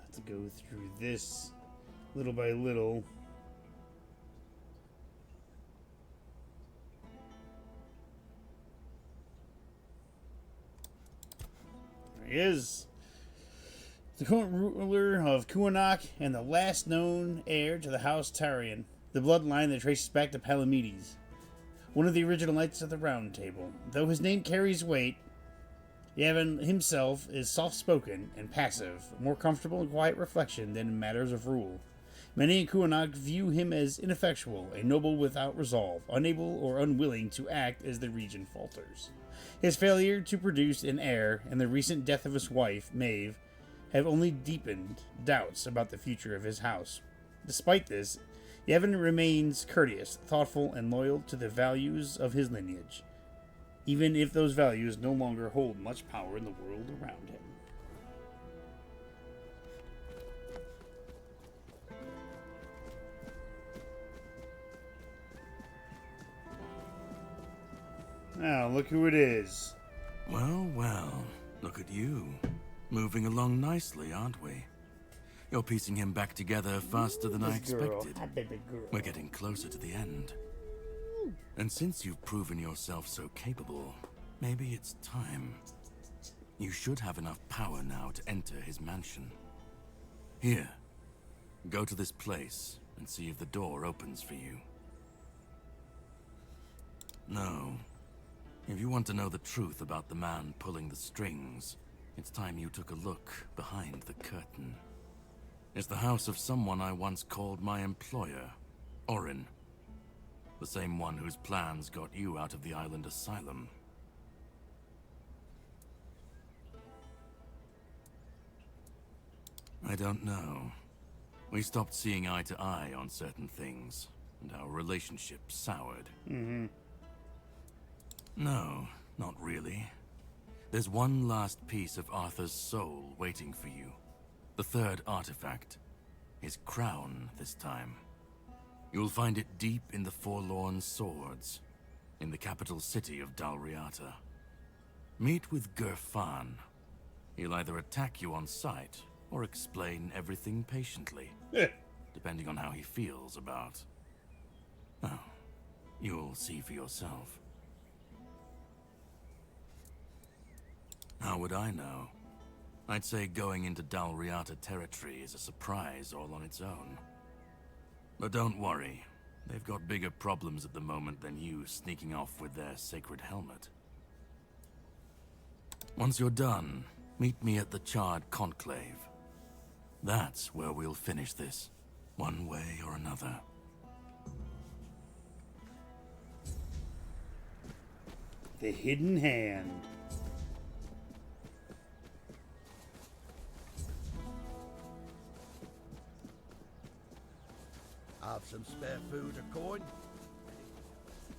Let's go through this little by little. There he is. The current ruler of Kuanok and the last known heir to the House Tarion, the bloodline that traces back to Palamedes, one of the original Knights of the Round Table. Though his name carries weight, Yavin himself is soft-spoken and passive, more comfortable in quiet reflection than in matters of rule. Many in Kuanok view him as ineffectual, a noble without resolve, unable or unwilling to act as the region falters. His failure to produce an heir and the recent death of his wife, Maeve, have only deepened doubts about the future of his house. Despite this, Yevon remains courteous, thoughtful, and loyal to the values of his lineage, even if those values no longer hold much power in the world around him. Now, look who it is. Well, well, look at you. Moving along nicely, aren't we? You're piecing him back together faster than I expected. We're getting closer to the end. And since you've proven yourself so capable, maybe it's time. You should have enough power now to enter his mansion. Here, go to this place and see if the door opens for you. No. If you want to know the truth about the man pulling the strings, it's time you took a look behind the curtain. It's the house of someone I once called my employer, Orin. The same one whose plans got you out of the island asylum. I don't know. We stopped seeing eye to eye on certain things, and our relationship soured. No, not really. There's one last piece of Arthur's soul waiting for you. The third artifact. His crown, this time. You'll find it deep in the Forlorn Swords, in the capital city of Dalriata. Meet with Gerfan. He'll either attack you on sight, or explain everything patiently. Depending on how he feels about... Oh, you'll see for yourself. How would I know? I'd say going into Dalriata territory is a surprise all on its own. But don't worry, they've got bigger problems at the moment than you sneaking off with their sacred helmet. Once you're done, meet me at the Charred Conclave. That's where we'll finish this, one way or another. The Hidden Hand. spare food or coin?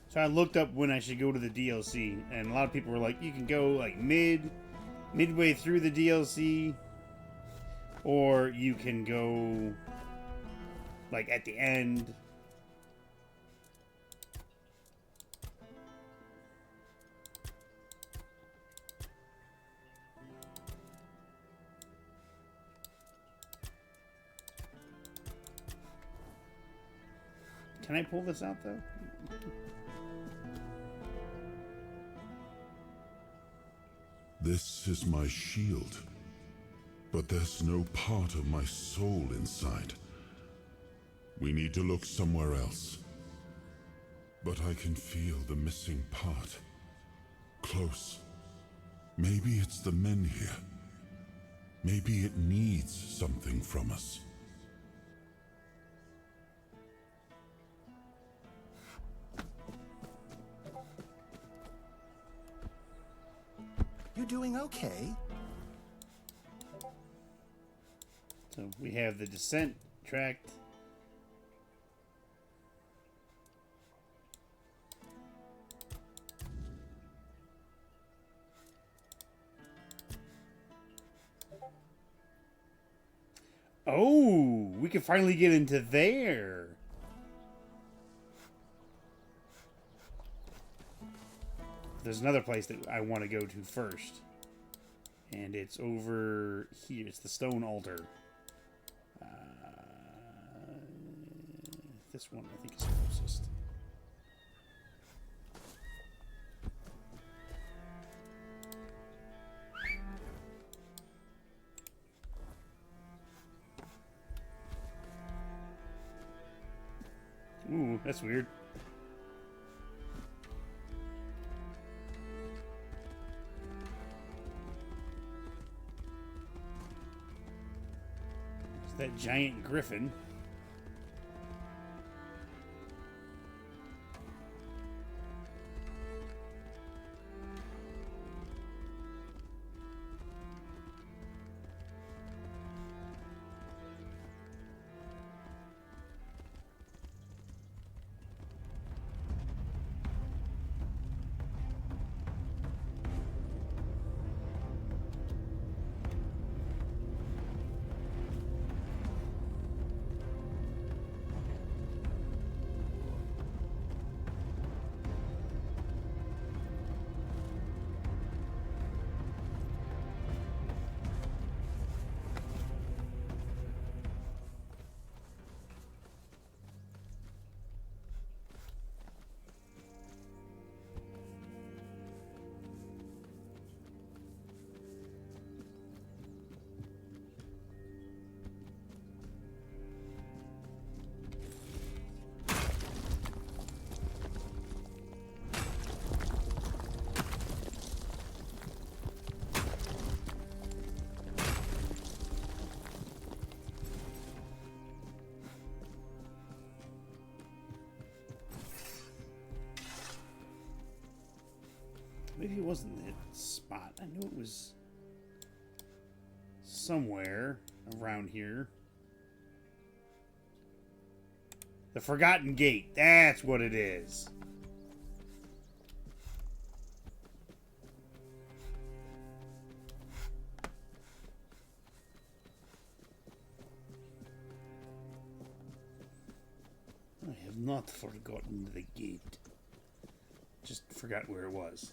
So I looked up when I should go to the DLC, and a lot of people were like, you can go like midway through the DLC, or you can go like at the end. Can I pull this out though? This is my shield, but there's no part of my soul inside. We need to look somewhere else. But I can feel the missing part. Close. Maybe it's the men here. Maybe it needs something from us. You doing okay? So we have the descent tract. Oh, we can finally get into there. There's another place that I want to go to first. And it's over here. It's the stone altar. This one, I think, is closest. Ooh, that's weird. It's that giant griffin. Maybe it wasn't that spot. I knew it was somewhere around here. The Forgotten Gate. That's what it is. I have not forgotten the gate. Just forgot where it was.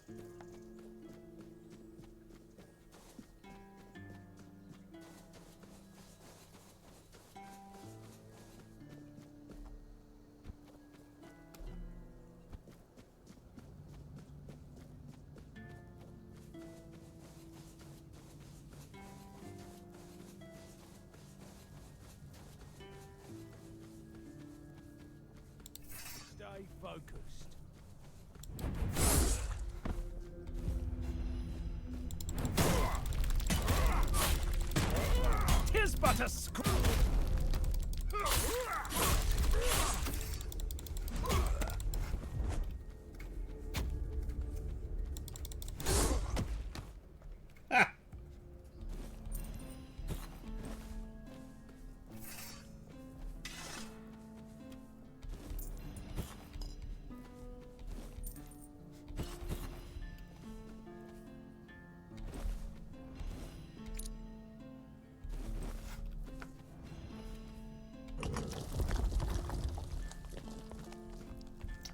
Stay focused. Here's but a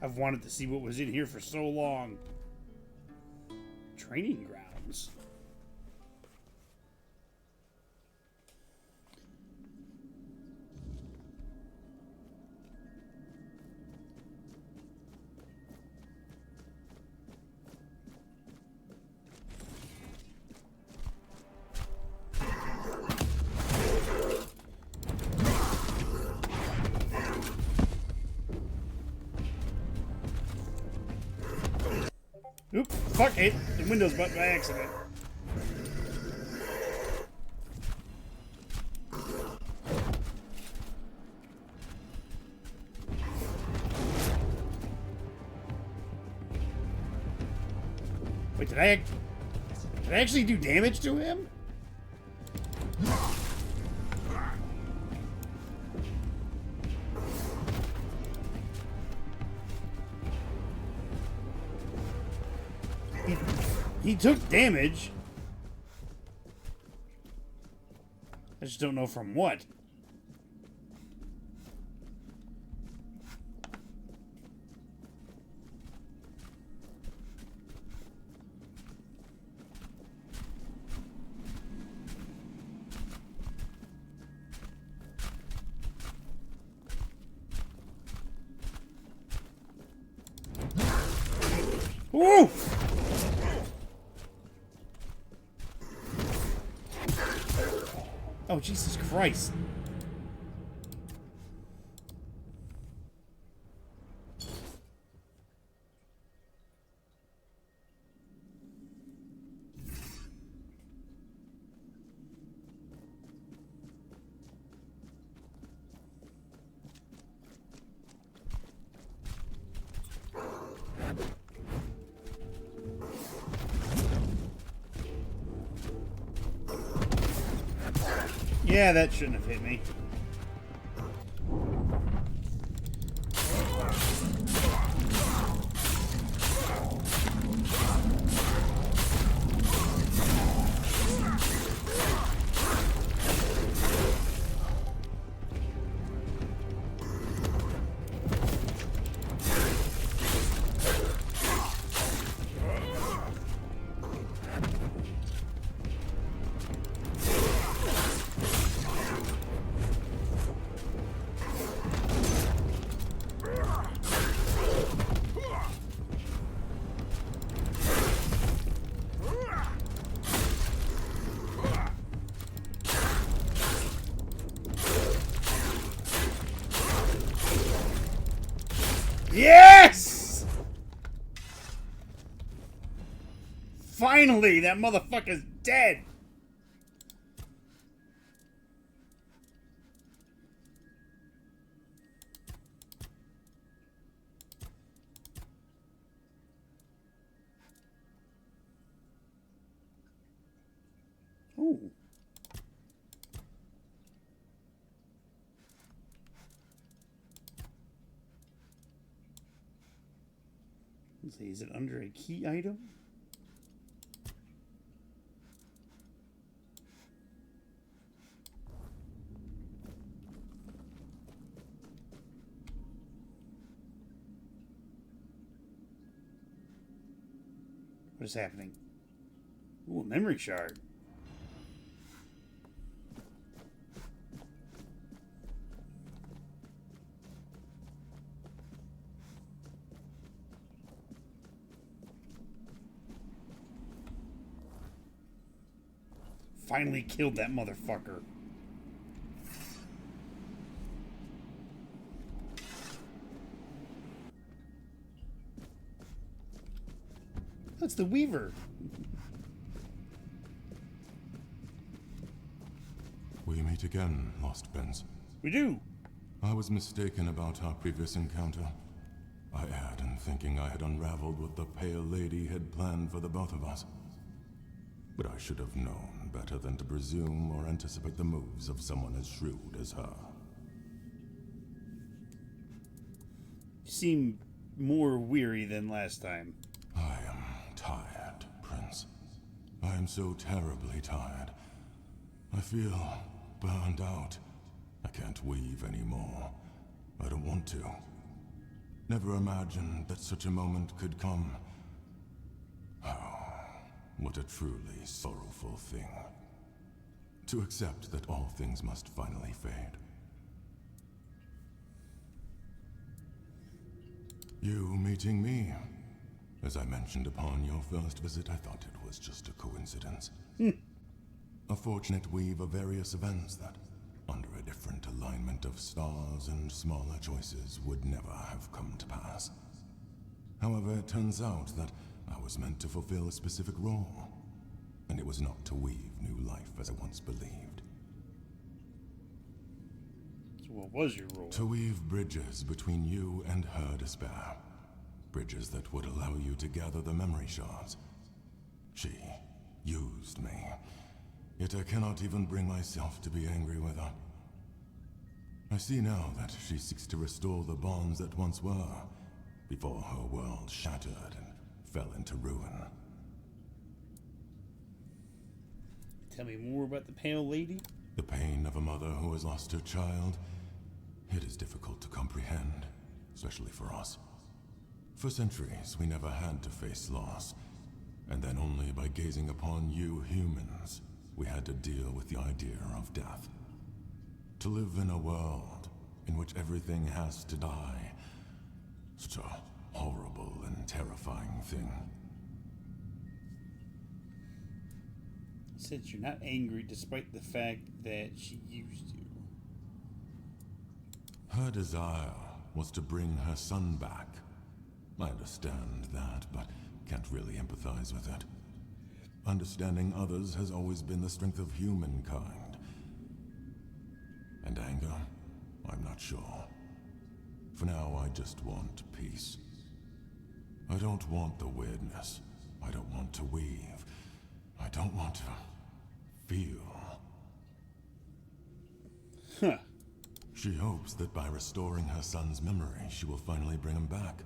I've wanted to see what was in here for so long. Training grounds. Oop, fuck it. The Windows button by accident. Wait, did I actually do damage to him? He took damage. I just don't know from what. Woo! Oh, Jesus Christ. Yeah, that shouldn't have hit me. Yes! Finally, that motherfucker's dead. Ooh. Let's see, is it under a key item? What is happening? Ooh, a memory shard. Finally killed that motherfucker. That's the Weaver. We meet again, Lost Prince. We do. I was mistaken about our previous encounter. I erred in thinking I had unraveled what the Pale Lady had planned for the both of us. But I should have known better than to presume or anticipate the moves of someone as shrewd as her. You seem more weary than last time. I am tired, Prince. I am so terribly tired. I feel burned out. I can't weave anymore. I don't want to. Never imagined that such a moment could come. Oh, what a truly sorrowful thing. To accept that all things must finally fade. You meeting me. As I mentioned upon your first visit, I thought it was just a coincidence. A fortunate weave of various events that, under a different alignment of stars and smaller choices, would never have come to pass. However, it turns out that I was meant to fulfill a specific role, and it was not to weave new life as I once believed. So what was your role? To weave bridges between you and her despair. Bridges that would allow you to gather the memory shards. She used me. Yet I cannot even bring myself to be angry with her. I see now that she seeks to restore the bonds that once were, before her world shattered and fell into ruin. Tell me more about the Pale Lady? The pain of a mother who has lost her child. It is difficult to comprehend, especially for us. For centuries, we never had to face loss, and then only by gazing upon you humans, we had to deal with the idea of death. To live in a world in which everything has to die. Such a horrible and terrifying thing. Since you're not angry despite the fact that she used you. Her desire was to bring her son back. I understand that, but can't really empathize with it. Understanding others has always been the strength of humankind. And anger? I'm not sure. For now, I just want peace. I don't want the weirdness. I don't want to weave. I don't want to feel. Huh. She hopes that by restoring her son's memory, she will finally bring him back.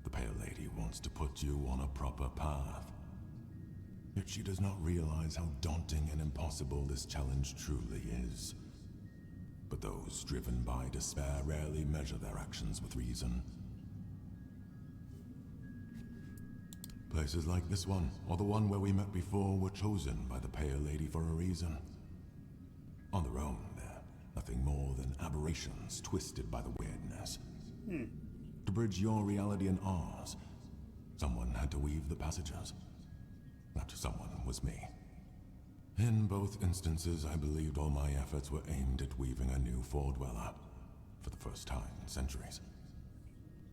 The Pale Lady wants to put you on a proper path. Yet she does not realize how daunting and impossible this challenge truly is. But those driven by despair rarely measure their actions with reason. Places like this one, or the one where we met before, were chosen by the Pale Lady for a reason. On their own, they're nothing more than aberrations twisted by the weirdness. To bridge your reality and ours, someone had to weave the passages. That someone was me. In both instances, I believed all my efforts were aimed at weaving a new Fordweller, for the first time in centuries.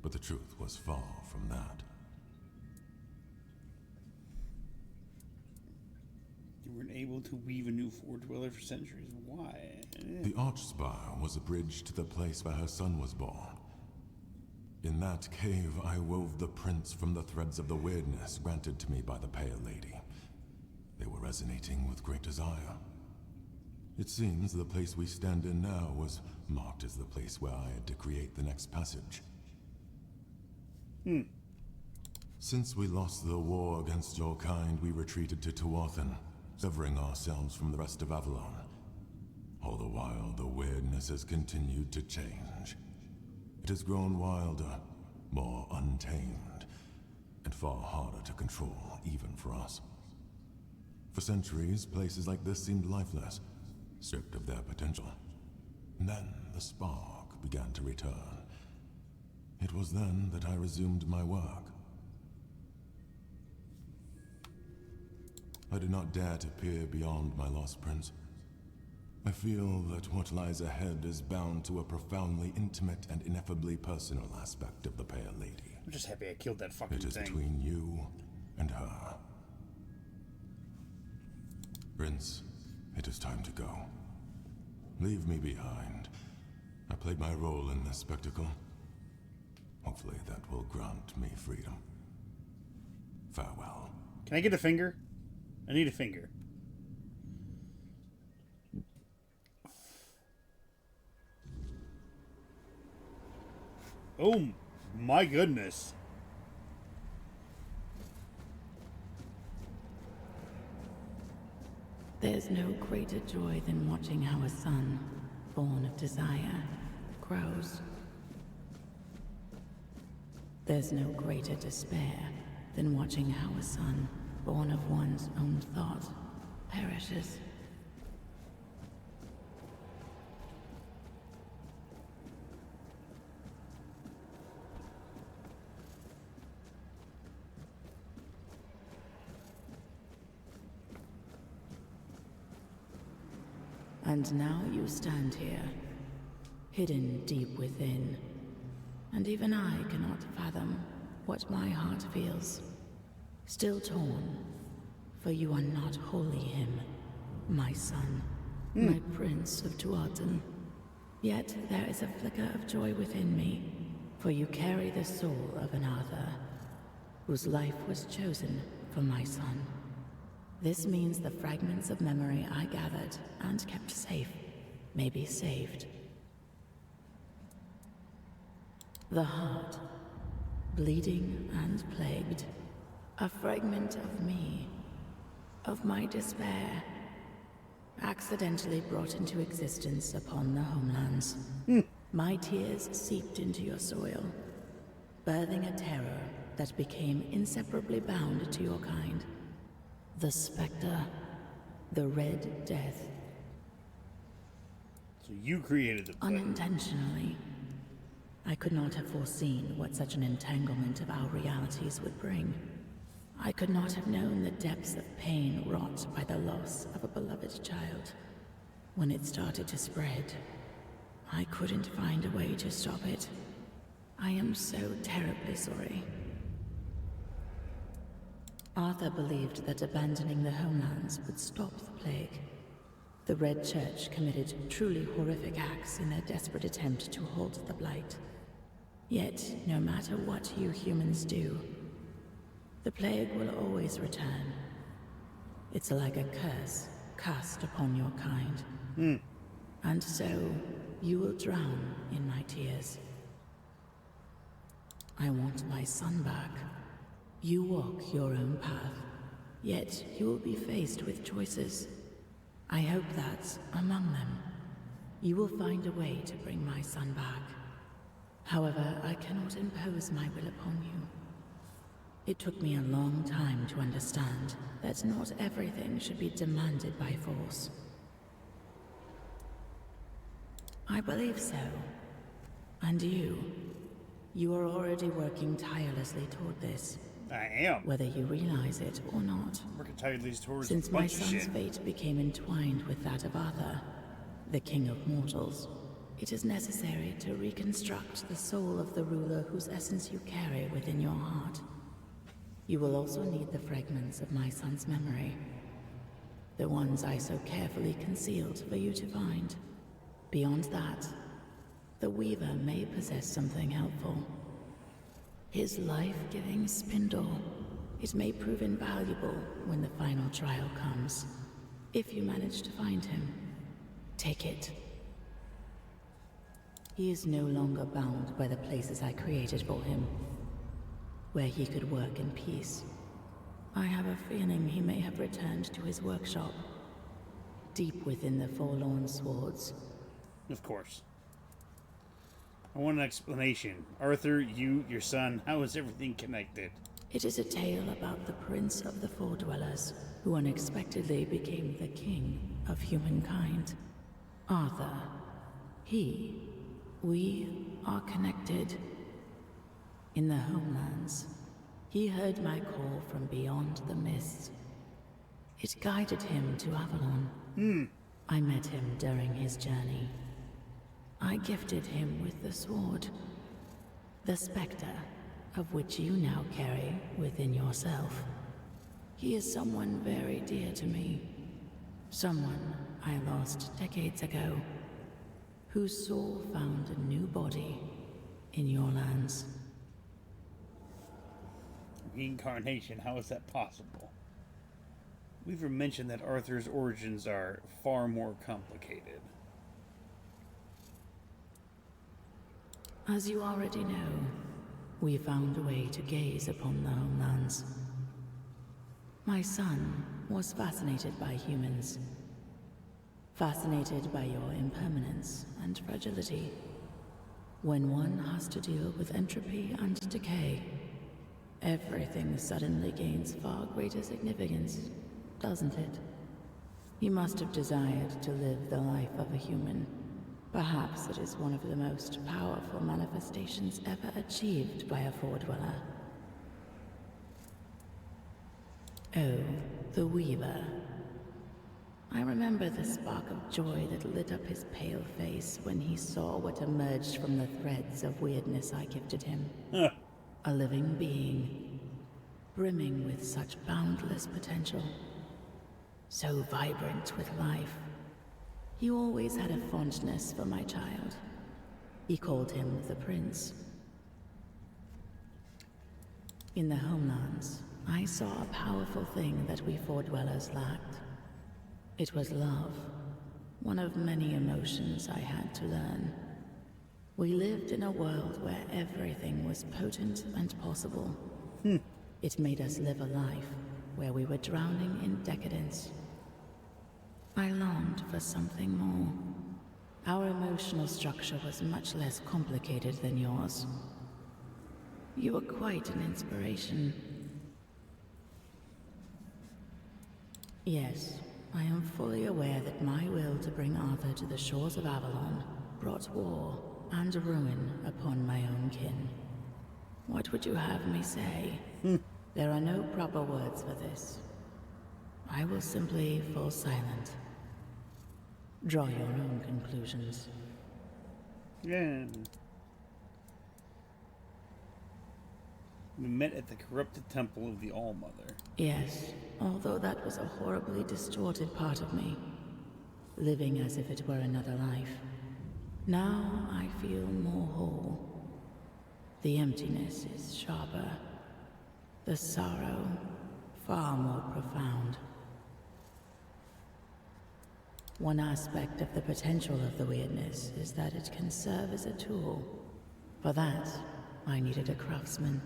But the truth was far from that. You weren't able to weave a new Ford Dweller for centuries. Why? The Archspire was a bridge to the place where her son was born. In that cave, I wove the prints from the threads of the weirdness granted to me by the Pale Lady. They were resonating with great desire. It seems the place we stand in now was marked as the place where I had to create the next passage. Since we lost the war against your kind, we retreated to Tuathan, severing ourselves from the rest of Avalon. All the while, the weirdness has continued to change. It has grown wilder, more untamed, and far harder to control, even for us. For centuries, places like this seemed lifeless, stripped of their potential. And then the spark began to return. It was then that I resumed my work. I do not dare to peer beyond my lost prince. I feel that what lies ahead is bound to a profoundly intimate and ineffably personal aspect of the Pale Lady. I'm just happy I killed that fucking It is thing. between you and her. Prince, it is time to go. Leave me behind. I played my role in this spectacle. Hopefully that will grant me freedom. Farewell. Can I get a finger? I need a finger. Oh my goodness. There's no greater joy than watching how a son, born of desire, grows. There's no greater despair than watching how a son, born of one's own thought, perishes. And now you stand here, hidden deep within, and even I cannot fathom what my heart feels. Still torn, for you are not wholly him, my son, my prince of Tuathan. Yet there is a flicker of joy within me, for you carry the soul of an Arthur, whose life was chosen for my son. This means the fragments of memory I gathered and kept safe may be saved. The heart, bleeding and plagued, a fragment of me, of my despair, accidentally brought into existence upon the homelands. My tears seeped into your soil, birthing a terror that became inseparably bound to your kind. The Spectre, the Red Death. So you created the plague. Unintentionally. I could not have foreseen what such an entanglement of our realities would bring. I could not have known the depths of pain wrought by the loss of a beloved child. When it started to spread, I couldn't find a way to stop it. I am so terribly sorry. Arthur believed that abandoning the homelands would stop the plague. The Red Church committed truly horrific acts in their desperate attempt to halt the blight. Yet, no matter what you humans do, the plague will always return. It's like a curse cast upon your kind. And so, you will drown in my tears. I want my son back. You walk your own path, yet you will be faced with choices. I hope that, among them, you will find a way to bring my son back. However, I cannot impose my will upon you. It took me a long time to understand that not everything should be demanded by force. I believe so. And you are already working tirelessly toward this. I am. Whether you realize it or not. Working tirelessly towards Since a my bunch of son's shit. fate became entwined with that of Arthur, the king of mortals, it is necessary to reconstruct the soul of the ruler whose essence you carry within your heart. You will also need the fragments of my son's memory. The ones I so carefully concealed for you to find. Beyond that, the Weaver may possess something helpful. His life-giving spindle. It may prove invaluable when the final trial comes. If you manage to find him, take it. He is no longer bound by the places I created for him, where he could work in peace. I have a feeling he may have returned to his workshop, deep within the Forlorn Swords. Of course. I want an explanation. Arthur, you, your son, how is everything connected? It is a tale about the Prince of the Four Dwellers, who unexpectedly became the king of humankind. Arthur. We are connected. In the homelands, he heard my call from beyond the mist. It guided him to Avalon. I met him during his journey. I gifted him with the sword, the Spectre, of which you now carry within yourself. He is someone very dear to me. Someone I lost decades ago, whose soul found a new body in your lands. Reincarnation, how is that possible? Weaver mentioned that Arthur's origins are far more complicated. As you already know, we found a way to gaze upon the homelands. My son was fascinated by humans. Fascinated by your impermanence and fragility. When one has to deal with entropy and decay, everything suddenly gains far greater significance, doesn't it? He must have desired to live the life of a human. Perhaps it is one of the most powerful manifestations ever achieved by a Four-Dweller. Oh, the Weaver. I remember the spark of joy that lit up his pale face when he saw what emerged from the threads of weirdness I gifted him. A living being, brimming with such boundless potential. So vibrant with life. He always had a fondness for my child. He called him the Prince. In the Homelands, I saw a powerful thing that we Four-Dwellers lacked. It was love, one of many emotions I had to learn. We lived in a world where everything was potent and possible. It made us live a life where we were drowning in decadence. I longed for something more. Our emotional structure was much less complicated than yours. You were quite an inspiration. Yes, I am fully aware that my will to bring Arthur to the shores of Avalon brought war and ruin upon my own kin. What would you have me say? There are no proper words for this. I will simply fall silent. Draw your own conclusions. Yeah. We met at the corrupted temple of the All-Mother. Yes, although that was a horribly distorted part of me, living as if it were another life. Now I feel more whole. The emptiness is sharper. The sorrow, far more profound. One aspect of the potential of the weirdness is that it can serve as a tool. For that, I needed a craftsman.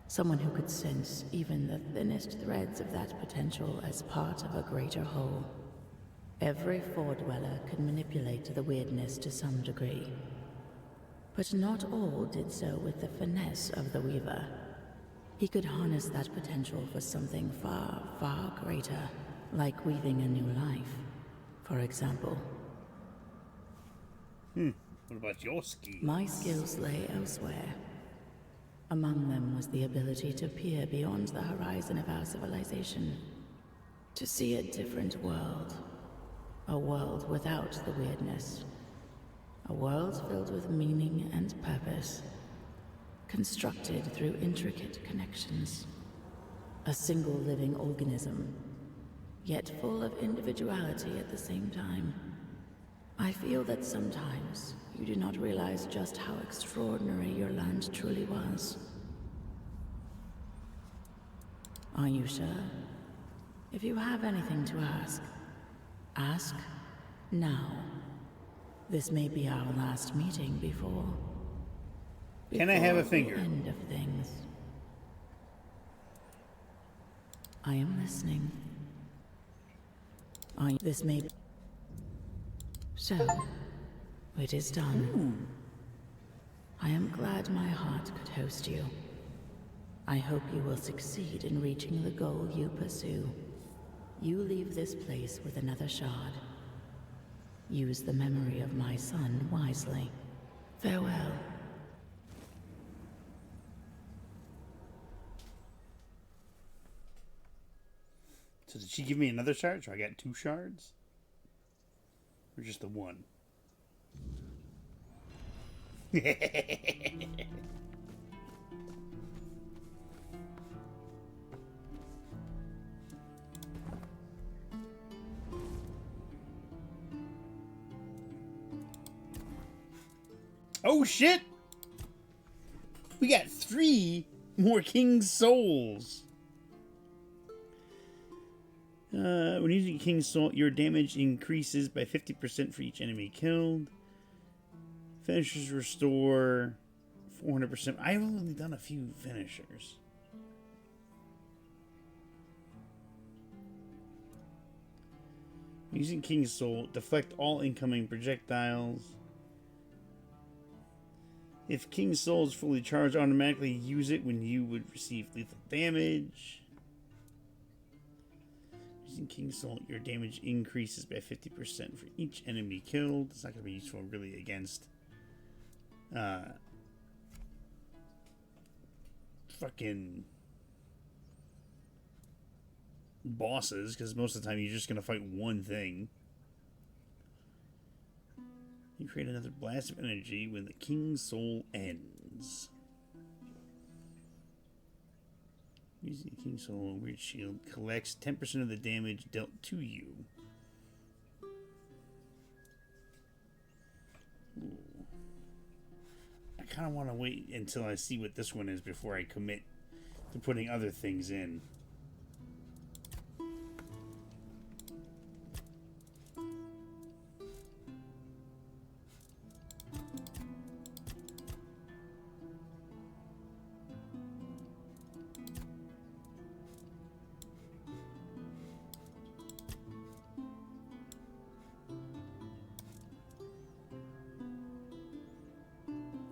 Someone who could sense even the thinnest threads of that potential as part of a greater whole. Every Four-Dweller could manipulate the weirdness to some degree. But not all did so with the finesse of the Weaver. He could harness that potential for something far, far greater, like weaving a new life, for example. What about your skills? My skills lay elsewhere. Among them was the ability to peer beyond the horizon of our civilization. To see a different world. A world without the weirdness. A world filled with meaning and purpose. Constructed through intricate connections. A single living organism, yet full of individuality at the same time. I feel that sometimes you do not realize just how extraordinary your land truly was. Are you sure? If you have anything to ask, ask now. This may be our last meeting before Can I have a finger? the end of things. I am listening. This may... So, it is done. I am glad my heart could host you. I hope you will succeed in reaching the goal you pursue. You leave this place with another shard. Use the memory of my son wisely. Farewell. So did she give me another shard? So I got 2 shards? Or just the 1? Oh shit! We got 3 more King's Souls. When using King's Soul, your damage increases by 50% for each enemy killed. Finishers restore 400%. I've only done a few finishers. Using King's Soul, deflect all incoming projectiles. If King's Soul is fully charged, automatically use it when you would receive lethal damage. Using King's Soul, your damage increases by 50% for each enemy killed. It's not going to be useful really against fucking bosses, because most of the time you're just going to fight one thing. You create another blast of energy when the King's Soul ends. Using the King's Soul, Weird Shield collects 10% of the damage dealt to you. Ooh. I kind of want to wait until I see what this one is before I commit to putting other things in.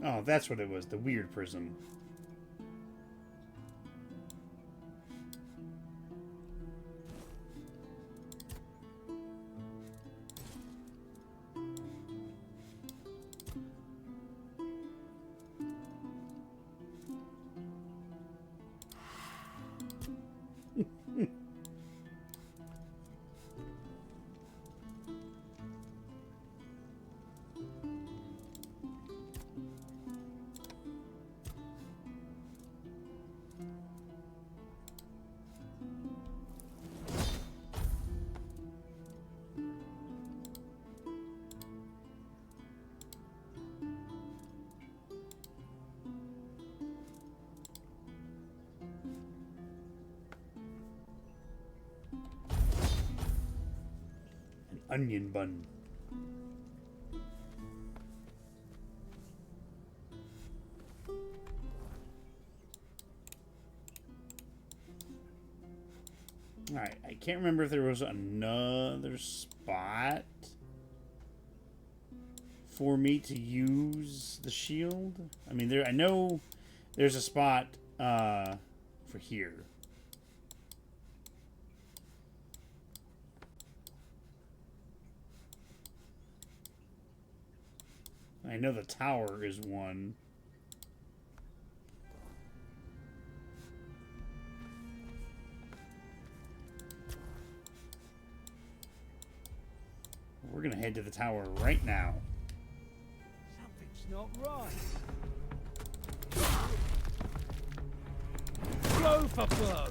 Oh, that's what it was, the weird prism. Onion bun. Alright, I can't remember if there was another spot for me to use the shield. I mean, I know there's a spot for here. I know the tower is one. We're gonna head to the tower right now. Something's not right. Blow for blow.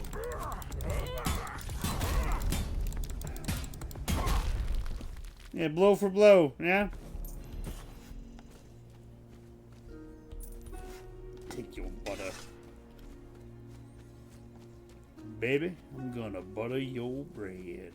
Yeah, blow for blow, yeah? Take your butter. Baby, I'm gonna butter your bread.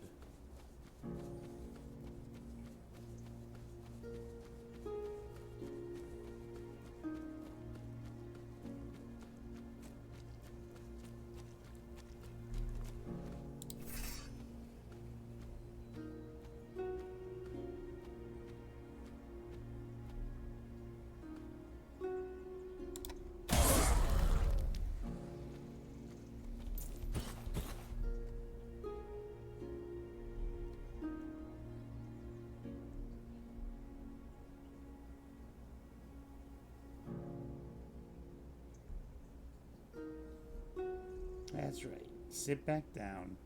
That's right. Sit back down.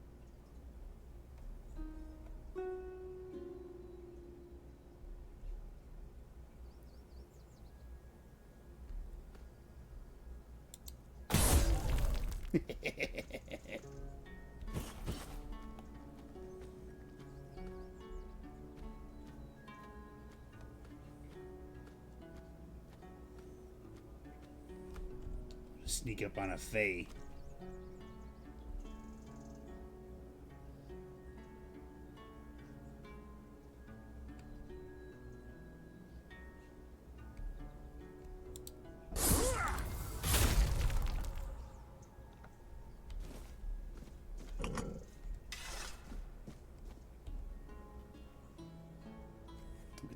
Sneak up on a Fae.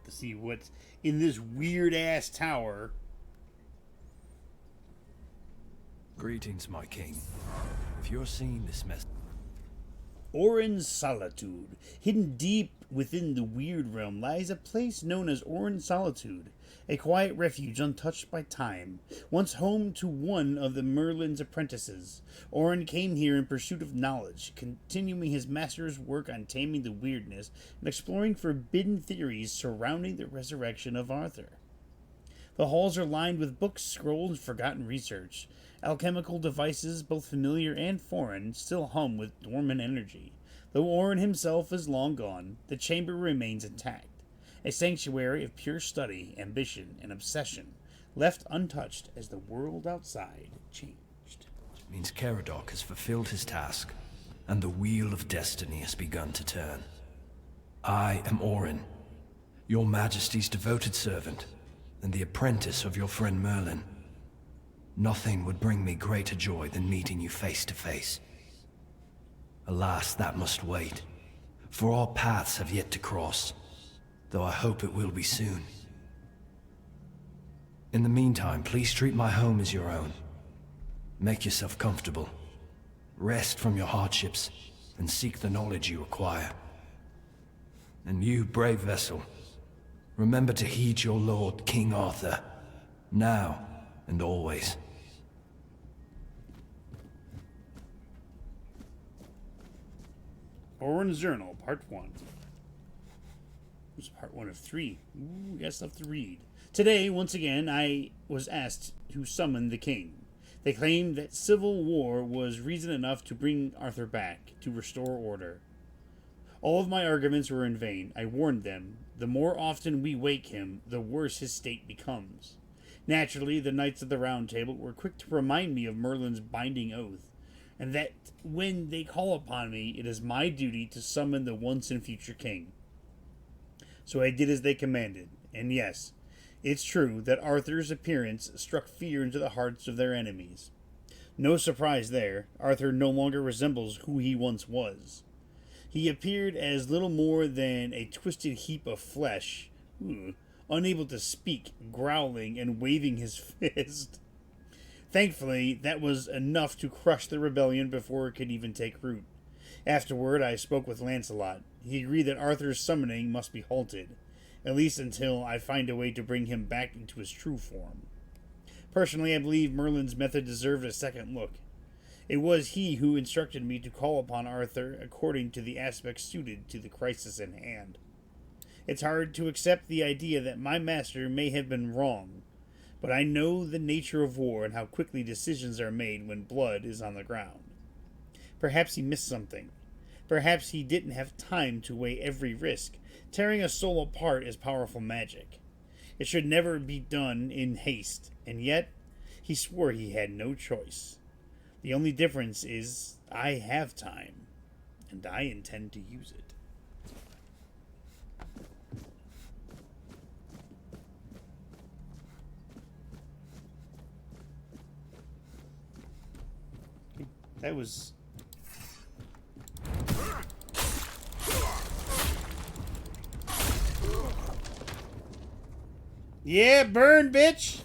See what's in this weird ass tower. Greetings, my king. If you're seeing this mess... Orin's Solitude. Hidden deep within the Weird Realm lies a place known as Orin's Solitude, a quiet refuge untouched by time, once home to one of the Merlin's apprentices. Orin came here in pursuit of knowledge, continuing his master's work on taming the weirdness and exploring forbidden theories surrounding the resurrection of Arthur. The halls are lined with books, scrolls, and forgotten research. Alchemical devices, both familiar and foreign, still hum with dormant energy. Though Orin himself is long gone, the chamber remains intact, a sanctuary of pure study, ambition, and obsession, left untouched as the world outside changed. It means Caradoc has fulfilled his task, and the wheel of destiny has begun to turn. I am Orin, your majesty's devoted servant, and the apprentice of your friend Merlin. Nothing would bring me greater joy than meeting you face to face. Alas, that must wait, for our paths have yet to cross, though I hope it will be soon. In the meantime, please treat my home as your own. Make yourself comfortable. Rest from your hardships, and seek the knowledge you acquire. And you, brave vessel, remember to heed your lord, King Arthur, now and always. Orin's Journal, Part 1. This is Part 1 of 3. Ooh, we got stuff to read. Today, once again, I was asked to summon the king. They claimed that civil war was reason enough to bring Arthur back, to restore order. All of my arguments were in vain. I warned them, the more often we wake him, the worse his state becomes. Naturally, the Knights of the Round Table were quick to remind me of Merlin's binding oath, and that when they call upon me, it is my duty to summon the once and future king. So I did as they commanded, and yes, it's true that Arthur's appearance struck fear into the hearts of their enemies. No surprise there, Arthur no longer resembles who he once was. He appeared as little more than a twisted heap of flesh, unable to speak, growling and waving his fist. Thankfully, that was enough to crush the rebellion before it could even take root. Afterward, I spoke with Lancelot. He agreed that Arthur's summoning must be halted, at least until I find a way to bring him back into his true form. Personally, I believe Merlin's method deserved a second look. It was he who instructed me to call upon Arthur according to the aspects suited to the crisis in hand. It's hard to accept the idea that my master may have been wrong, but I know the nature of war and how quickly decisions are made when blood is on the ground. Perhaps he missed something. Perhaps he didn't have time to weigh every risk. Tearing a soul apart is powerful magic. It should never be done in haste, and yet he swore he had no choice. The only difference is I have time, and I intend to use it. That was... Yeah, burn, bitch!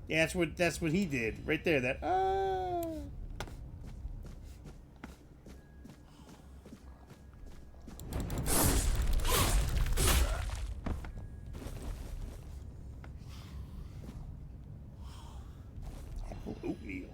Yeah, that's what he did. Right there, that... Apple oatmeal.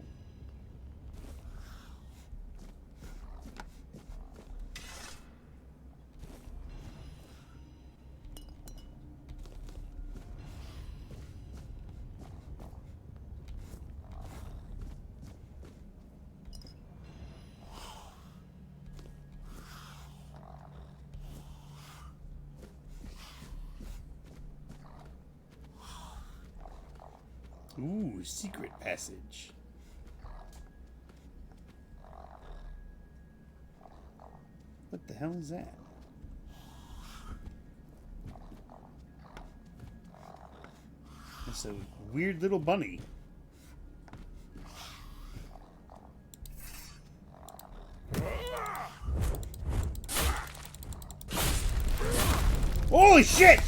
Ooh, secret passage. What the hell is that? That's a weird little bunny. Holy shit!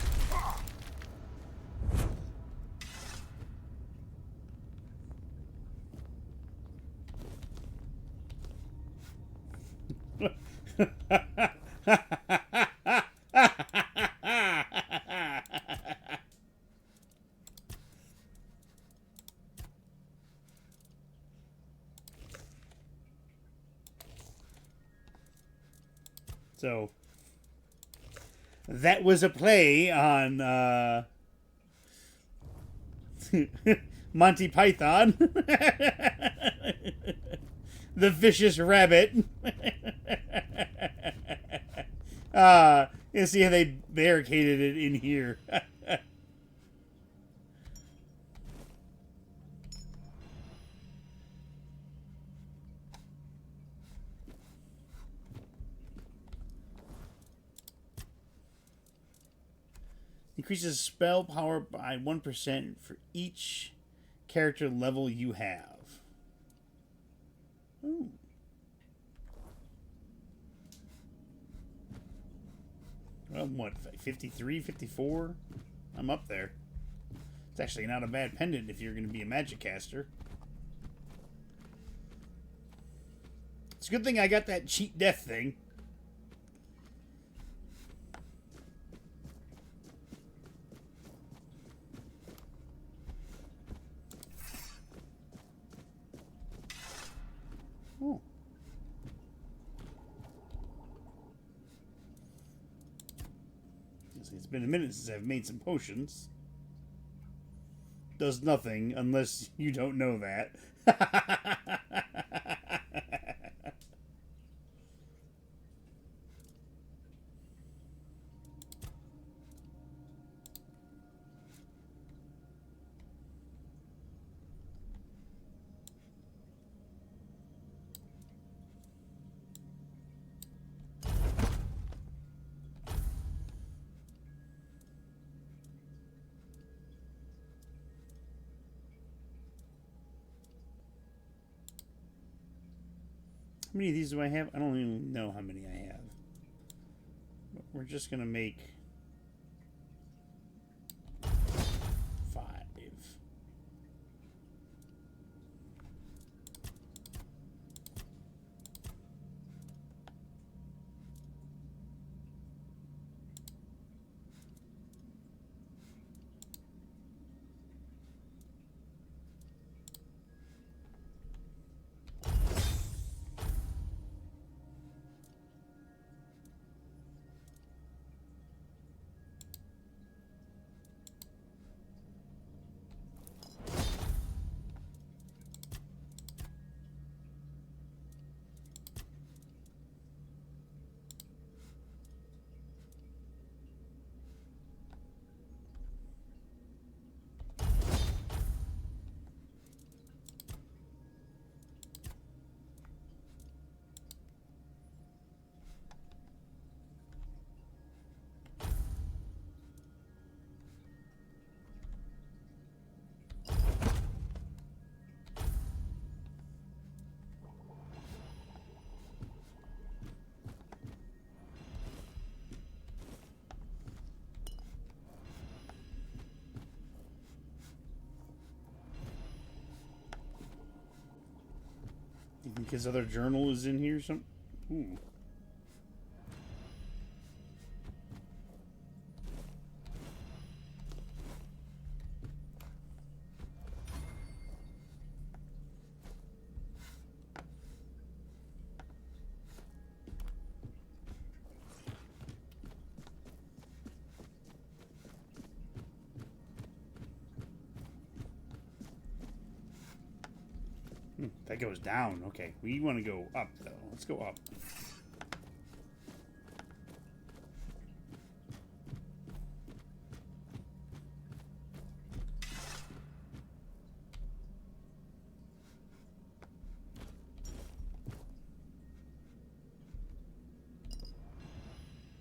So that was a play on Monty Python. The vicious rabbit. You see how they barricaded it in here. Increases spell power by 1% for each character level you have. Ooh. Well, what, 53, 54? I'm up there. It's actually not a bad pendant if you're going to be a magic caster. It's a good thing I got that cheat death thing. Oh. It's been a minute since I've made some potions. Does nothing unless you don't know that. How many of these do I have? I don't even know how many I have. But we're just going to make 5. You think his other journal is in here? Ooh. That goes down. Okay, we want to go up, though. Let's go up.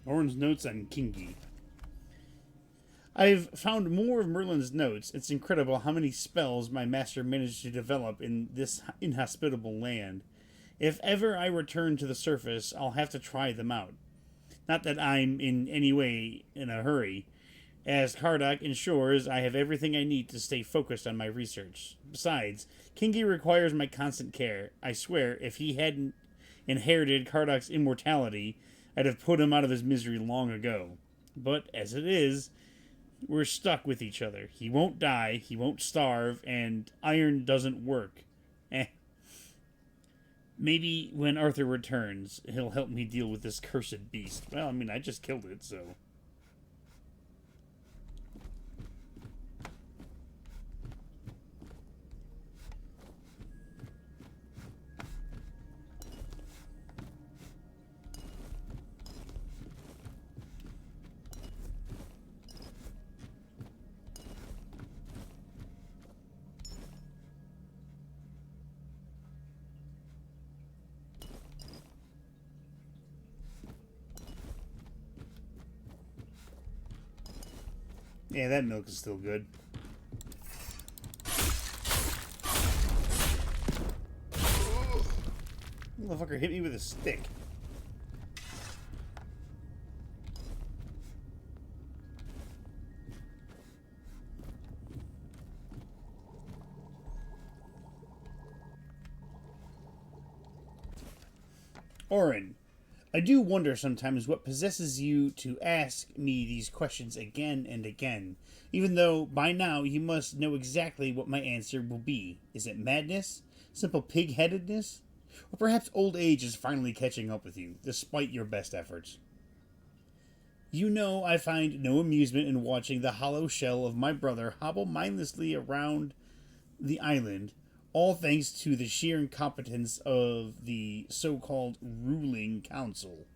Orin's notes on Kingi. I've found more of Merlin's notes. It's incredible how many spells my master managed to develop in this inhospitable land. If ever I return to the surface, I'll have to try them out. Not that I'm in any way in a hurry. As Kardak ensures, I have everything I need to stay focused on my research. Besides, Kingi requires my constant care. I swear, if he inherited Kardak's immortality, I'd have put him out of his misery long ago. But as it is, we're stuck with each other. He won't die, he won't starve, and iron doesn't work. Maybe when Arthur returns, he'll help me deal with this cursed beast. Well, I mean, I just killed it, so... Yeah, that milk is still good. Motherfucker hit me with a stick. Orin, I do wonder sometimes what possesses you to ask me these questions again and again, even though by now you must know exactly what my answer will be. Is it madness? Simple pig-headedness? Or perhaps old age is finally catching up with you, despite your best efforts? You know I find no amusement in watching the hollow shell of my brother hobble mindlessly around the island, all thanks to the sheer incompetence of the so-called ruling council.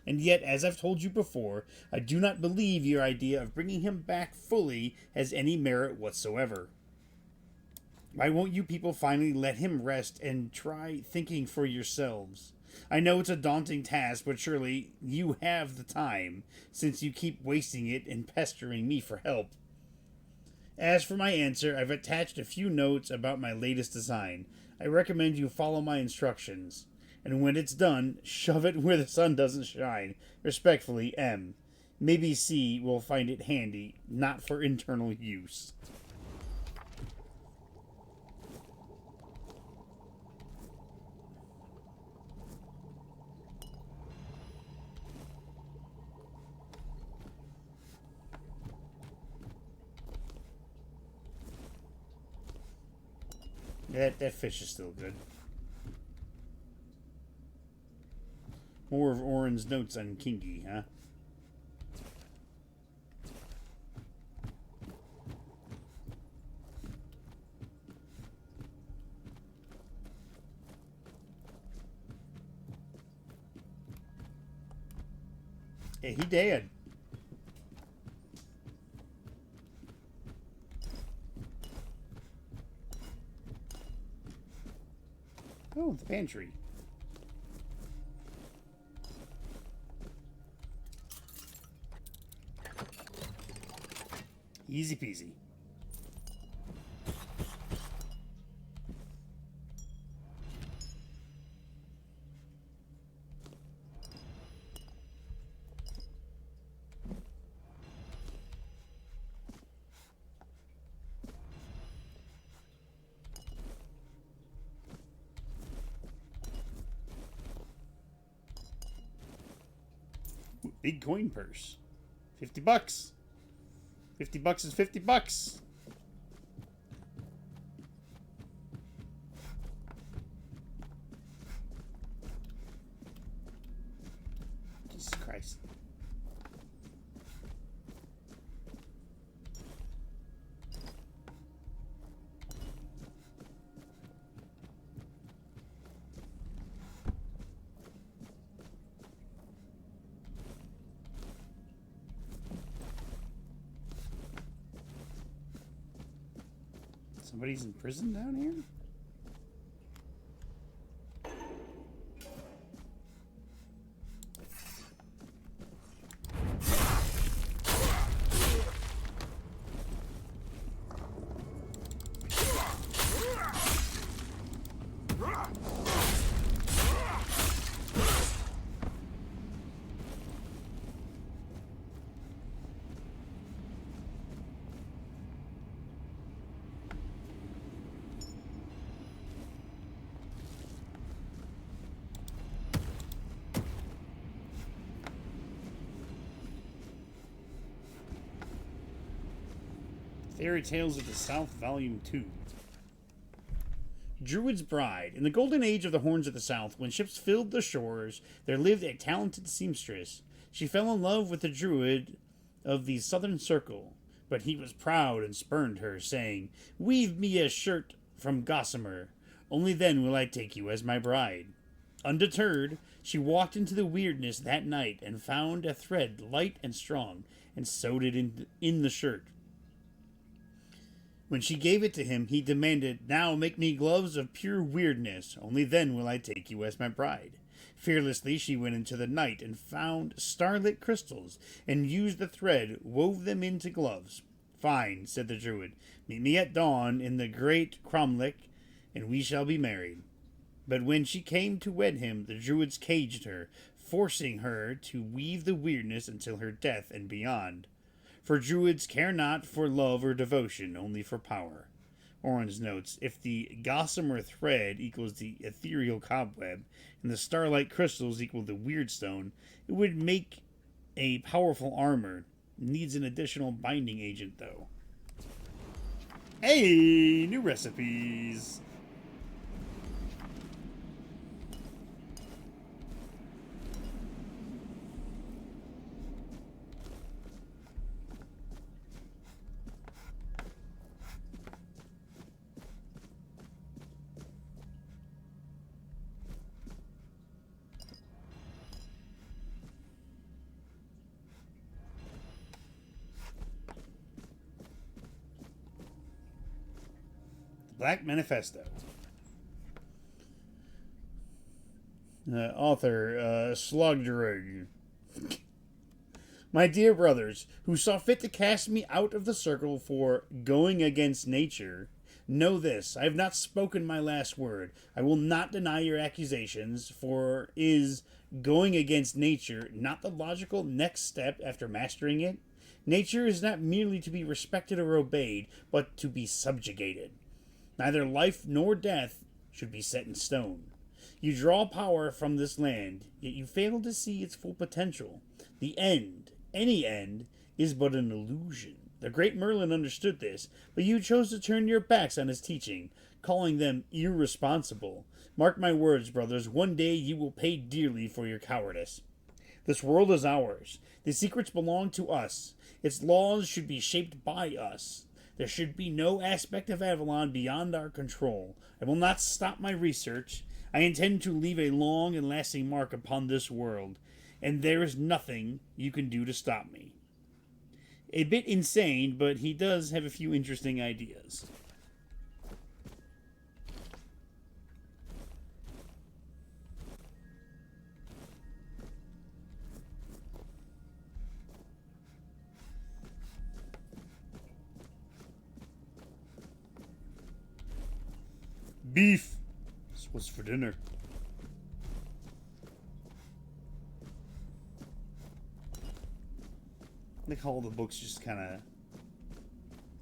And yet, as I've told you before, I do not believe your idea of bringing him back fully has any merit whatsoever. Why won't you people finally let him rest and try thinking for yourselves? I know it's a daunting task, but surely you have the time, since you keep wasting it and pestering me for help. As for my answer, I've attached a few notes about my latest design. I recommend you follow my instructions. And when it's done, shove it where the sun doesn't shine. Respectfully, M. Maybe C will find it handy, not for internal use. That fish is still good. More of Orin's notes on Kingy, huh? Yeah, he dead. Oh, the pantry. Easy peasy. Big coin purse. $50. $50 is $50. Jesus Christ. Somebody's in prison down here? Fairy Tales of the South, Volume 2. Druid's Bride. In the golden age of the Horns of the South, when ships filled the shores, there lived a talented seamstress. She fell in love with the druid of the southern circle, but he was proud and spurned her, saying, "Weave me a shirt from gossamer. Only then will I take you as my bride." Undeterred, she walked into the weirdness that night and found a thread light and strong, and sewed it in the shirt. When she gave it to him, he demanded, "Now make me gloves of pure weirdness. Only then will I take you as my bride." Fearlessly she went into the night and found starlit crystals, and used the thread, wove them into gloves. "Fine," said the druid. "Meet me at dawn in the great cromlech, and we shall be married." But when she came to wed him, the druids caged her, forcing her to weave the weirdness until her death and beyond. For druids care not for love or devotion, only for power. Orange notes, if the gossamer thread equals the ethereal cobweb, and the starlight crystals equal the weird stone, it would make a powerful armor. Needs an additional binding agent, though. Hey, new recipes! Black Manifesto. Author, Slugdrug. My dear brothers, who saw fit to cast me out of the circle for going against nature, know this, I have not spoken my last word. I will not deny your accusations, for is going against nature not the logical next step after mastering it? Nature is not merely to be respected or obeyed, but to be subjugated. Neither life nor death should be set in stone. You draw power from this land, yet you fail to see its full potential. The end, any end, is but an illusion. The great Merlin understood this, but you chose to turn your backs on his teaching, calling them irresponsible. Mark my words, brothers, one day you will pay dearly for your cowardice. This world is ours. The secrets belong to us. Its laws should be shaped by us. There should be no aspect of Avalon beyond our control. I will not stop my research. I intend to leave a long and lasting mark upon this world, and there is nothing you can do to stop me. A bit insane, but he does have a few interesting ideas. Beef. This was for dinner. I think all the books just kind of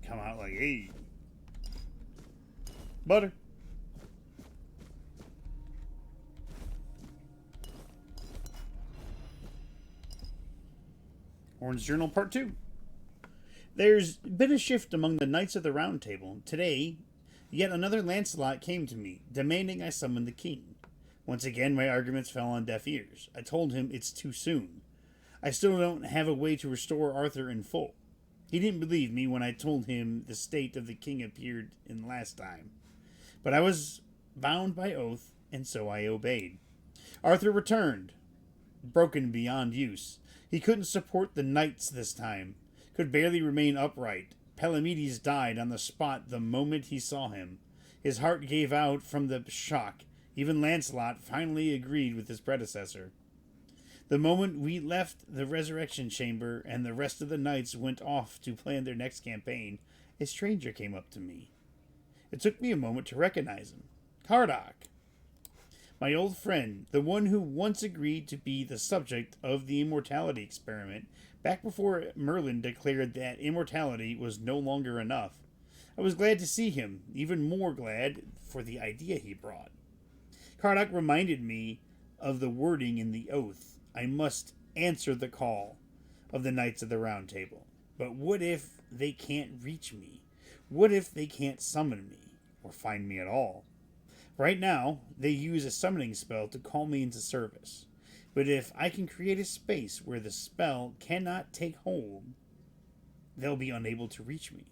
come out like, hey, butter. Orange Journal Part 2. There's been a shift among the Knights of the Round Table. Today, yet another Lancelot came to me, demanding I summon the king. Once again, my arguments fell on deaf ears. I told him it's too soon. I still don't have a way to restore Arthur in full. He didn't believe me when I told him the state of the king appeared in last time. But I was bound by oath, and so I obeyed. Arthur returned, broken beyond use. He couldn't support the knights this time, could barely remain upright. Palamedes died on the spot the moment he saw him. His heart gave out from the shock. Even Lancelot finally agreed with his predecessor. The moment we left the resurrection chamber and the rest of the knights went off to plan their next campaign, a stranger came up to me. It took me a moment to recognize him. Caradoc, my old friend, the one who once agreed to be the subject of the immortality experiment, back before Merlin declared that immortality was no longer enough. I was glad to see him, even more glad for the idea he brought. Caradoc reminded me of the wording in the oath. I must answer the call of the Knights of the Round Table. But what if they can't reach me? What if they can't summon me, or find me at all? Right now, they use a summoning spell to call me into service. But if I can create a space where the spell cannot take hold, they'll be unable to reach me.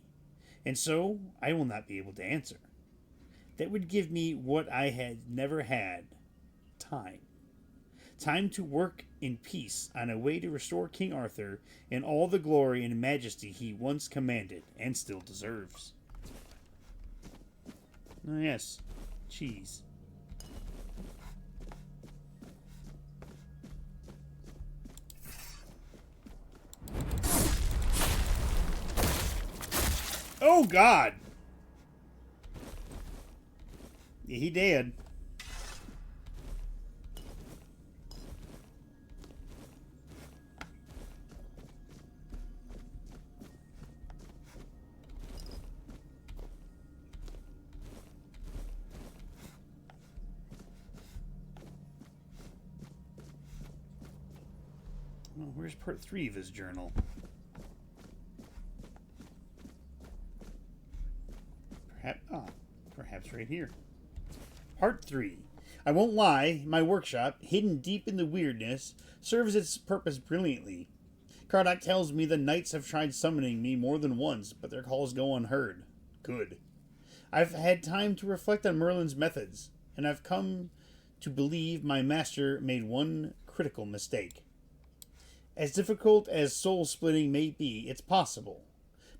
And so, I will not be able to answer. That would give me what I had never had. Time. Time to work in peace on a way to restore King Arthur in all the glory and majesty he once commanded and still deserves. Oh yes, cheese. Oh God! Yeah, he did. Well, where's part 3 of his journal? Perhaps right here. Part 3. I won't lie, my workshop, hidden deep in the weirdness, serves its purpose brilliantly. Kardok tells me the knights have tried summoning me more than once, but their calls go unheard. Good. I've had time to reflect on Merlin's methods, and I've come to believe my master made one critical mistake. As difficult as soul splitting may be, it's possible,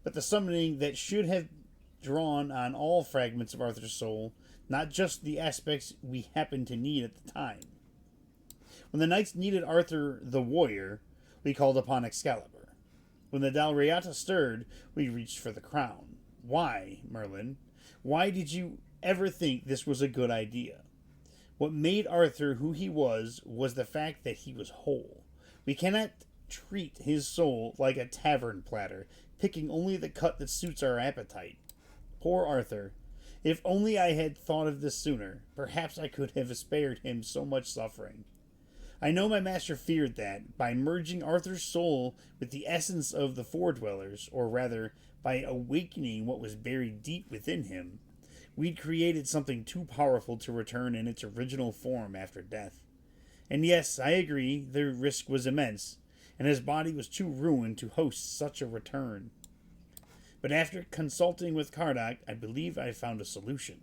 but the summoning that should have drawn on all fragments of Arthur's soul, not just the aspects we happened to need at the time. When the knights needed Arthur the warrior, we called upon Excalibur. When the Dalriata stirred, we reached for the crown. Why, Merlin? Why did you ever think this was a good idea? What made Arthur who he was the fact that he was whole. We cannot treat his soul like a tavern platter, picking only the cut that suits our appetite. Poor Arthur. If only I had thought of this sooner, perhaps I could have spared him so much suffering. I know my master feared that, by merging Arthur's soul with the essence of the Four-Dwellers, or rather, by awakening what was buried deep within him, we'd created something too powerful to return in its original form after death. And yes, I agree, the risk was immense, and his body was too ruined to host such a return. But after consulting with Kardok, I believe I found a solution.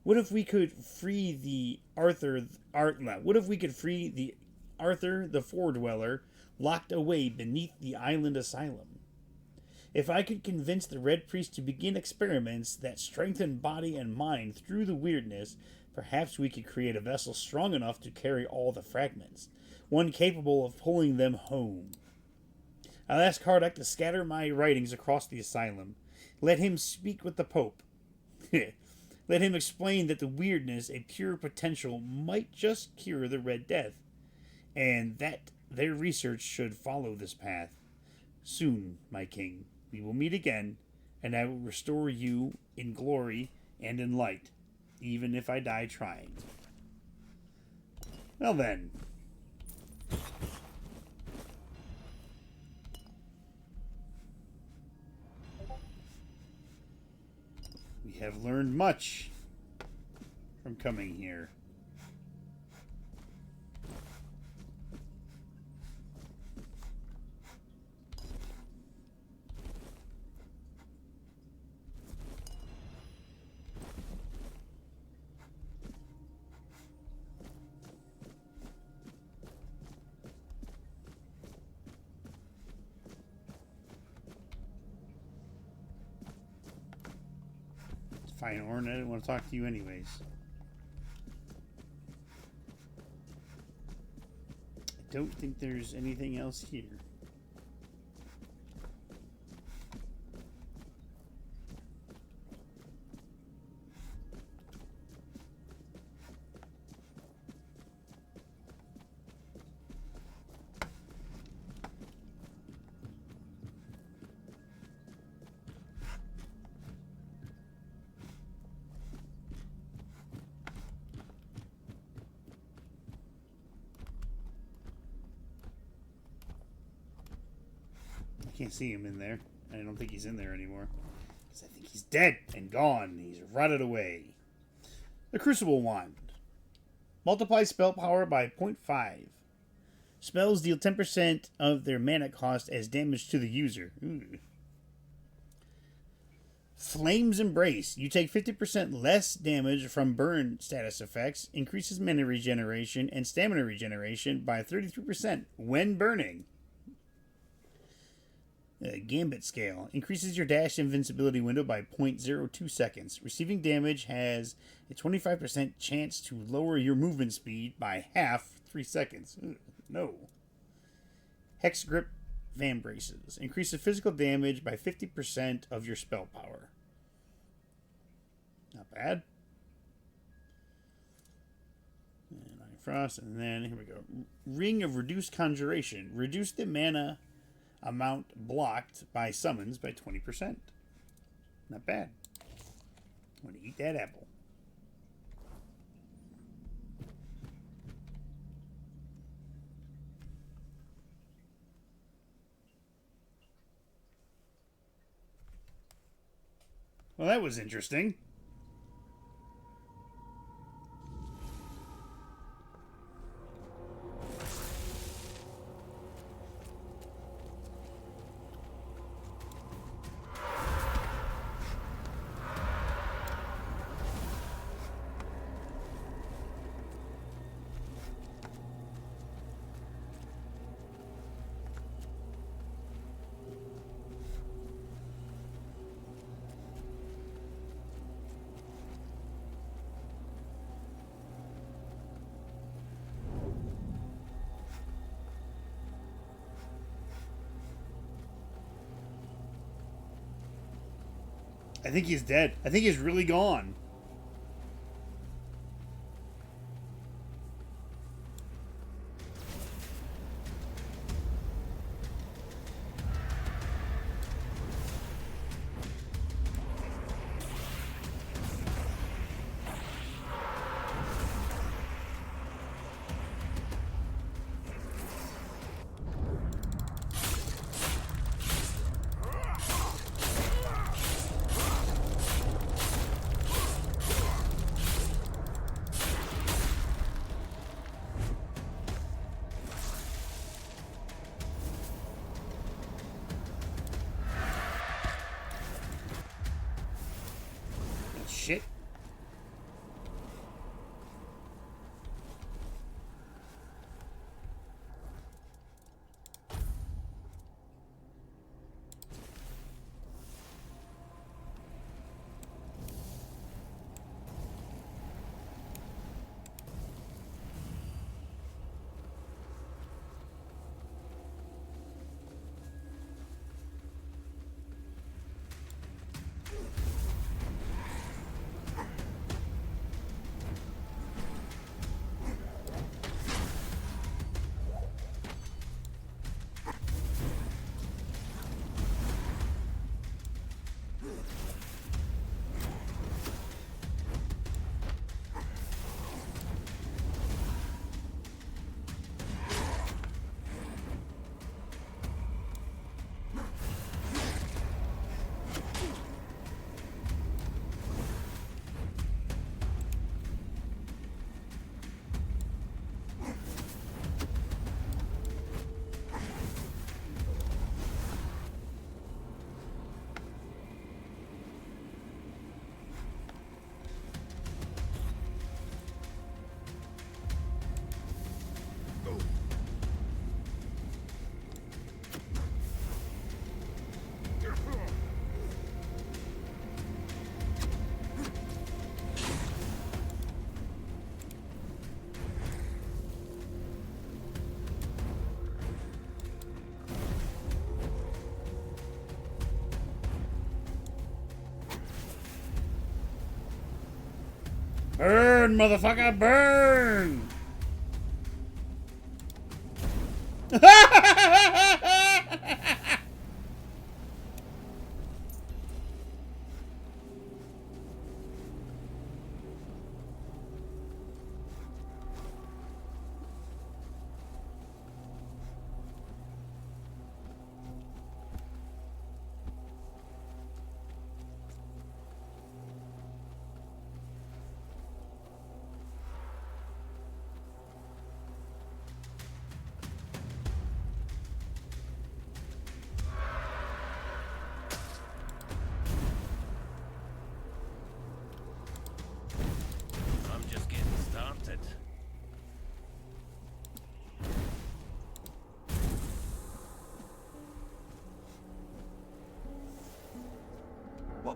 What if we could free the Arthur the Four-Dweller locked away beneath the island asylum? If I could convince the Red Priest to begin experiments that strengthen body and mind through the weirdness, perhaps we could create a vessel strong enough to carry all the fragments, one capable of pulling them home. I'll ask Kardok to scatter my writings across the asylum. Let him speak with the Pope. Let him explain that the weirdness, a pure potential, might just cure the Red Death, and that their research should follow this path. Soon, my king, we will meet again, and I will restore you in glory and in light, even if I die trying. Well then. We have learned much from coming here. Fine, Orin, I didn't want to talk to you anyways. I don't think there's anything else here. I can't see him in there. I don't think he's in there anymore. Because I think He's dead and gone. He's rotted away. The Crucible Wand. Multiply spell power by 0.5. Spells deal 10% of their mana cost as damage to the user. Ooh. Flame's Embrace. You take 50% less damage from burn status effects, increases mana regeneration and stamina regeneration by 33% when burning. Gambit Scale. Increases your dash invincibility window by 0.02 seconds. Receiving damage has a 25% chance to lower your movement speed by half 3 seconds. No. Hex Grip Van Braces. Increases physical damage by 50% of your spell power. Not bad. And Iron Frost, and then here we go. Ring of Reduced Conjuration. Reduce the mana amount blocked by summons by 20%. Not bad. I'm going to eat that apple. Well, that was interesting. I think he's dead. I think he's really gone. Shit. Burn, motherfucker, burn!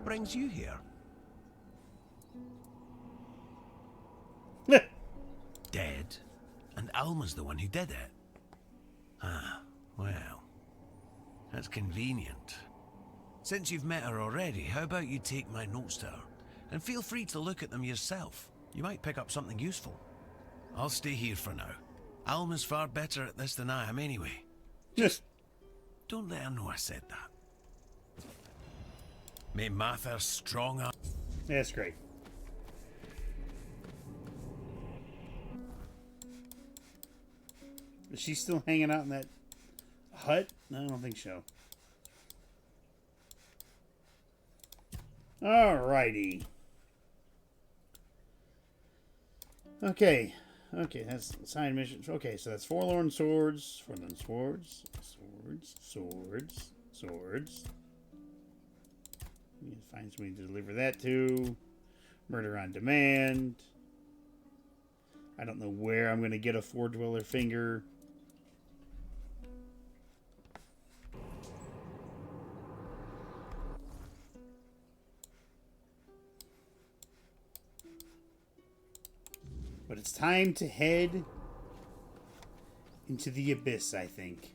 brings you here? Dead, and Alma's the one who did it. Ah, well, that's convenient. Since you've met her already, how about you take my notes to her? And feel free to look at them yourself. You might pick up something useful. I'll stay here for now. Alma's far better at this than I am anyway. Just don't let her know I said that. May Mather's strong arm... That's great. Is she still hanging out in that hut? I don't think so. Alrighty. Okay. Okay, that's side mission. Okay, so that's forlorn swords. Forlorn swords. Swords. You find somebody to deliver that to. Murder on demand. I don't know where I'm going to get a Four Dweller finger. But it's time to head into the abyss, I think.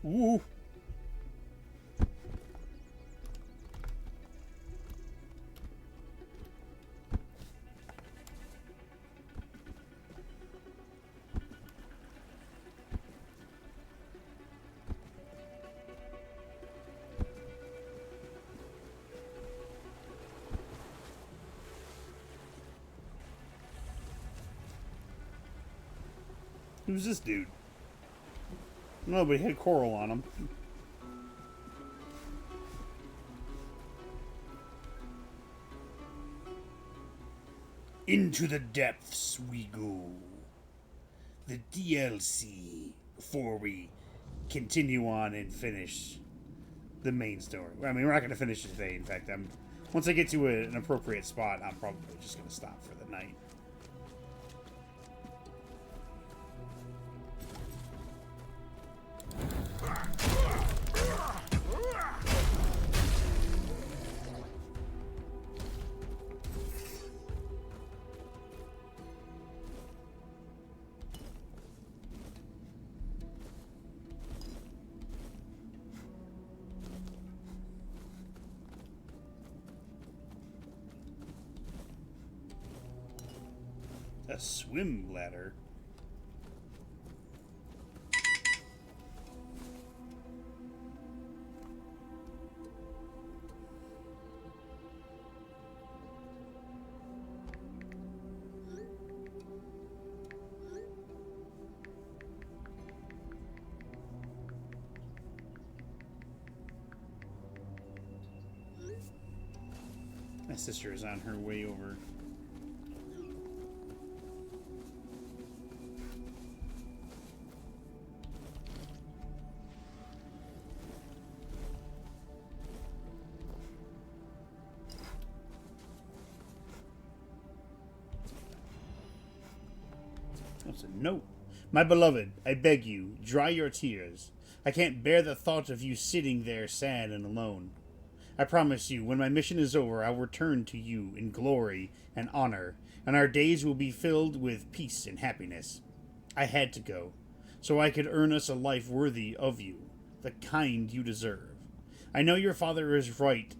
Ooh. Who's this dude? No, but he had coral on him. Into the depths we go. The DLC before we continue on and finish the main story. I mean, we're not going to finish it today. In fact, once I get to an appropriate spot, I'm probably just going to stop for the night. A swim bladder. My sister is on her way over. That's a note. My beloved, I beg you, dry your tears. I can't bear the thought of you sitting there sad and alone. I promise you, when my mission is over, I'll return to you in glory and honor, and our days will be filled with peace and happiness. I had to go, so I could earn us a life worthy of you, the kind you deserve. I know your father is right.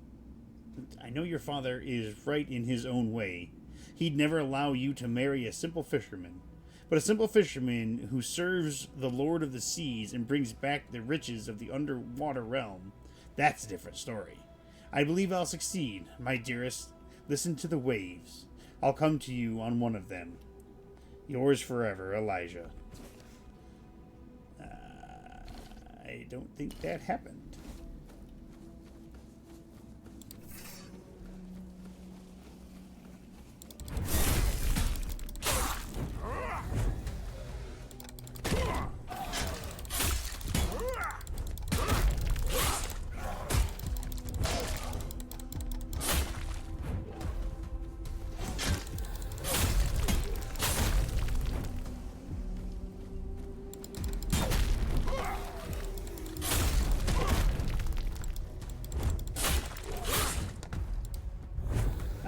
I know your father is right in his own way. He'd never allow you to marry a simple fisherman. But a simple fisherman who serves the Lord of the Seas and brings back the riches of the underwater realm, that's a different story. I believe I'll succeed, my dearest. Listen to the waves. I'll come to you on one of them. Yours forever, Elijah. I don't think that happened.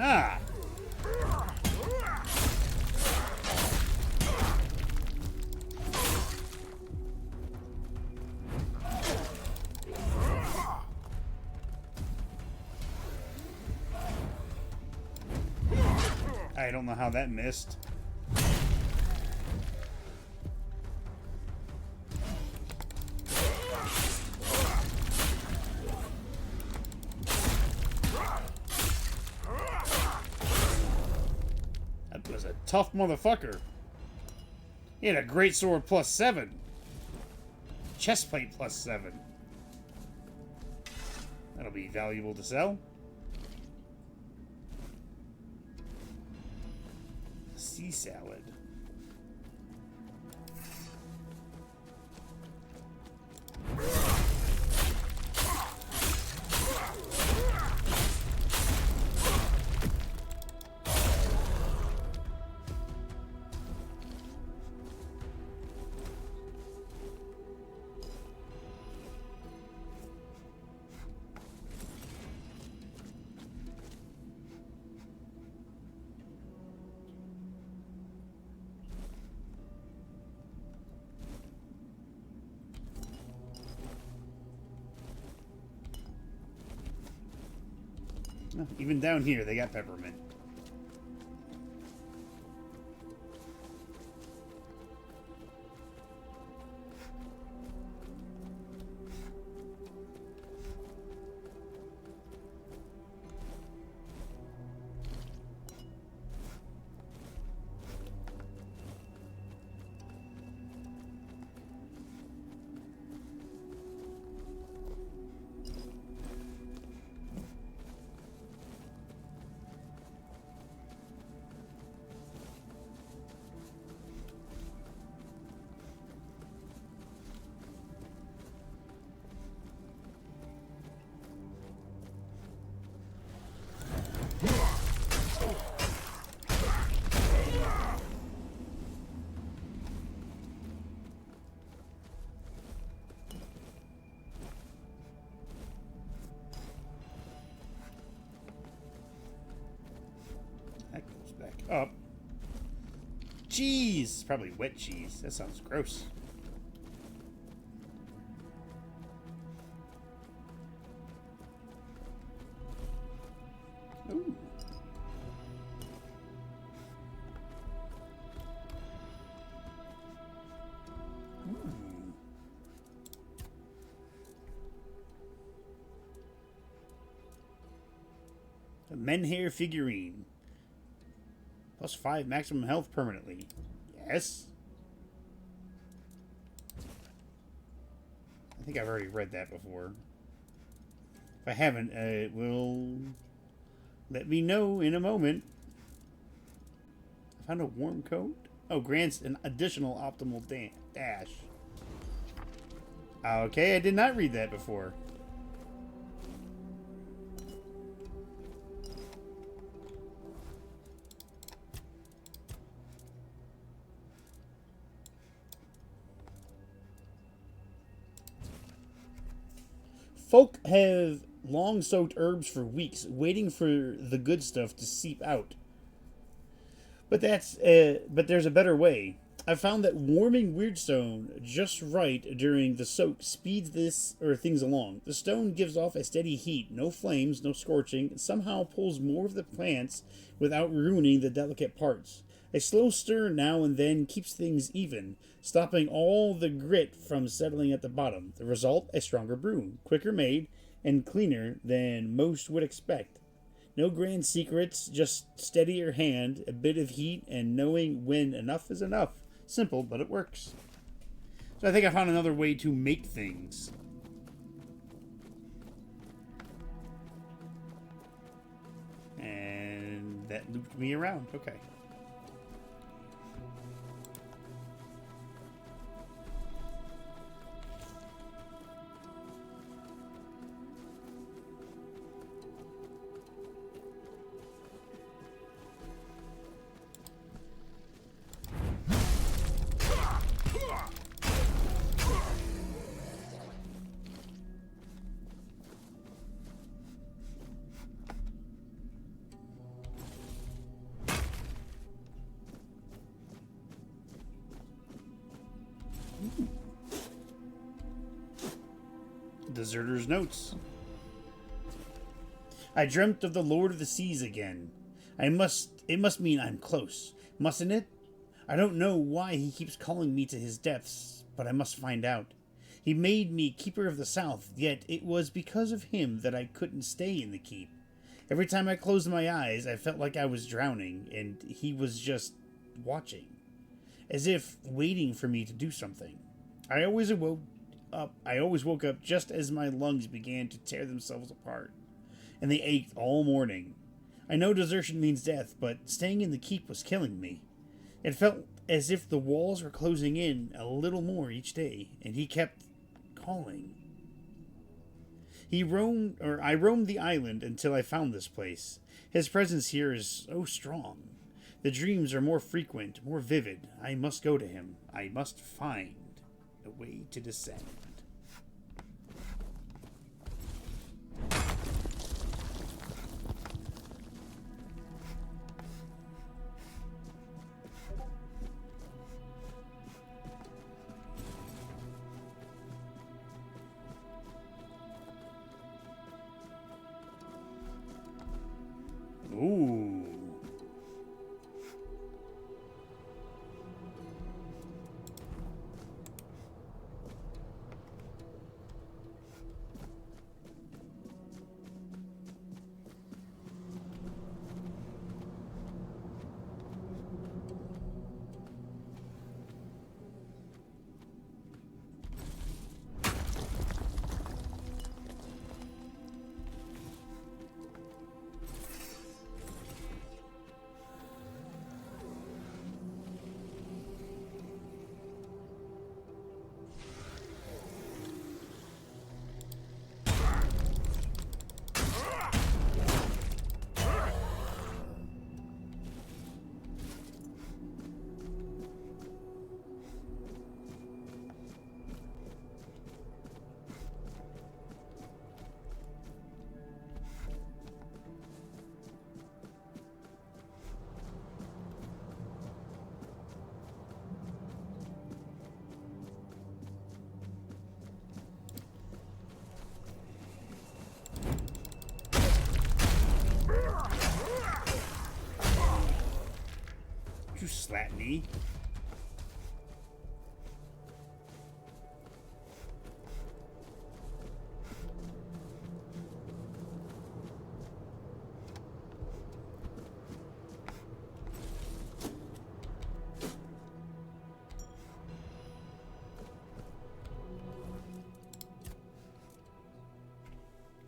Ah! I don't know how that missed. That was a tough motherfucker. He had a great sword +7. Chestplate +7. That'll be valuable to sell. Sea salad. Even down here, they got peppermint. Up. Cheese! Probably wet cheese. That sounds gross. Ooh. A menhair figurine. +5 maximum health permanently. Yes. I think I've already read that before. If I haven't, it will let me know in a moment. I found a warm coat. Oh, grants an additional optimal dash. Okay, I did not read that before. Folk have long soaked herbs for weeks, waiting for the good stuff to seep out. But there's a better way. I found that warming Weirdstone just right during the soak speeds things along. The stone gives off a steady heat, no flames, no scorching, and somehow pulls more of the plants without ruining the delicate parts. A slow stir now and then keeps things even, stopping all the grit from settling at the bottom. The result, a stronger brew, quicker made, and cleaner than most would expect. No grand secrets, just steady your hand, a bit of heat, and knowing when enough is enough. Simple, but it works. So I think I found another way to make things. And that looped me around. Okay. Deserter's notes. I dreamt of the Lord of the Seas again. It must mean I'm close, mustn't it? I don't know why he keeps calling me to his depths, but I must find out. He made me Keeper of the South, yet it was because of him that I couldn't stay in the keep. Every time I closed my eyes, I felt like I was drowning, and he was just watching, as if waiting for me to do something. I always woke up just as my lungs began to tear themselves apart, and they ached all morning. I know desertion means death, but staying in the keep was killing me. It felt as if the walls were closing in a little more each day, and he kept calling. I roamed the island until I found this place. His presence here is so strong. The dreams are more frequent, more vivid. I must go to him. I must find a way to descend. Ooh. You slap me.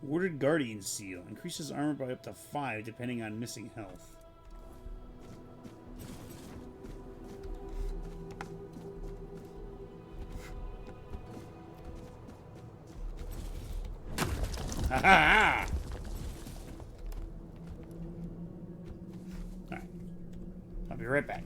Warded Guardian Seal. Increases armor by up to 5 depending on missing health. Ha ha! Alright. I'll be right back.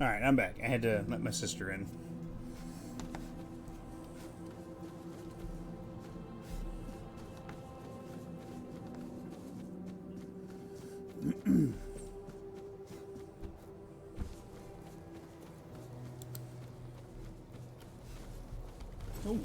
Alright, I'm back. I had to let my sister in. Oh.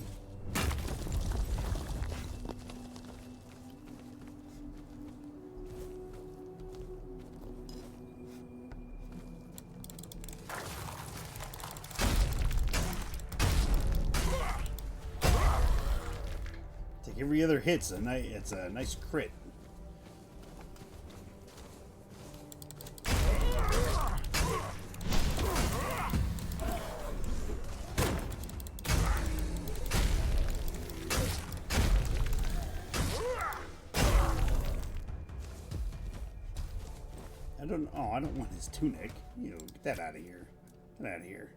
Take every other hit's it's a nice crit. I don't want his tunic. You know, get that out of here. Get out of here.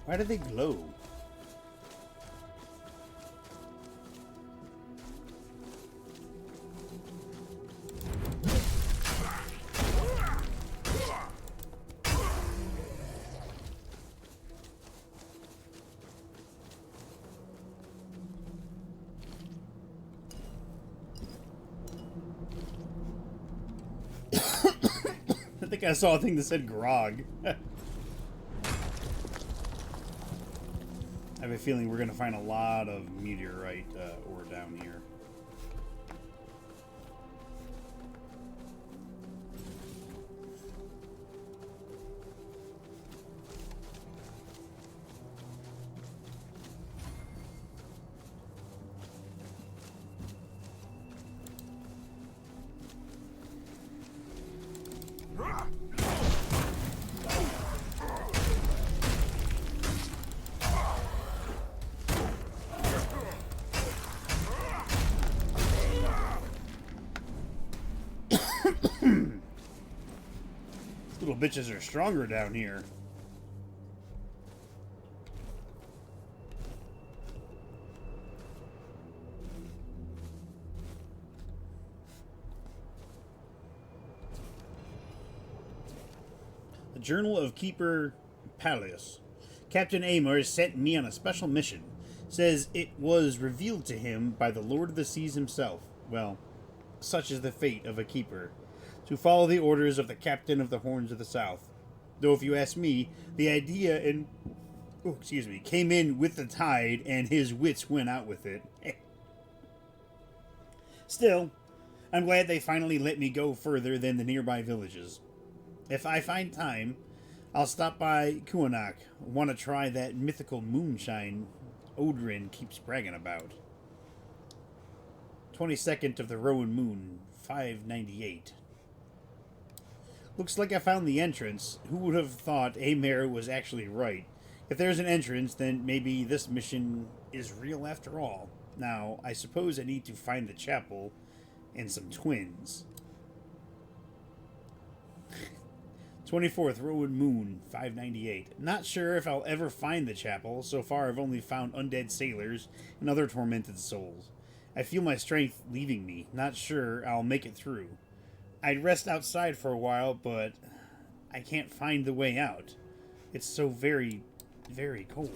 Why do they glow? I think I saw a thing that said grog. I have a feeling we're going to find a lot of meteorite ore down here. Little bitches are stronger down here. The Journal of Keeper Palace. Captain Amor sent me on a special mission. Says it was revealed to him by the Lord of the Seas himself. Well, such is the fate of a keeper. To follow the orders of the Captain of the Horns of the South. Though if you ask me, the idea came in with the tide and his wits went out with it. Still, I'm glad they finally let me go further than the nearby villages. If I find time, I'll stop by Kuanak. Want to try that mythical moonshine Odrin keeps bragging about. 22nd of the Rowan Moon, 598. Looks like I found the entrance. Who would have thought Amir was actually right? If there's an entrance, then maybe this mission is real after all. Now, I suppose I need to find the chapel and some twins. 24th Rowan Moon, 598. Not sure if I'll ever find the chapel. So far, I've only found undead sailors and other tormented souls. I feel my strength leaving me. Not sure I'll make it through. I'd rest outside for a while, but I can't find the way out. It's so very, very cold.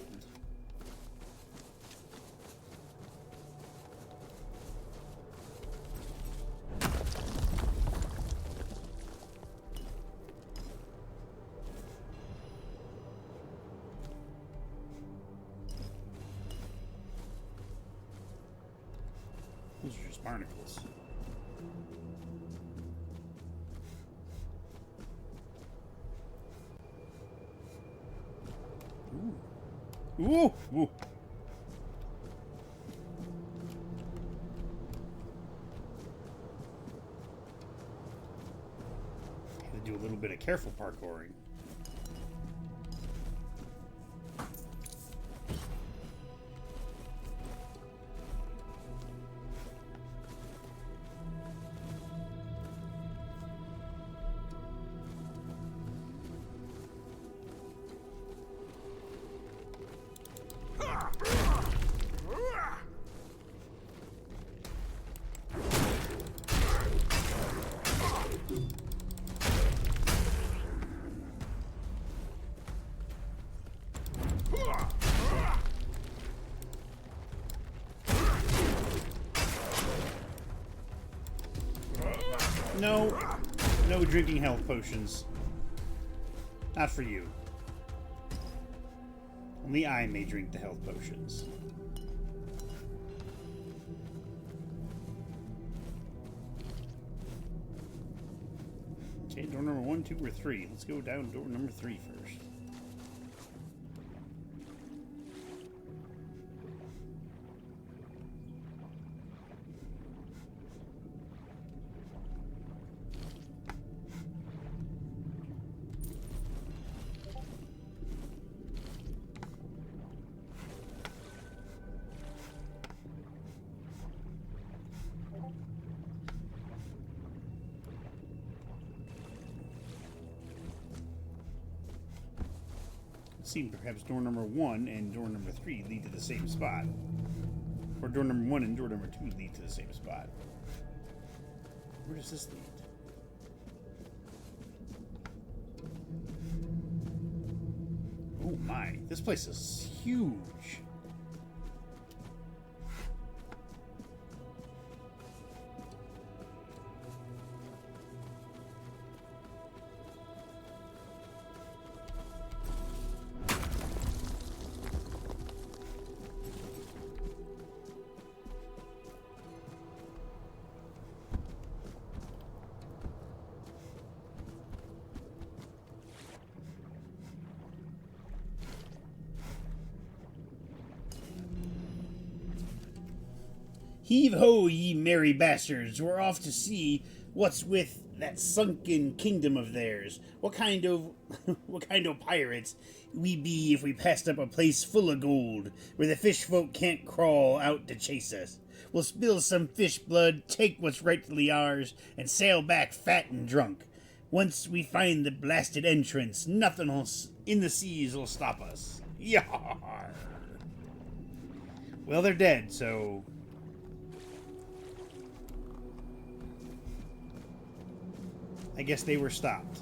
Those are just barnacles. Ooh. Ooh. Gotta do a little bit of careful parkouring. No. No drinking health potions. Not for you. Only I may drink the health potions. Okay, door number 1, 2, or 3. Let's go down door number 3 first. Seem perhaps door number 1 and door number 3 lead to the same spot. Or door number 1 and door number 2 lead to the same spot. Where does this lead? Oh my, this place is huge. Heave ho, ye merry bastards! We're off to see what's with that sunken kingdom of theirs. What kind of pirates we be if we passed up a place full of gold, where the fish folk can't crawl out to chase us? We'll spill some fish blood, take what's rightfully ours, and sail back fat and drunk. Once we find the blasted entrance, nothing else in the seas will stop us. Yar! Well, they're dead, so... I guess they were stopped.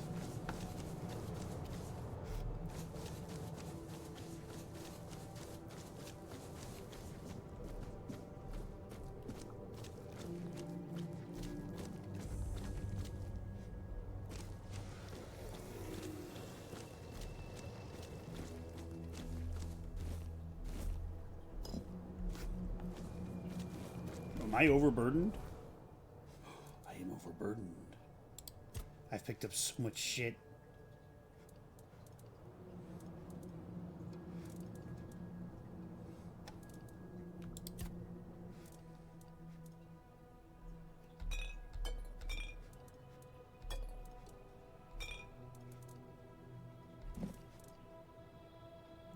Am I overburdened? I am overburdened. I've picked up so much shit.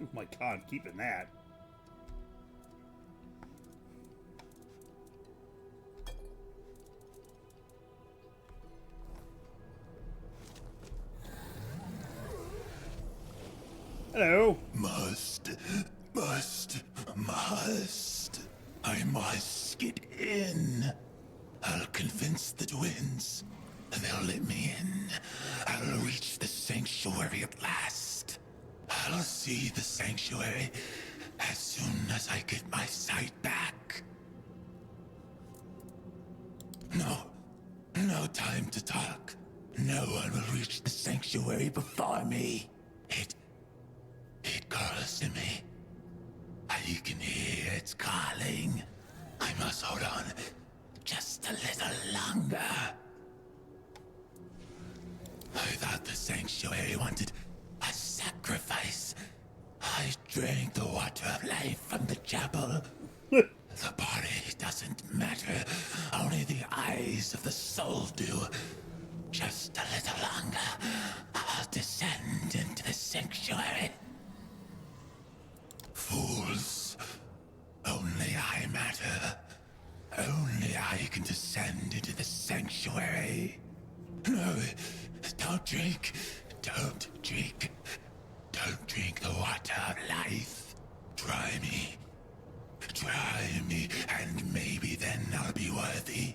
Oh my god, keeping that. Hello. Must. I must get in. I'll convince the twins. They'll let me in. I'll reach the sanctuary at last. I'll see the sanctuary as soon as I get my sight back. No time to talk. No one will reach the sanctuary before me. It calls to me. I can hear its calling. I must hold on just a little longer. I thought the sanctuary wanted a sacrifice. I drank the water of life from the chapel. The body doesn't matter. Only the eyes of the soul do. Just a little longer. I'll descend into the sanctuary. Fools. Only I matter. Only I can descend into the sanctuary. No, don't drink. Don't drink. Don't drink the water of life. Try me. Try me, and maybe then I'll be worthy.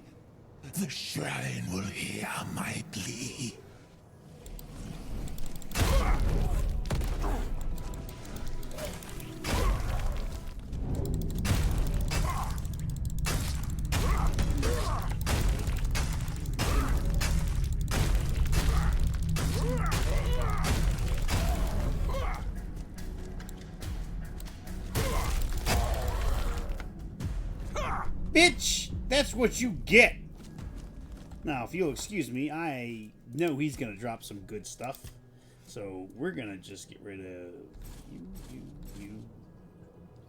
The shrine will hear my plea. Bitch! That's what you get! Now, if you'll excuse me, I know he's gonna drop some good stuff. So we're gonna just get rid of you.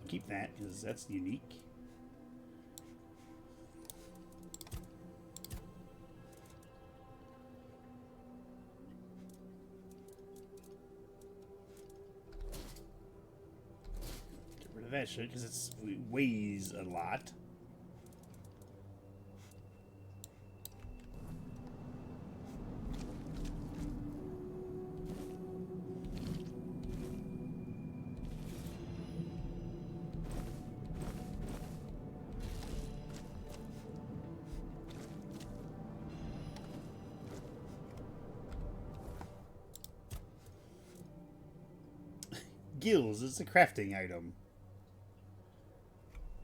Keep that, because that's unique. Get rid of that shit, because it weighs a lot. Gills is a crafting item.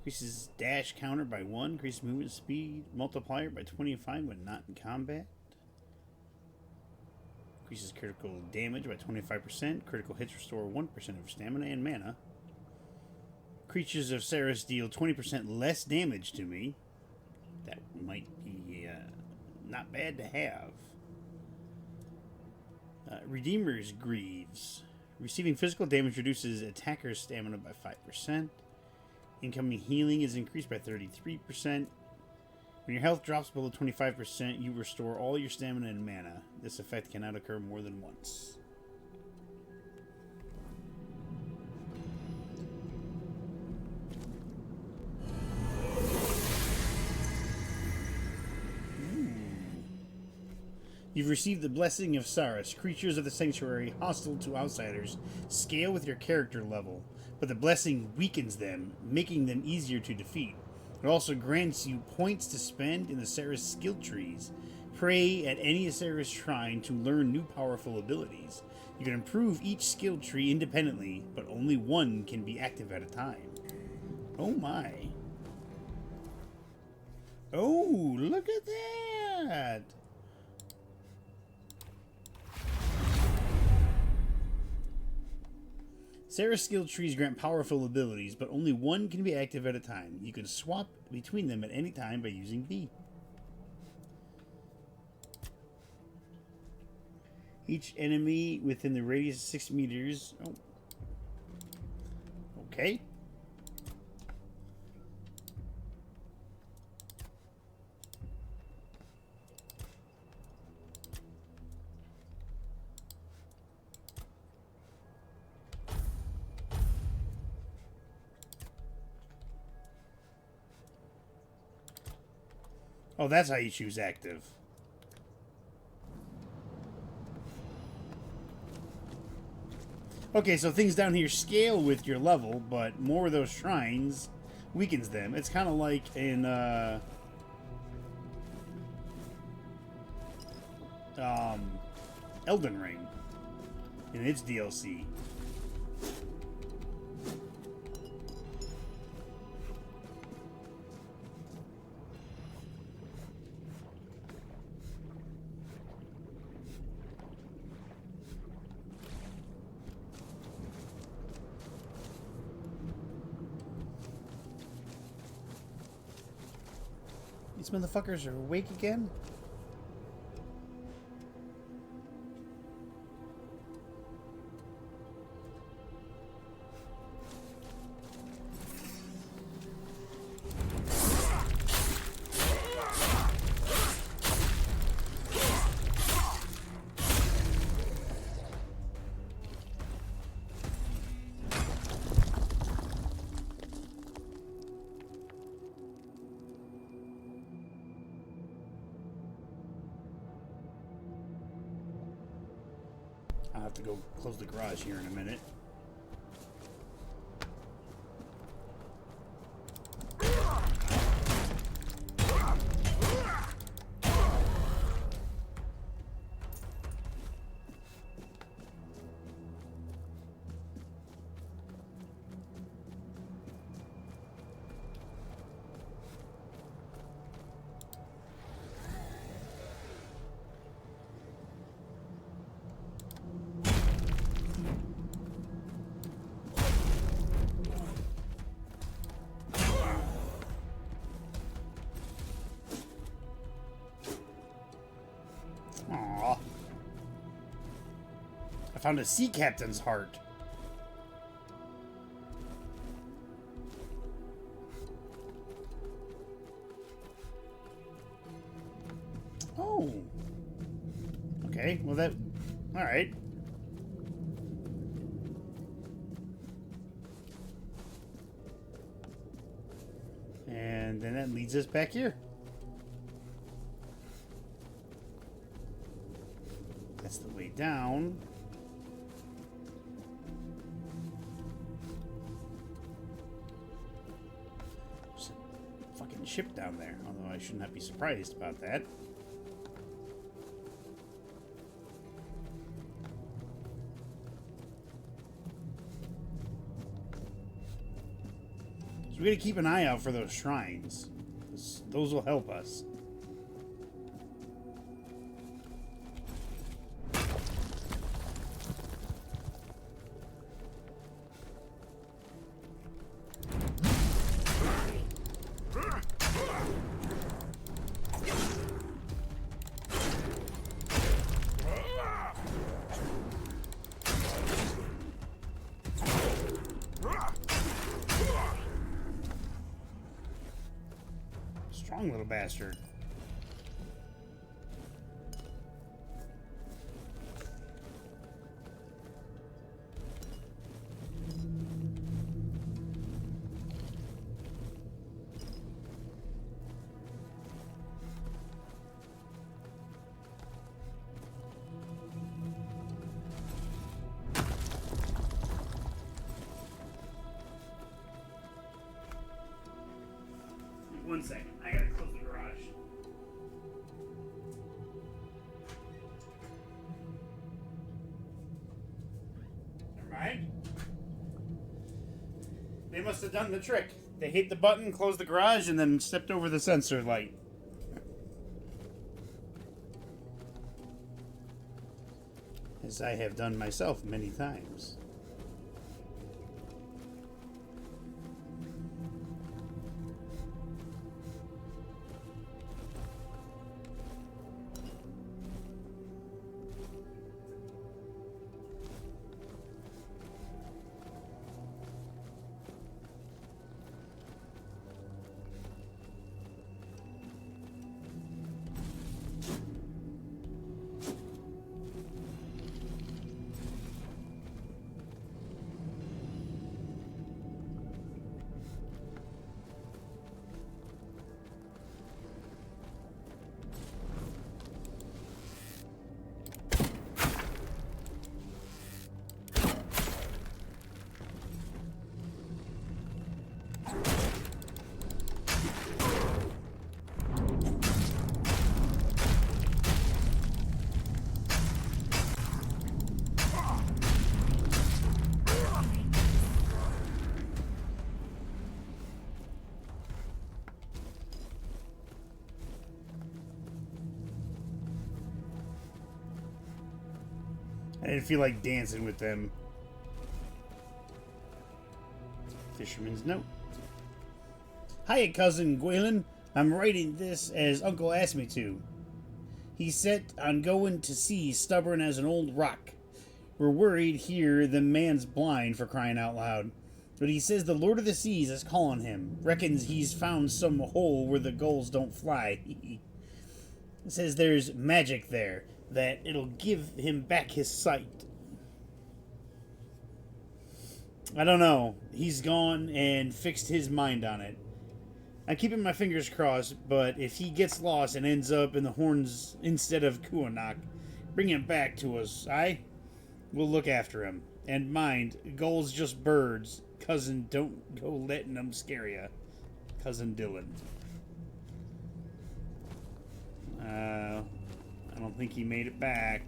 Increases dash counter by 1, increases movement speed multiplier by 25 when not in combat. Increases critical damage by 25%. Critical hits restore 1% of stamina and mana. Creatures of Ceres deal 20% less damage to me. That might be not bad to have. Redeemer's Greaves. Receiving physical damage reduces attacker's stamina by 5%. Incoming healing is increased by 33%. When your health drops below 25%, you restore all your stamina and mana. This effect cannot occur more than once. You've received the Blessing of Saras. Creatures of the Sanctuary, hostile to outsiders, scale with your character level, but the blessing weakens them, making them easier to defeat. It also grants you points to spend in the Saras skill trees. Pray at any Saras shrine to learn new powerful abilities. You can improve each skill tree independently, but only one can be active at a time. Oh my. Oh, look at that! Sarah's skill trees grant powerful abilities, but only one can be active at a time. You can swap between them at any time by using B. Each enemy within the radius of 6 meters... Oh. Okay. Oh, that's how you choose active. Okay, so things down here scale with your level, but more of those shrines weakens them. It's kind of like in Elden Ring in its DLC. These motherfuckers are awake again? I'll have to go close the garage here in a minute. I found a sea captain's heart. Oh. Okay, well that... Alright. And then that leads us back here. That's the way down. There's a fucking ship down there, although I should not be surprised about that. So we gotta keep an eye out for those shrines. Those will help us. Strong little bastard. One second. I gotta close the garage. Never mind. They must have done the trick. They hit the button, closed the garage, and then stepped over the sensor light. As I have done myself many times. I didn't feel like dancing with them. Fisherman's note. Hiya, cousin Gwalen. I'm writing this as Uncle asked me to. He's set on going to sea stubborn as an old rock. We're worried here the man's blind, for crying out loud. But he says the Lord of the Seas is calling him. Reckons he's found some hole where the gulls don't fly. Says there's magic there, that it'll give him back his sight. I don't know. He's gone and fixed his mind on it. I'm keeping my fingers crossed, but if he gets lost and ends up in the Horns instead of Kuanok, bring him back to us, aye? We'll look after him. And mind, gulls just birds. Cousin, don't go letting them scare ya. Cousin Dylan. I don't think he made it back.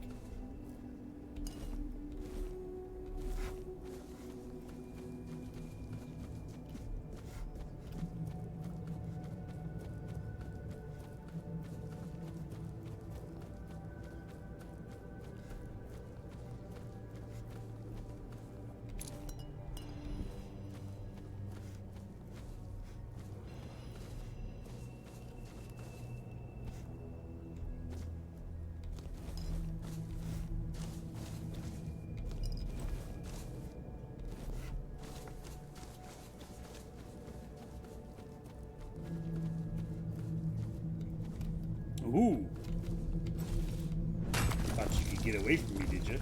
get away from me, did you?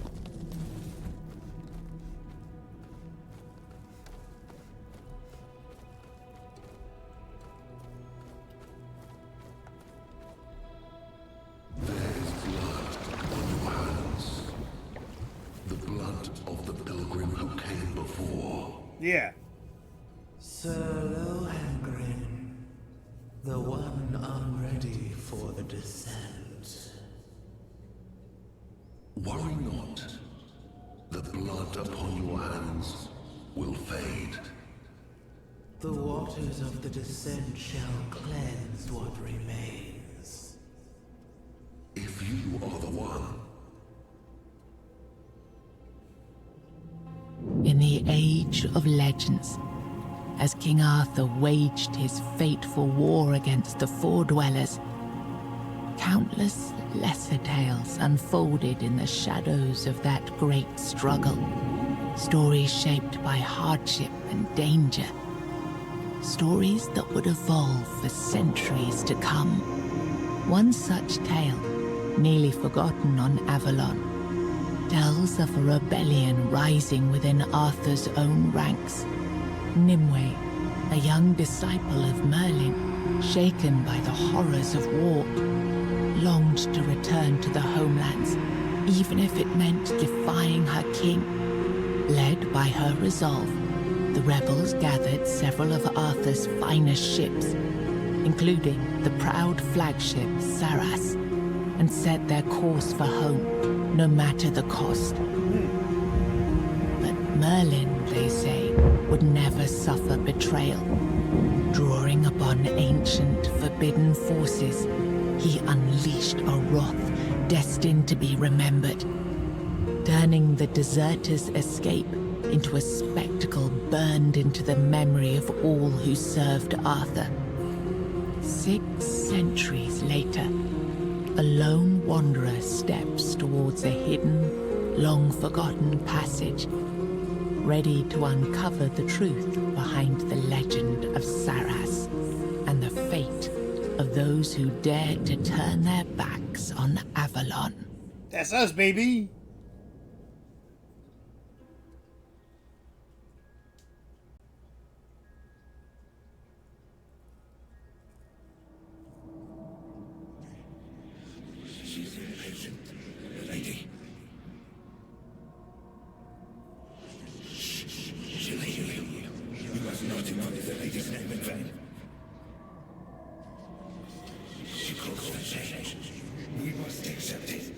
The blood of the pilgrim who came before. Yeah. Sir Lohengrin, the one unready for the descent. Worry not. The blood upon your hands will fade. The waters of the descent shall cleanse what remains. If you are the one. In the Age of Legends, as King Arthur waged his fateful war against the Four Dwellers, countless lesser tales unfolded in the shadows of that great struggle. Stories shaped by hardship and danger. Stories that would evolve for centuries to come. One such tale, nearly forgotten on Avalon, tells of a rebellion rising within Arthur's own ranks. Nimue, a young disciple of Merlin, shaken by the horrors of war, longed to return to the homelands, even if it meant defying her king. Led by her resolve, the rebels gathered several of Arthur's finest ships, including the proud flagship Saras, and set their course for home, no matter the cost. But Merlin, they say, would never suffer betrayal. Drawing upon ancient, forbidden forces, he unleashed a wrath destined to be remembered, turning the deserters' escape into a spectacle burned into the memory of all who served Arthur. 6 centuries later, a lone wanderer steps towards a hidden, long-forgotten passage, ready to uncover the truth behind the legend of Saras and the fate of those who dared to turn their backs on Avalon. That's us, baby! Lady. She'll hear you. You must not demand the lady's name in vain. She calls for change. We must accept it.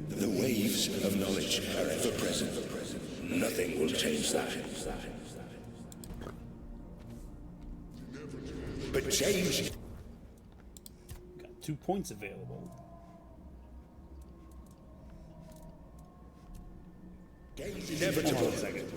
The waves of knowledge are ever present. Nothing will change that. But change... Got 2 points available. Inevitable. Hold on a second.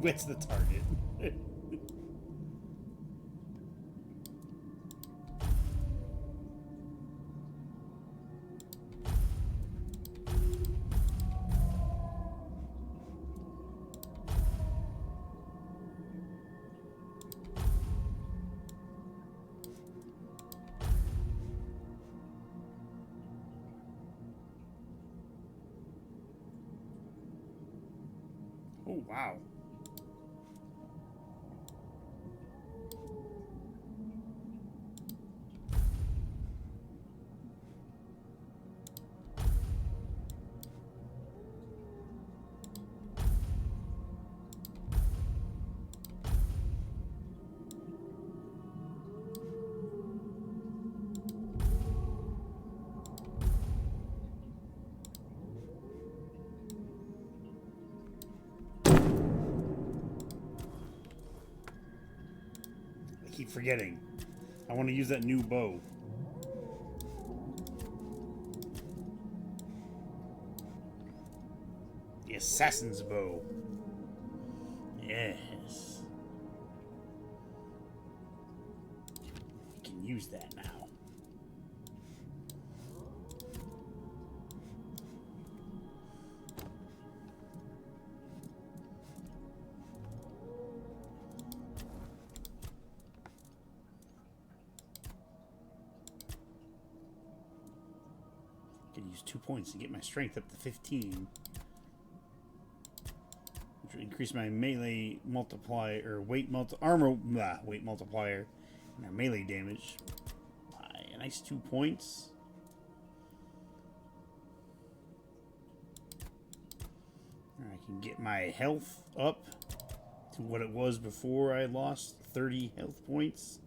What's the target? Oh, wow. I keep forgetting. I want to use that new bow. The assassin's bow. Yes. I can use that now. Can use 2 points to get my strength up to 15. Which will increase my melee multiplier, or weight weight multiplier, and our melee damage by a nice 2 points. I can get my health up to what it was before I lost 30 health points.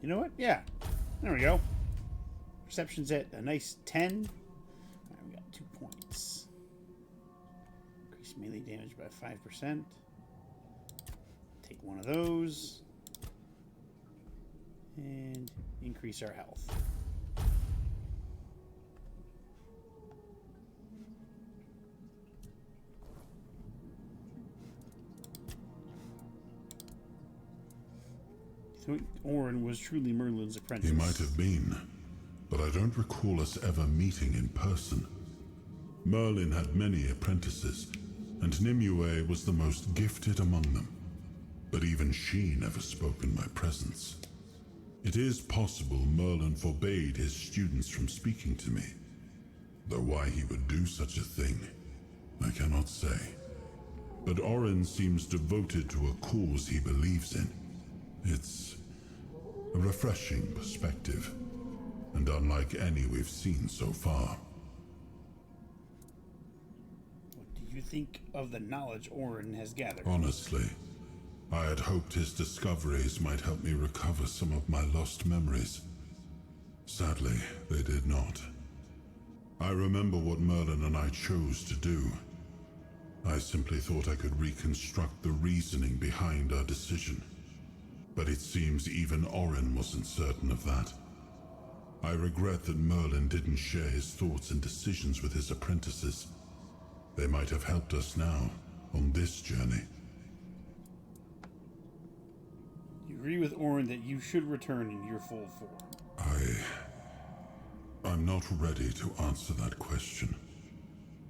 You know what? Yeah. There we go. Perception's at a nice 10. Alright, we got 2 points. Increase melee damage by 5%. Take one of those. And increase our health. So Orin was truly Merlin's apprentice. He might have been, but I don't recall us ever meeting in person. Merlin had many apprentices, and Nimue was the most gifted among them. But even she never spoke in my presence. It is possible Merlin forbade his students from speaking to me, though why he would do such a thing, I cannot say. But Orin seems devoted to a cause he believes in. It's a refreshing perspective, and unlike any we've seen so far. What do you think of the knowledge Orin has gathered? Honestly, I had hoped his discoveries might help me recover some of my lost memories. Sadly, they did not. I remember what Merlin and I chose to do. I simply thought I could reconstruct the reasoning behind our decision. But it seems even Orin wasn't certain of that. I regret that Merlin didn't share his thoughts and decisions with his apprentices. They might have helped us now, on this journey. You agree with Orin that you should return in your full form? I'm not ready to answer that question.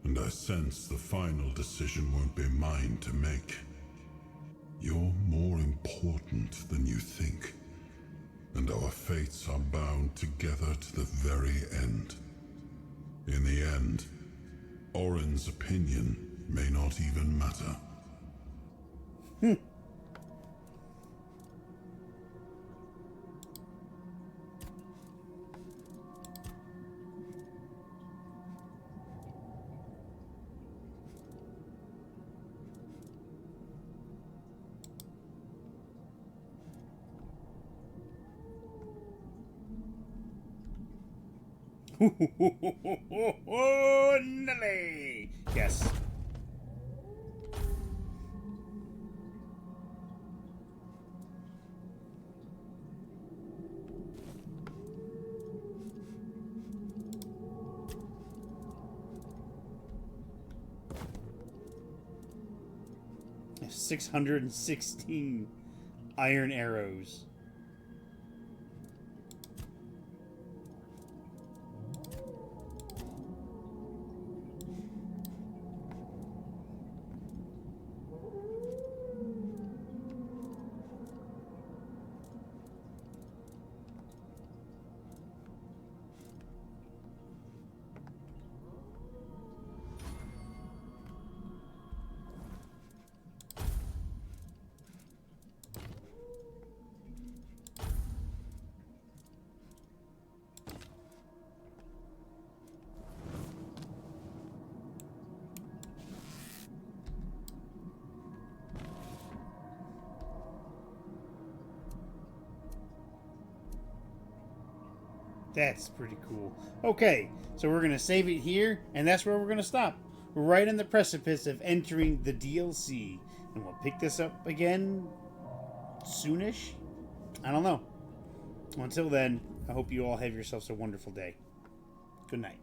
And I sense the final decision won't be mine to make. You're more important than you think, and our fates are bound together to the very end. In the end, Orin's opinion may not even matter. Oh, Nelly! Yes. I have 616 iron arrows. That's pretty cool. Okay, so we're going to save it here, and that's where we're going to stop. We're right on the precipice of entering the DLC, and we'll pick this up again soonish? I don't know. Until then, I hope you all have yourselves a wonderful day. Good night.